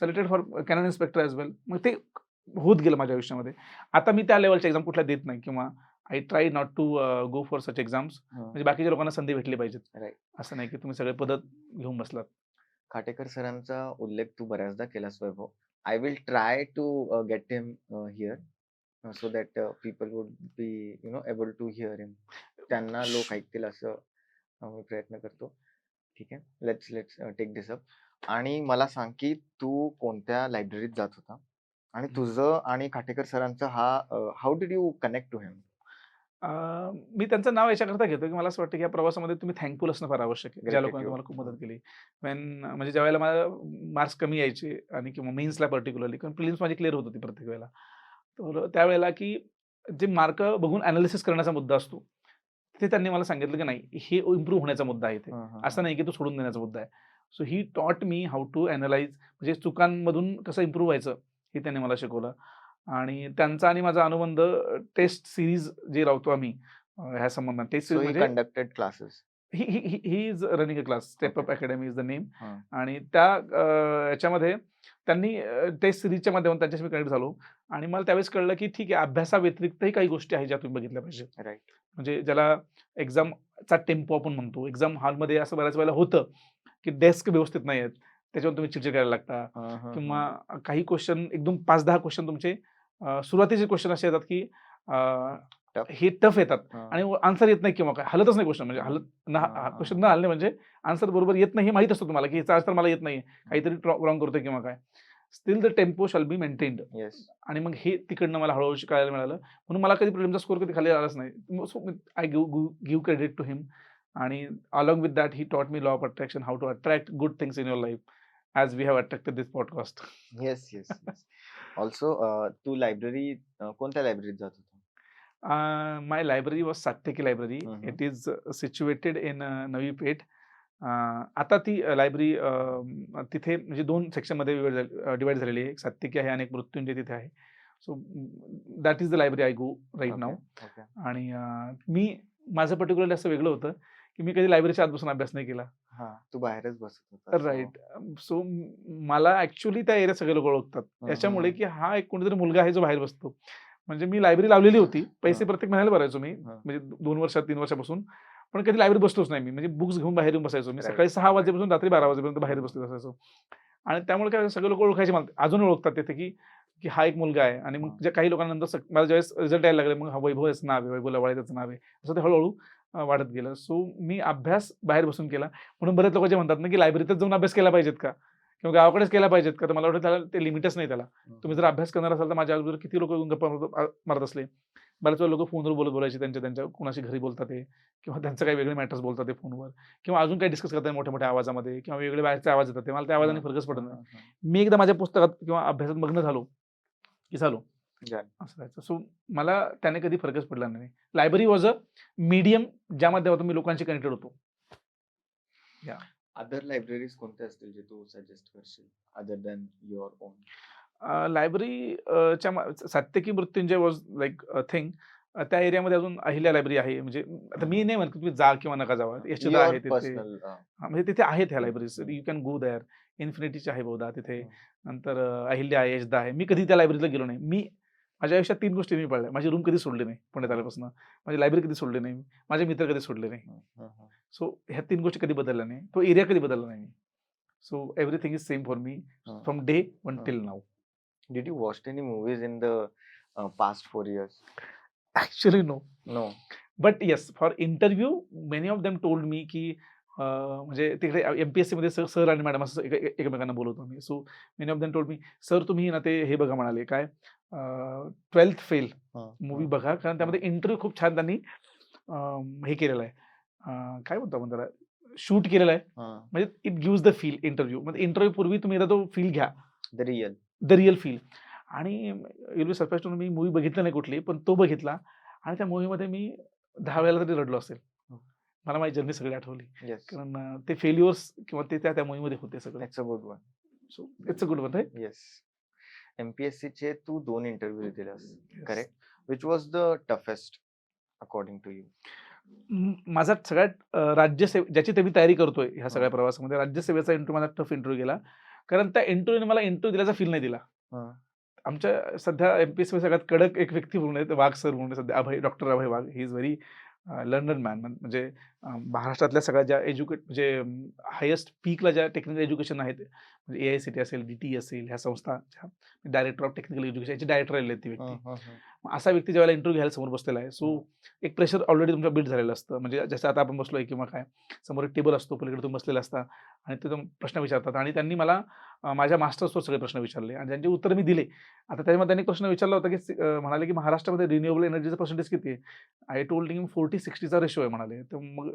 Selected for cannon inspector as well. मग ते होत गेलं माझ्या आयुष्यामध्ये. आता मी त्या लेवलच्या एक्झाम कुठल्या देत नाही किंवा I try not to go for such exams. म्हणजे बाकीच्या लोकांना संधी भेटली पाहिजेत. राईट. असं नाही की तुम्ही सगळे पदत घेऊन बसलात. खाटेकर सरांचा उल्लेख तू बऱ्याचदा केलास Vaibhav. I will try to get him here so that people would be able to hear him. त्यांना लोक ऐकतील असं मी प्रयत्न करतो. ठीक आहे, लेट्स टेक दिस अप. आणि मला सांग की तू कोणत्या लायब्ररीत जात होता आणि तुझं आणि खाटेकर सरांचं how did you connect to him? मी त्यांचं नाव याच्याकरता घेतो की मला असं वाटतं की या प्रवासामध्ये तुम्ही थँकफुल असणं फार आवश्यक आहे, ज्या लोकांनी तुम्हाला खूप मदत केली. म्हणजे ज्यावेळेला मला मार्क्स कमी यायचे आणि किंवा मेन्सला पर्टिक्युलरली, कारण प्रिलिम्स माझी क्लिअर होत होती प्रत्येक वेळेला. तर त्यावेळेला की जे मार्क बघून अनालिसिस करण्याचा मुद्दा असतो, ते त्यांनी मला सांगितलं की नाही, हे इम्प्रूव्ह होण्याचा मुद्दा आहे. ते असं नाही की तो सोडून देण्याचा मुद्दा आहे. So he taught me how to analyse, म्हणजे चुकांमधून कसं इम्प्रूव्ह व्हायचं हे त्यांनी मला शिकवलं. आणि त्यांचा आणि माझा अनुबंध टेस्ट सिरीज जे लावतो आम्ही ह्या संबंधात. टेस्ट सो सिरीज ही म्हणजे conducted classes. He is running a class, step up Okay. Academy is the name. हां. आणि त्या याच्यामध्ये त्यांनी टेस्ट सिरीजच्या माध्यमातून त्यांच्याशी मी कनेक्ट झालो. आणि मला त्यावेळेस कळलं की ठीक आहे, अभ्यासाव्यतिरिक्तही काही गोष्टी आहेत ज्या तुम्ही बघितल्या पाहिजेत. राईट. म्हणजे ज्याला एक्झामचा टेम्पो आपण म्हणतो. एक्झाम हॉलमध्ये असं बऱ्याच वेळेला होतं की डेस्क व्यवस्थित नाही आहेत, त्याच्यावर तुम्ही चिडचिड करायला लागता. किंवा काही क्वेश्चन एकदम 5-10 क्वेश्चन तुमचे सुरुवातीचे क्वेश्चन असे येतात की हे टफ येतात आणि आन्सर येत नाही किंवा काय हलतच नाही क्वेश्चन. म्हणजे क्वेश्चन न हलणे म्हणजे आन्सर बरोबर येत नाही हे माहित असतं तुम्हाला की याचा आन्सर मला येत नाही, काहीतरी रॉंग करतोय किंवा काय. Steel the tempo shall be maintained. Yes. आणि मग हे तिकडनं मला हळूहळू शिकायला मिळालं. म्हणून मला कधी प्रिलिमचा स्कोर कधी खाली आलाच नाही. So I give credit to him. आणि along with that he taught me law of attraction, how to attract good things in your life, as we have attracted this podcast. Yes. Also तू कोणत्या लायब्ररीत जात होता? My library was Satyaki Library. Mhm. It is situated in Navi Peth. आता ती लायब्ररी तिथे म्हणजे 2 सेक्शनमध्ये डिवाइड झालेली आहे. एक सात्यकी आहे आणि एक मृत्युंजय तिथे आहे. So that is the library I go right now. Okay. आणि मी माझं पर्टिक्युलरली असं वेगळं होतं की मी कधी लायब्ररीच्या आत बसून अभ्यास नाही केला. हां, तू बाहेरच बसत होता. राईट. सो मला ऍक्च्युली त्या एरियात सगळे लोक ओळखतात. याच्यामुळे की हा एक कोणीतरी मुलगा आहे जो बाहेर बसतो. म्हणजे मी लायब्ररी लावलेली होती. पैसे प्रत्येक महिन्याला भरायचो मी. म्हणजे 2 वर्षात 3 वर्षापासून. पण कधी लायब्ररी बसतोच नाही मी. म्हणजे बुक्स घेऊन बाहेर येऊन बसायचो. मी सकाळी 6 वाजेपासून रात्री 12 वाजेपर्यंत बाहेर बसलेलो असायचो. आणि त्यामुळे काय सगळे लोक ओळखायचे मला. अजून ओळखतात तिथे की हा एक मुलगा आहे. आणि मग ज्या काही लोकांनंतर मला ज्यावेळेस रिझल्ट यायला लागले, मग हा वैभव याचं नाव आहे, वैभव लवाळे त्याचं नाव आहे. असं ते हळूहळू वाढत गेलं. सो मी अभ्यास बाहेर बसून केला. म्हणून बरेच लोक जे म्हणतात ना की लायब्ररीतच जाऊन अभ्यास केला पाहिजेत का किंवा गावाकडेच केला पाहिजेत का, तर मला वाटतं त्याला ते लिमिटच नाही त्याला. तुम्ही जर अभ्यास करणार असाल तर माझ्या आजूबाजूला किती लोक गप्पा मारत असले बऱ्याच वेळा लोक फोनवर बोलायचे त्यांच्या त्यांच्या कुणाशी घरी बोलतात ते, किंवा त्यांचं काही वेगळे मॅटर्स बोलतात ते फोनवर, किंवा अजून काही डिस्कस करतात मोठ्या मोठ्या आवाजामध्ये, किंवा वेगळे बाहेरचे आवाज येतात ते, मला त्या आवाजाने फरकच पडत नाही. मी एकदा माझ्या पुस्तकात किंवा अभ्यासात मग्न झालो की झालो असं व्हायचं. सो मला त्याने कधी फरकच पडला नाही. लायब्ररी वॉज अ मीडियम ज्या माध्यमातून मी लोकांशी कनेक्टेड होतो. अदर लायब्ररीज कोणत्या असतील जे तू सजेस्ट करशील other than your on? Library Satyaki Mrityunjay was like a thing. त्या एरियामध्ये अजून अहिल्या लायब्ररी आहे. म्हणजे आता मी नाही म्हणत की तुम्ही जा किंवा नका जावा, यशोदा आहे तिथे. पर्सनल म्हणजे तिथे आहेत ह्या libraries, you can go there. इन्फिनिटीची आहे बहुधा तिथे. नंतर अहिल्या आहे, यशदा आहे. मी कधी त्या लायब्ररीला गेलो नाही. मी माझ्या आयुष्यात 3 गोष्टी मी पाळल्या. माझी रूम कधी सोडली नाही पुण्यात आल्यापासून. माझी लायब्ररी कधी सोडली नाही. माझे मित्र कधी सोडले नाही. सो ह्या 3 गोष्टी कधी बदलल्या नाही. तो एरिया कधी बदलला नाही. So everything is same for me from day 1 till now. Did you watch any movies in the past 4 years? Actually, no. No. But yes, for interview, many of them told me की म्हणजे तिकडे MPSC मध्ये सर आणि मॅडम असं एकमेकांना बोलवतो मी. So many of them told me, sir तुम्ही ना ते हे बघा म्हणाले, काय 12th फेल मूवी बघा, कारण त्यामध्ये इंटरव्ह्यू खूप छान त्यांनी हे केलेलं आहे. काय म्हणतो आपण त्याला, शूट केलेलं आहे. म्हणजे it gives the feel interview. म्हणजे इंटरव्ह्यू पूर्वी तुम्ही एकदा तो फील घ्या, द रिअल फील. आणि you'll be surprise to know, मी मूवी बघितला नाही कुठली, पण तो बघितला आणि त्या मूवीमध्ये मी 10 वेळेला तरी रडलो असेल. मला माझी जर्नी सगळी आठवली, कारण ते फेल्युअर्स किंवा ते त्या मूवीमध्ये होते सगळे. It's a good one. So it's a good one, right? Yes. MPSC चे तू 2 इंटरव्ह्यू दिलास, correct? Which was the toughest according to you? माझा सगळ्यात ज्याची ते मी तयारी करतोय ह्या सगळ्या प्रवासामध्ये, राज्यसेवेचा इंटरव्ह्यू माझा टफ इंटरव्ह्यू गेला. कारण त्या इंटरव्ह्यूने मला इंटरव्ह्यू दिल्याचा फील नाही दिला. आमच्या सध्या MPSC सगळ्यात कडक एक व्यक्ती म्हणून आहेत, वाघ सर म्हणून सध्या, doctor Abhay Wagh. He is very learned man. म्हणजे महाराष्ट्रातल्या सगळ्या ज्या म्हणजे हायेस्ट पीकला ज्या टेक्निकल एज्युकेशन आहेत, म्हणजे AICT असेल, DT असेल, ह्या संस्था, डायरेक्टर ऑफ टेक्निकल एज्युकेशन याचे डायरेक्टर राहिले ती व्यक्ती. असा व्यक्ती ज्यावेळेला इंटरव्ह्यू घ्यायला समोर बसलेला आहे, सो एक प्रेशर ऑलरेडी तुमच्या बिल्ड झालेलं असतं. म्हणजे जसं आता आपण बसलोय किंवा काय, समोर एक टेबल असतो, पलीकडे तुम्ही बसलेला असता आणि ते प्रश्न विचारतात. आणि त्यांनी मला माझ्या मास्टर्सवर सगळे प्रश्न विचारले आणि ज्यांची उत्तर मी दिले. आता त्याच्यामध्ये त्यांनी प्रश्न विचारला होता की म्हणाले की महाराष्ट्रामध्ये रिन्युएबल एनर्जीचं पर्सेंटेज किती आहे? आय टोल्ड हिम 40-60चा रेशो आहे म्हणाले. तर मग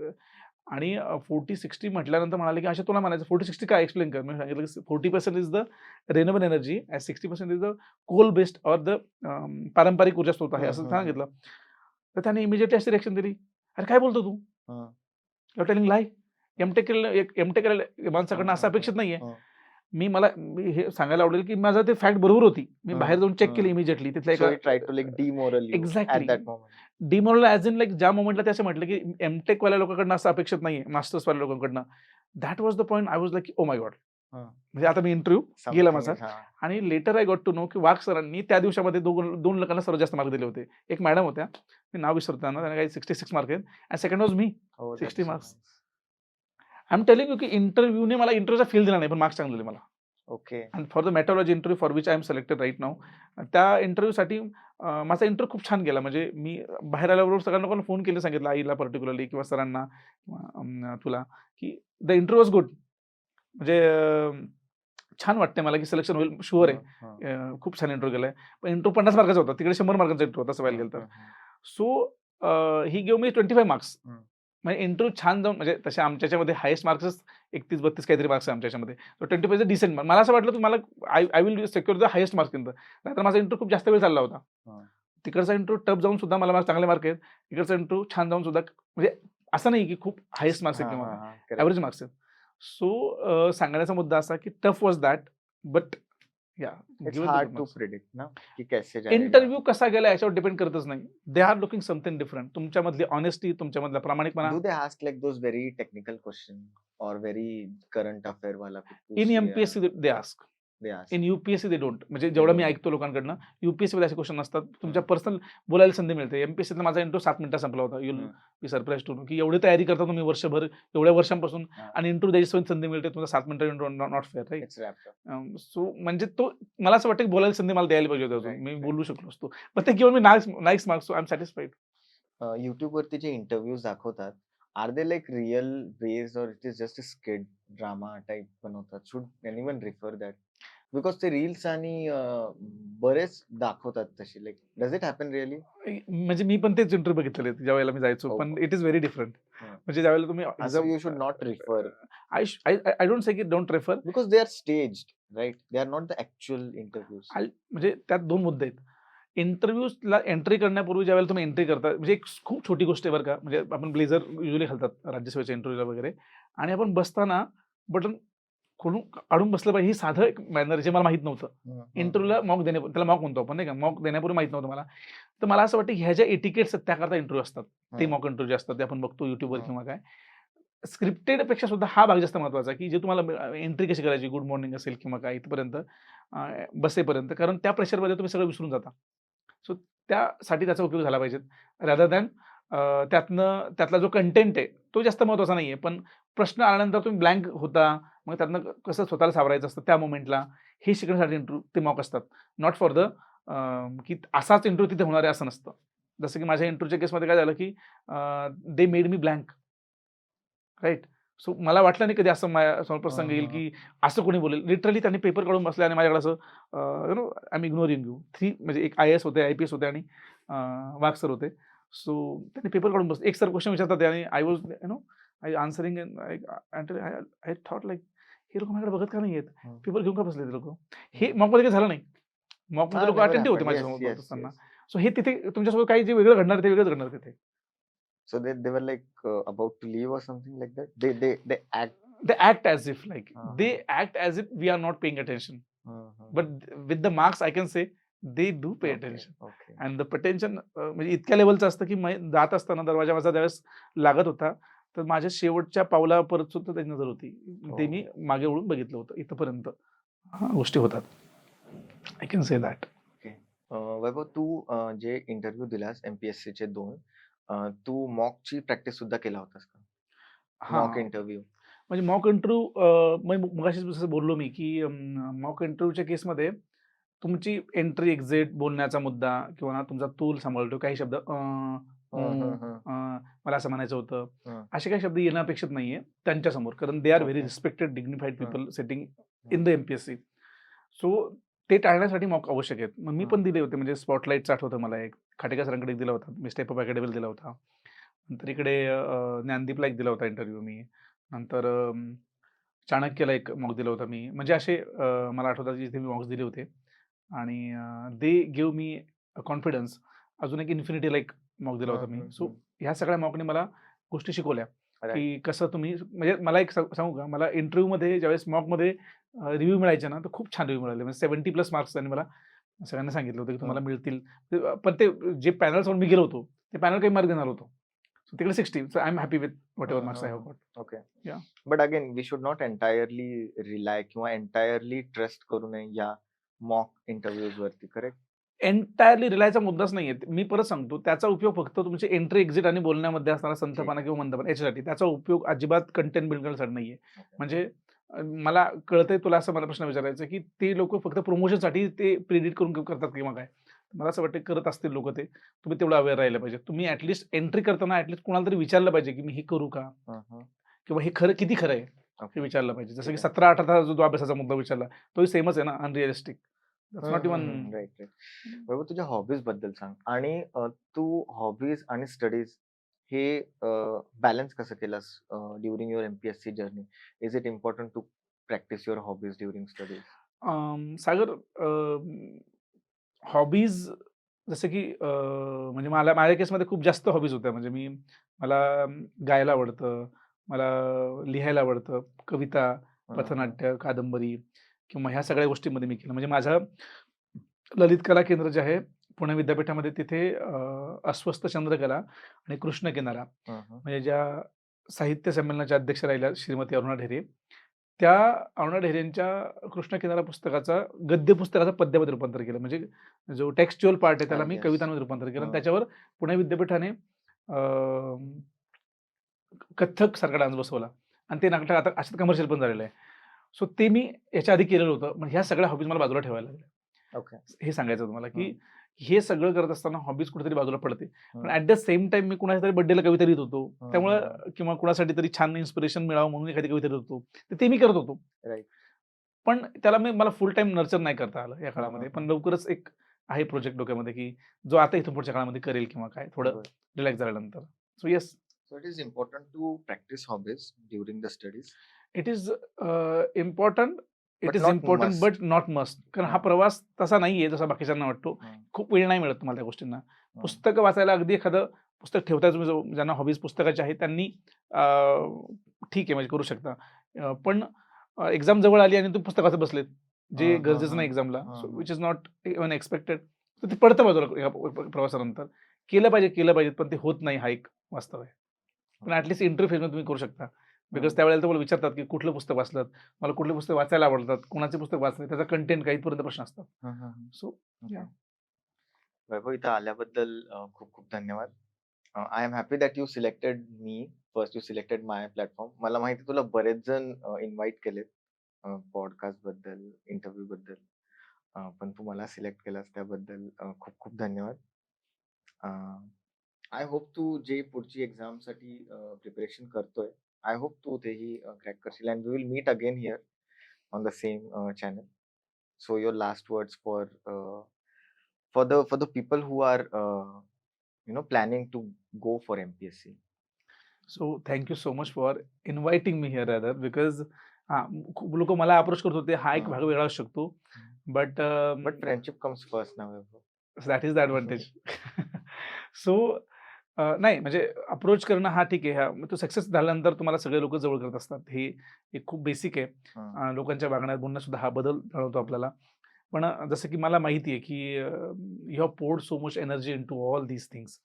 आणि 40-60 म्हटल्यानंतर म्हणाले की अच्छा तुला म्हणायचं 40-60 काय, एक्सप्लेन कर. मी सांगितलं की 40% is the renewable energy and 60% is the coal based or the पारंपरिक ऊर्जा स्रोत आहे, असं सांगितलं. तर त्याने इमिजिएटली अशी रिएक्शन दिली, अरे काय बोलतो तू, you are telling lie. MTech केलेल्या माणसाकडनं असं अपेक्षित नाहीये. मी हे सांगायला आवडेल की माझं ते फॅक्ट बरोबर होती. मी बाहेर जाऊन चेक केली इमिजिएटली तिथल्या डिमोरल ॲज इन लाईक ज्या मोमेंटला ते असं म्हटलं की एमटेक वाल्या लोकांकडनं असं अपेक्षित नाहीये, मास्टर्स वाल्या लोकांकडनं. That was the point. I was like oh my God. म्हणजे आता मी इंटरव्ह्यू गेला माझा. आणि later I got to know की वाघ सरांनी त्या दिवसामध्ये 2 लोकांना सर्वात जास्त मार्क दिले होते. एक मॅडम होत्या, मी नाव विसरतो त्यांना, त्यांना काही 66 मार्क आहेत. And second was me, 60 marks. I am telling you की इंटरव्ह्यूने मला इंटरव्ह्यूचा फील दिला नाही, पण मार्क्स चांगले दिले मला. Okay. And for the metrology interview for which I am selected right now, त्या इंटरव्ह्यूसाठी माझा इंटरव्ह्यू खूप छान गेला. म्हणजे मी बाहेर आल्याबरोबर सगळ्या लोकांना फोन केले, सांगितलं आईला पर्टिक्युलरली किंवा सरांना तुला की द इंटरव्ह्यू वॉज गुड. म्हणजे छान वाटतंय मला की सिलेक्शन होईल, शुअर आहे. खूप छान इंटरव्ह्यू गेलाय. पण इंटरव्ह्यू 50 मार्काचा होता, तिकडे 100 मार्कांचा इंटरव्ह्यू होता, असं व्हायला गेलं तर. सो ही गिव्ह मी 25 मार्क्स. म्हणजे इंटरव्ह्यू छान जाऊन, म्हणजे तसे आमच्यामध्ये हायेस्ट मार्क्स 31-32 काहीतरी मार्क्स आहे आमच्यामध्ये. 25 इज डिसेंट मार्क. मला असं वाटलं की मला I will secure the highest marks in the. नाहीतर माझा इंटरव्ह्यू खूप जास्त वेळ चालला होता. तिकडचा इंटरव्ह्यू टफ जाऊन सुद्धा मला चांगले मार्क आहेत. इकडचा इंटरव्ह्यू छान जाऊन सुद्धा, म्हणजे असं नाही की खूप हायेस्ट मार्क्स आहेत किंवा ॲव्हरेज मार्क्स आहेत. सो सांगण्याचा मुद्दा असा की tough was that, but interview कसा गेला याच्यावर डिपेंड करतच नाही. They are looking something different. तुमच्यामधली ऑनेस्टी, तुमच्यामधला प्रामाणिकपणा. Do they ask like those very technical question or very current affair वाला? In MPSC they ask. In UPSC they don't. म्हणजे जेवढं मी ऐकतो लोकांकडनं, UPSC मध्ये असे क्वेश्चन नसतात. तुमच्या पर्सनल बोलायला संधी मिळते. MPSCतला माझा इंटरव्ह्यू 7 मिनिटात संपला होता. You'll be surprise to know की एवढी तयारी करता तुम्ही वर्षभर, एवढ्या वर्षांपासून, आणि इंटरव्ह्यू द्यायची संधी मिळते तुम्हाला 7 मिनिटात interview. Not fair, right? So म्हणजे तो मला असं वाटतं की बोलायला संधी मला द्यायला पाहिजे होती, मी बोलू शकलो असतो. पण ते घेऊन मी nice marks, so I am satisfied. YouTube वरती जे इंटरव्ह्यूज दाखवतात, are they like real based और it is just a skit drama type बनवतात? Should anyone refer that? Because ते रील्स आणि बरेच दाखवतात तशी, like does it happen really? म्हणजे मी पण तेच इंटरव्ह्यू बघितलेले आहेत ज्या वेळेला मी जायचो, हो पण का? It is very different. हां. म्हणजे ज्यावेळेला तुम्ही so exam you should not refer I don't say की don't refer. Because they are staged, right? They are not the actual interviews. म्हणजे त्यात 2 मुद्दे आहेत. इंटरव्ह्यूजला एंट्री करण्यापूर्वी ज्यावेळेला तुम्ही एंट्री करता, म्हणजे एक खूप छोटी गोष्ट आहे बरं का. म्हणजे आपण ब्लेझर युजुअली घालतात राज्यसभेच्या इंटरव्ह्यूला वगैरे, आणि आपण बसताना बटन खोलून काढून बसलं पाहिजे, ही साधं एक मॅनर जे मला माहीत नव्हतं. इंटरव्ह्यूला मॉक त्याला मॉक म्हणतो आपण नाही का, मॉक देण्यापूर्वी माहीत नव्हतं मला. तर मला असं वाटतं की ह्या ज्या एटिकेट्स आहेत त्याकरता इंटरव्ह्यू असतात. ते मॉक इंटरव्ह्यू जे असतात ते आपण बघतो YouTubeवर किंवा काय. स्क्रिप्टेड पेक्षा सुद्धा हा भाग जास्त महत्त्वाचा, की जे तुम्हाला एंट्री कशी करायची, गुड मॉर्निंग असेल किंवा काय इथपर्यंत बसेपर्यंत. कारण त्या प्रेशरमध्ये तुम्ही सगळं विसरून जाता. सो त्यासाठी त्याचा उपयोग झाला पाहिजे. रादर दॅन त्यातला जो कंटेंट आहे तो जास्त महत्त्वाचा नाहीये. पण प्रश्न आल्यानंतर तुम्ही ब्लँक होता. मग त्यातनं कसं स्वतःला सावरायचं असतं त्या मोमेंटला, हे शिकण्यासाठी इंटरव्ह्यू ते मॉक असतात. नॉट फॉर द की असाच इंटरव्ह्यू तिथे होणार आहे असं नसतं. जसं की माझ्या इंटरव्ह्यूच्या केसमध्ये काय झालं, की they made me blank. Right. So मला वाटलं नाही कधी असं माझ्यासमोर प्रसंग येईल, की असं कोणी बोलेल. लिटरली त्यांनी पेपर काढून बसले आणि माझ्याकडे असं you know I am ignoring you. 3 म्हणजे एक आय-ए-एस होते, आय-पी-एस होते आणि वाघ सर होते. सो त्यांनी पेपर काढून बसले. एक सर क्वेश्चन विचारतात आहे आणि I was I answering I thought like हे लोकं माझ्याकडे बघत का नाही आहेत? पेपर घेऊन का बसले ते लोकं? हे मॉकमध्ये काही झालं नाही. मॉकमध्ये लोकं नेव्हर अटेंटिव्ह होते हॅपन्ड. येस, माझ्यासमोर बोलत येस, असताना. येस. सो हे तिथे तुमच्यासोबत काही जे वेगळं घडणार ते वेगळंच घडणार तिथे. So they were like about to leave or something like that. They act. They act as if like Uh-huh. they act as if we are not paying attention. Uh-huh. But with the marks I can say they do pay Okay, attention. okay. And the attention म्हणजे इतक्या लेव्हलचं असतं की जात असताना दरवाजा माझा त्यावेळेस लागत होता. तर माझ्या शेवटच्या पावलापर्यंत सुद्धा त्याची नजर होती. ते मी मागे वळून बघितलं होतं. इथपर्यंत गोष्टी होतात. I can say that. Okay. Vaibhav, तू जे इंटरव्ह्यू दिलास MPSC चे 2, तू मॉकची प्रॅक्टिस सुद्धा केला होतास का? मॉक हां. इंटरव्ह्यू. म्हणजे मॉक इंटरव्ह्यू मगाशीच जसं बोललो मी की मॉक इंटरव्ह्यूच्या केसमध्ये तुमची एंट्री एक्झिट बोलण्याचा मुद्दा किंवा तुमचा तूल सांभाळतो काही शब्द मला असं म्हणायचं होतं, असे काही शब्द येणं अपेक्षित नाहीये त्यांच्यासमोर, कारण they are very Okay. Respected dignified hmm. People setting in the MPSC. So ते टाळण्यासाठी मॉक आवश्यक आहेत. मग मी पण दिले होते, म्हणजे स्पॉटलाईटचं आठवतं मला एक खाटेकर सरांकडे एक दिला होता, मी स्टेप अप अकॅडमीला दिला होता. नंतर इकडे ज्ञानदीपला एक दिला होता इंटरव्ह्यू मी. नंतर चाणक्यला एक मॉक दिला होता मी. म्हणजे असे मला आठवतात की जिथे मी मॉक्स दिले होते आणि दे गिव्ह मी कॉन्फिडन्स. अजून एक इन्फिनिटीला एक मॉक दिला होता मी. सो ह्या सगळ्या मॉकने मला गोष्टी शिकवल्या, की कसं तुम्ही म्हणजे मला एक सांगू का, मला इंटरव्ह्यूमध्ये ज्यावेळेस मॉकमध्ये रिव्ह्यू मिळायचे ना, तर खूप छान रिव्ह्यू मिळाले. म्हणजे 70+ मार्क्स त्यांनी मला सगळ्यांना सांगितलं होतं, की तुम्हाला मिळतील. पण ते जे पॅनल्सवर मी गेलो होतो, ते पॅनल काही मार्क देणार होतो. सो तिकडे 60. So I am happy with whatever marks I have got. Okay. Yeah. But again we should not entirely rely किंवा एंटायरली ट्रस्ट करू नये या मॉक इंटरव्ह्यूज वरती, करेक्ट? एंटायरली रिलायचा मुद्दाच नाहीये. मी परत सांगतो, त्याचा उपयोग फक्त तुमची एंट्री, एक्झिट आणि बोलण्यामध्ये असणारा संथपणा किंवा मंदपणा याच्यासाठी. त्याचा उपयोग अजिबात कंटेंट बिल्ड करण्यासाठी नाहीये. म्हणजे मला कळतंय तुला असं मला प्रश्न विचारायचा आहे, की ते लोकं फक्त प्रमोशनसाठी ते प्रेडिट करून करतात किंवा काय? मला असं वाटतं करत असतील लोकं ते. तुम्ही तेवढं अवेअर राहिलं पाहिजे. तुम्ही एंट्री करताना कुणाला तरी विचारलं पाहिजे, की मी हे करू का? किंवा हे खरं किती खरं आहे? हे विचारलं पाहिजे. जसं की 17-18 तास जो अभ्यासाचा मुद्दा विचारला, तोही सेमच आहे ना, unrealistic. That's not even. Right, right. बरोबर. तुझ्या हॉबीज बद्दल सांग आणि तू हॉबीज आणि स्टडीज हे बॅलन्स कसं केलास during your MPSC journey? Is it important to practice your hobbies during studies? Sagar, hobbies जसं की म्हणजे माझ्या केसमध्ये खूप जास्त हॉबीज होत्या. म्हणजे मला गायला आवडतं, मला लिहायला आवडतं, कविता, पथनाट्य, कादंबरी किंवा ह्या सगळ्या गोष्टींमध्ये मी केलं. म्हणजे माझं ललित कला केंद्र जे आहे पुणे विद्यापीठामध्ये, तिथे अस्वस्थ चंद्रकला आणि कृष्ण किनारा म्हणजे ज्या साहित्य संमेलनाच्या अध्यक्ष राहिल्या श्रीमती अरुणा ढेरे, त्या अरुणा ढेरेंच्या कृष्ण किनारा पुस्तकाचा गद्य पुस्तकाचा पद्यामध्ये रूपांतर केलं. म्हणजे जो टेक्स्च्युअल पार्ट आहे त्याला मी Yes. कवितांमध्ये रूपांतर केलं आणि हां. त्याच्यावर पुणे विद्यापीठाने कथ्थक सारखा डान्स बसवला आणि ते नाटक आता अशात कमर्शियल पण झालेलं आहे. सो ते मी याच्या आधी केलेलं होतं. मग ह्या सगळ्या हॉबीज मला बाजूला ठेवायला लागल्या. ओके. हे सांगायचं तुम्हाला, की हे सगळं करत असताना हॉबीज कुठेतरी बाजूला पडते. पण हं. ॲट द सेम टाईम मी कुणाच्या तरी बर्थडेला कविता लिहित होतो. हं, त्यामुळं किंवा कुणासाठी तरी छान इन्स्पिरेशन मिळावं म्हणून एखादी कविता लिहित होतो. तर ते मी करत होतो. राईट. पण त्याला मला फुल टाइम नर्चर नाही करता आलं या काळामध्ये. पण लवकरच एक आहे प्रोजेक्ट डोक्यामध्ये, की जो आता इथून पुढच्या काळामध्ये करेल किंवा काय थोडं बरोबर. रिलॅक्स झाल्यानंतर. So yes, So it is important to practice hobbies during the studies, it is important. It but is not important must. But not must. कारण हा हां. प्रवास तसा नाहीये जसा बाकीच्यांना वाटतो. हां, खूप वेळ नाही मिळत तुम्हाला त्या गोष्टींना. हां. पुस्तकं वाचायला अगदी एखादं पुस्तक ठेवताय तुम्ही, ज्यांना हॉबीज पुस्तकाची आहे त्यांनी ठीक आहे म्हणजे करू शकता. पण एक्झाम जवळ आली आणि तुम्ही पुस्तक वाचत बसलेत, जे हां, हां, गरजेचं हां. नाही एक्झामला, हां, सो हां. Which is not even expected. तर ते पडतं बाजूला या प्रवासानंतर. केलं पाहिजे, पण ते होत नाही, हा एक वास्तव आहे. पण ॲटलीस्ट इंटरव्ह्यू फेजमध्ये तुम्ही करू शकता. बिकॉज हां. त्यावेळेला तुम्हाला विचारतात, की कुठलं पुस्तक वाचलत? मला कुठले पुस्तक वाचायला आवडतात? कोणाचे पुस्तक वाचले? त्याचा कंटेंट काही इथपर्यंत प्रश्न असतात. हां, हां, हां. So okay. या. वैभव, इथं आल्याबद्दल खूप खूप धन्यवाद. I am happy that you selected me. First you selected my platform. मला माहिती आहे तुला बरेच जण इन्व्हाइट केलेत पॉडकास्ट बद्दल, इंटरव्ह्यू बद्दल. पण तू मला सिलेक्ट केलास त्याबद्दल खूप खूप धन्यवाद. आय होप तू जे पुढची एक्झामसाठी प्रिपरेशन करतोय, आय होप तू तेही क्रॅक करशील, and we will meet again here on the same channel. So your last words for the people who are planning to go for MPSC. So thank you so much for inviting me here rather, because हां, खूप लोकं मला अप्रोच करत होते. हा एक हां. भाग वेगळा असू शकतो. But But friendship comes first now, Vaibhav. That is the advantage. So नाही म्हणजे अप्रोच करणं हा ठीक आहे. मग तो सक्सेस झाल्यानंतर तुम्हाला सगळे लोकं जवळ करत असतात. हे एक खूप बेसिक आहे. हां. लोकांच्या वागण्यात, बोलण्यात सुद्धा हा बदल जाणवतो आपल्याला. पण जसं की मला माहिती आहे, की you have poured so much energy into all these things.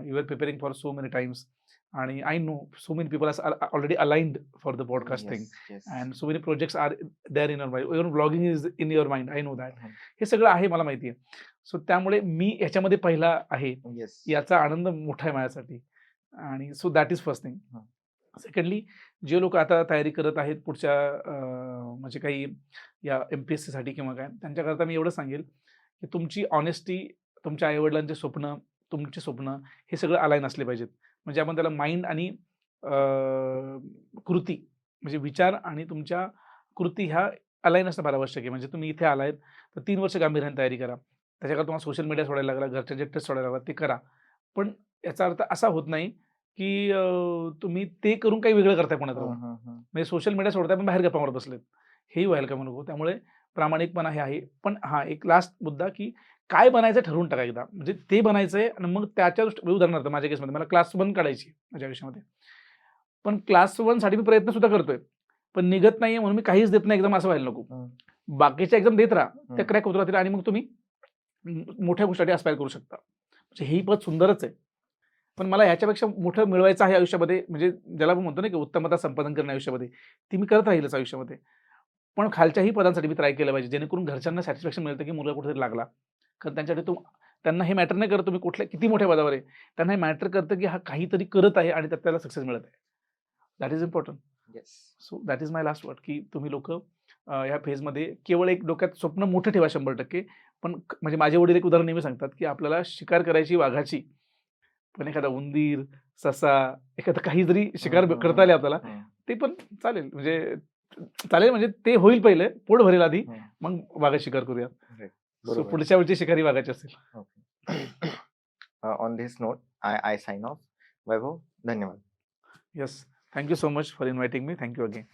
You are preparing for so many times. आणि I know so many people are already aligned for the podcasting. Yes, yes. And so many projects are there in your mind. Even vlogging is in your mind. I know that. Hmm. हे सगळं आहे, मला माहिती आहे. सो त्यामुळे मी ह्याच्यामध्ये पहिला आहे, Yes. याचा आनंद मोठा आहे माझ्यासाठी. आणि so that is first thing. हां. सेकंडली, जे लोक आता तयारी करत आहेत पुढच्या म्हणजे काही या MPSCसाठी किंवा काय, त्यांच्याकरता मी एवढं सांगेल, की तुमची ऑनेस्टी, तुमच्या आई-वडिलांचे स्वप्न, तुमचे स्वप्न हे सगळं अलाईन असले पाहिजेत. म्हणजे आपण त्याला माइंड आणि कृती, म्हणजे विचार आणि तुमच्या कृती ह्या अलाईन असणं फार आवश्यक आहे. म्हणजे तुम्ही इथे आलात, तर 3 वर्ष गांभीर्याने तयारी करा. त्याच्याकरता तुम्हाला सोशल मीडिया सोडायला लागला, घरच्यांचे टेस्ट सोडायला लागला, ते करा. पण याचा अर्थ असा होत नाही, की तुम्ही ते करून काही वेगळं करताय पुण्यात राहून. हं, हं, हं. म्हणजे सोशल मीडिया सोडताय पण बाहेर गप्पा मारत बसलेत. हेही व्हायला कामा नको. त्यामुळे प्रामाणिकपणा हे आहे. पण हां, एक लास्ट मुद्दा, की काय बनायचं ठरवून टाका एकदा. म्हणजे ते बनायचंय आणि मग त्याच्या उदाहरणार्थ माझ्या केसमध्ये मला क्लास 1 काढायची माझ्या आयुष्यामध्ये. पण क्लास 1 साठी मी प्रयत्न सुद्धा करतोय. पण निघत नाहीये म्हणून मी काहीच देत नाही एक्झाम, असं व्हायला नको. हं. बाकीच्या एक्झाम देत राहा. त्या हं. क्रॅक होत राहतील आणि मग तुम्ही मोठ्या गोष्टीसाठी अस्पायर करू शकता. म्हणजे हेही पद सुंदरच आहे. पण मला ह्याच्यापेक्षा मोठं मिळवायचं आहे आयुष्यामध्ये, म्हणजे ज्याला आपण म्हणतो ना, की उत्तमता संपादन करणं आयुष्यामध्ये, ती मी करत राहीलच आयुष्यामध्ये. पण खालच्याही पदांसाठी मी ट्राय केलं पाहिजे, जेणेकरून घरच्यांना सॅटिस्फॅक्शन मिळतं, की मुलगा कुठेतरी लागला. कारण त्यांच्यासाठी त्यांना हे मॅटर नाही करत तुम्ही कुठल्या किती मोठ्या पदावर आहे. त्यांना हे मॅटर करतं, की हा काहीतरी करत आहे आणि त्यात त्याला सक्सेस मिळत आहे. That is important. Yes. So that is my last word, की तुम्ही लोकं ह्या फेजमध्ये केवळ एक डोक्यात स्वप्न मोठं ठेवा 100%. पण म्हणजे माझे वडील एक उदाहरण नेहमी सांगतात, की आपल्याला शिकार करायची वाघाची, पण एखादा उंदीर, ससा, एखादं काही जरी शिकार हं, हं, करता आली हं. आपल्याला, हं. ते पण चालेल. म्हणजे चालेल म्हणजे ते होईल पहिले, पोट भरेल आधी, हं. मग वाघाची शिकार करूया. Right. सो बरोबर. पुढच्या वेळची शिकारी वाघाची असेल. Okay. On this note, I sign off. वैभव, धन्यवाद. Yes. Thank you so much for inviting me. Thank you again.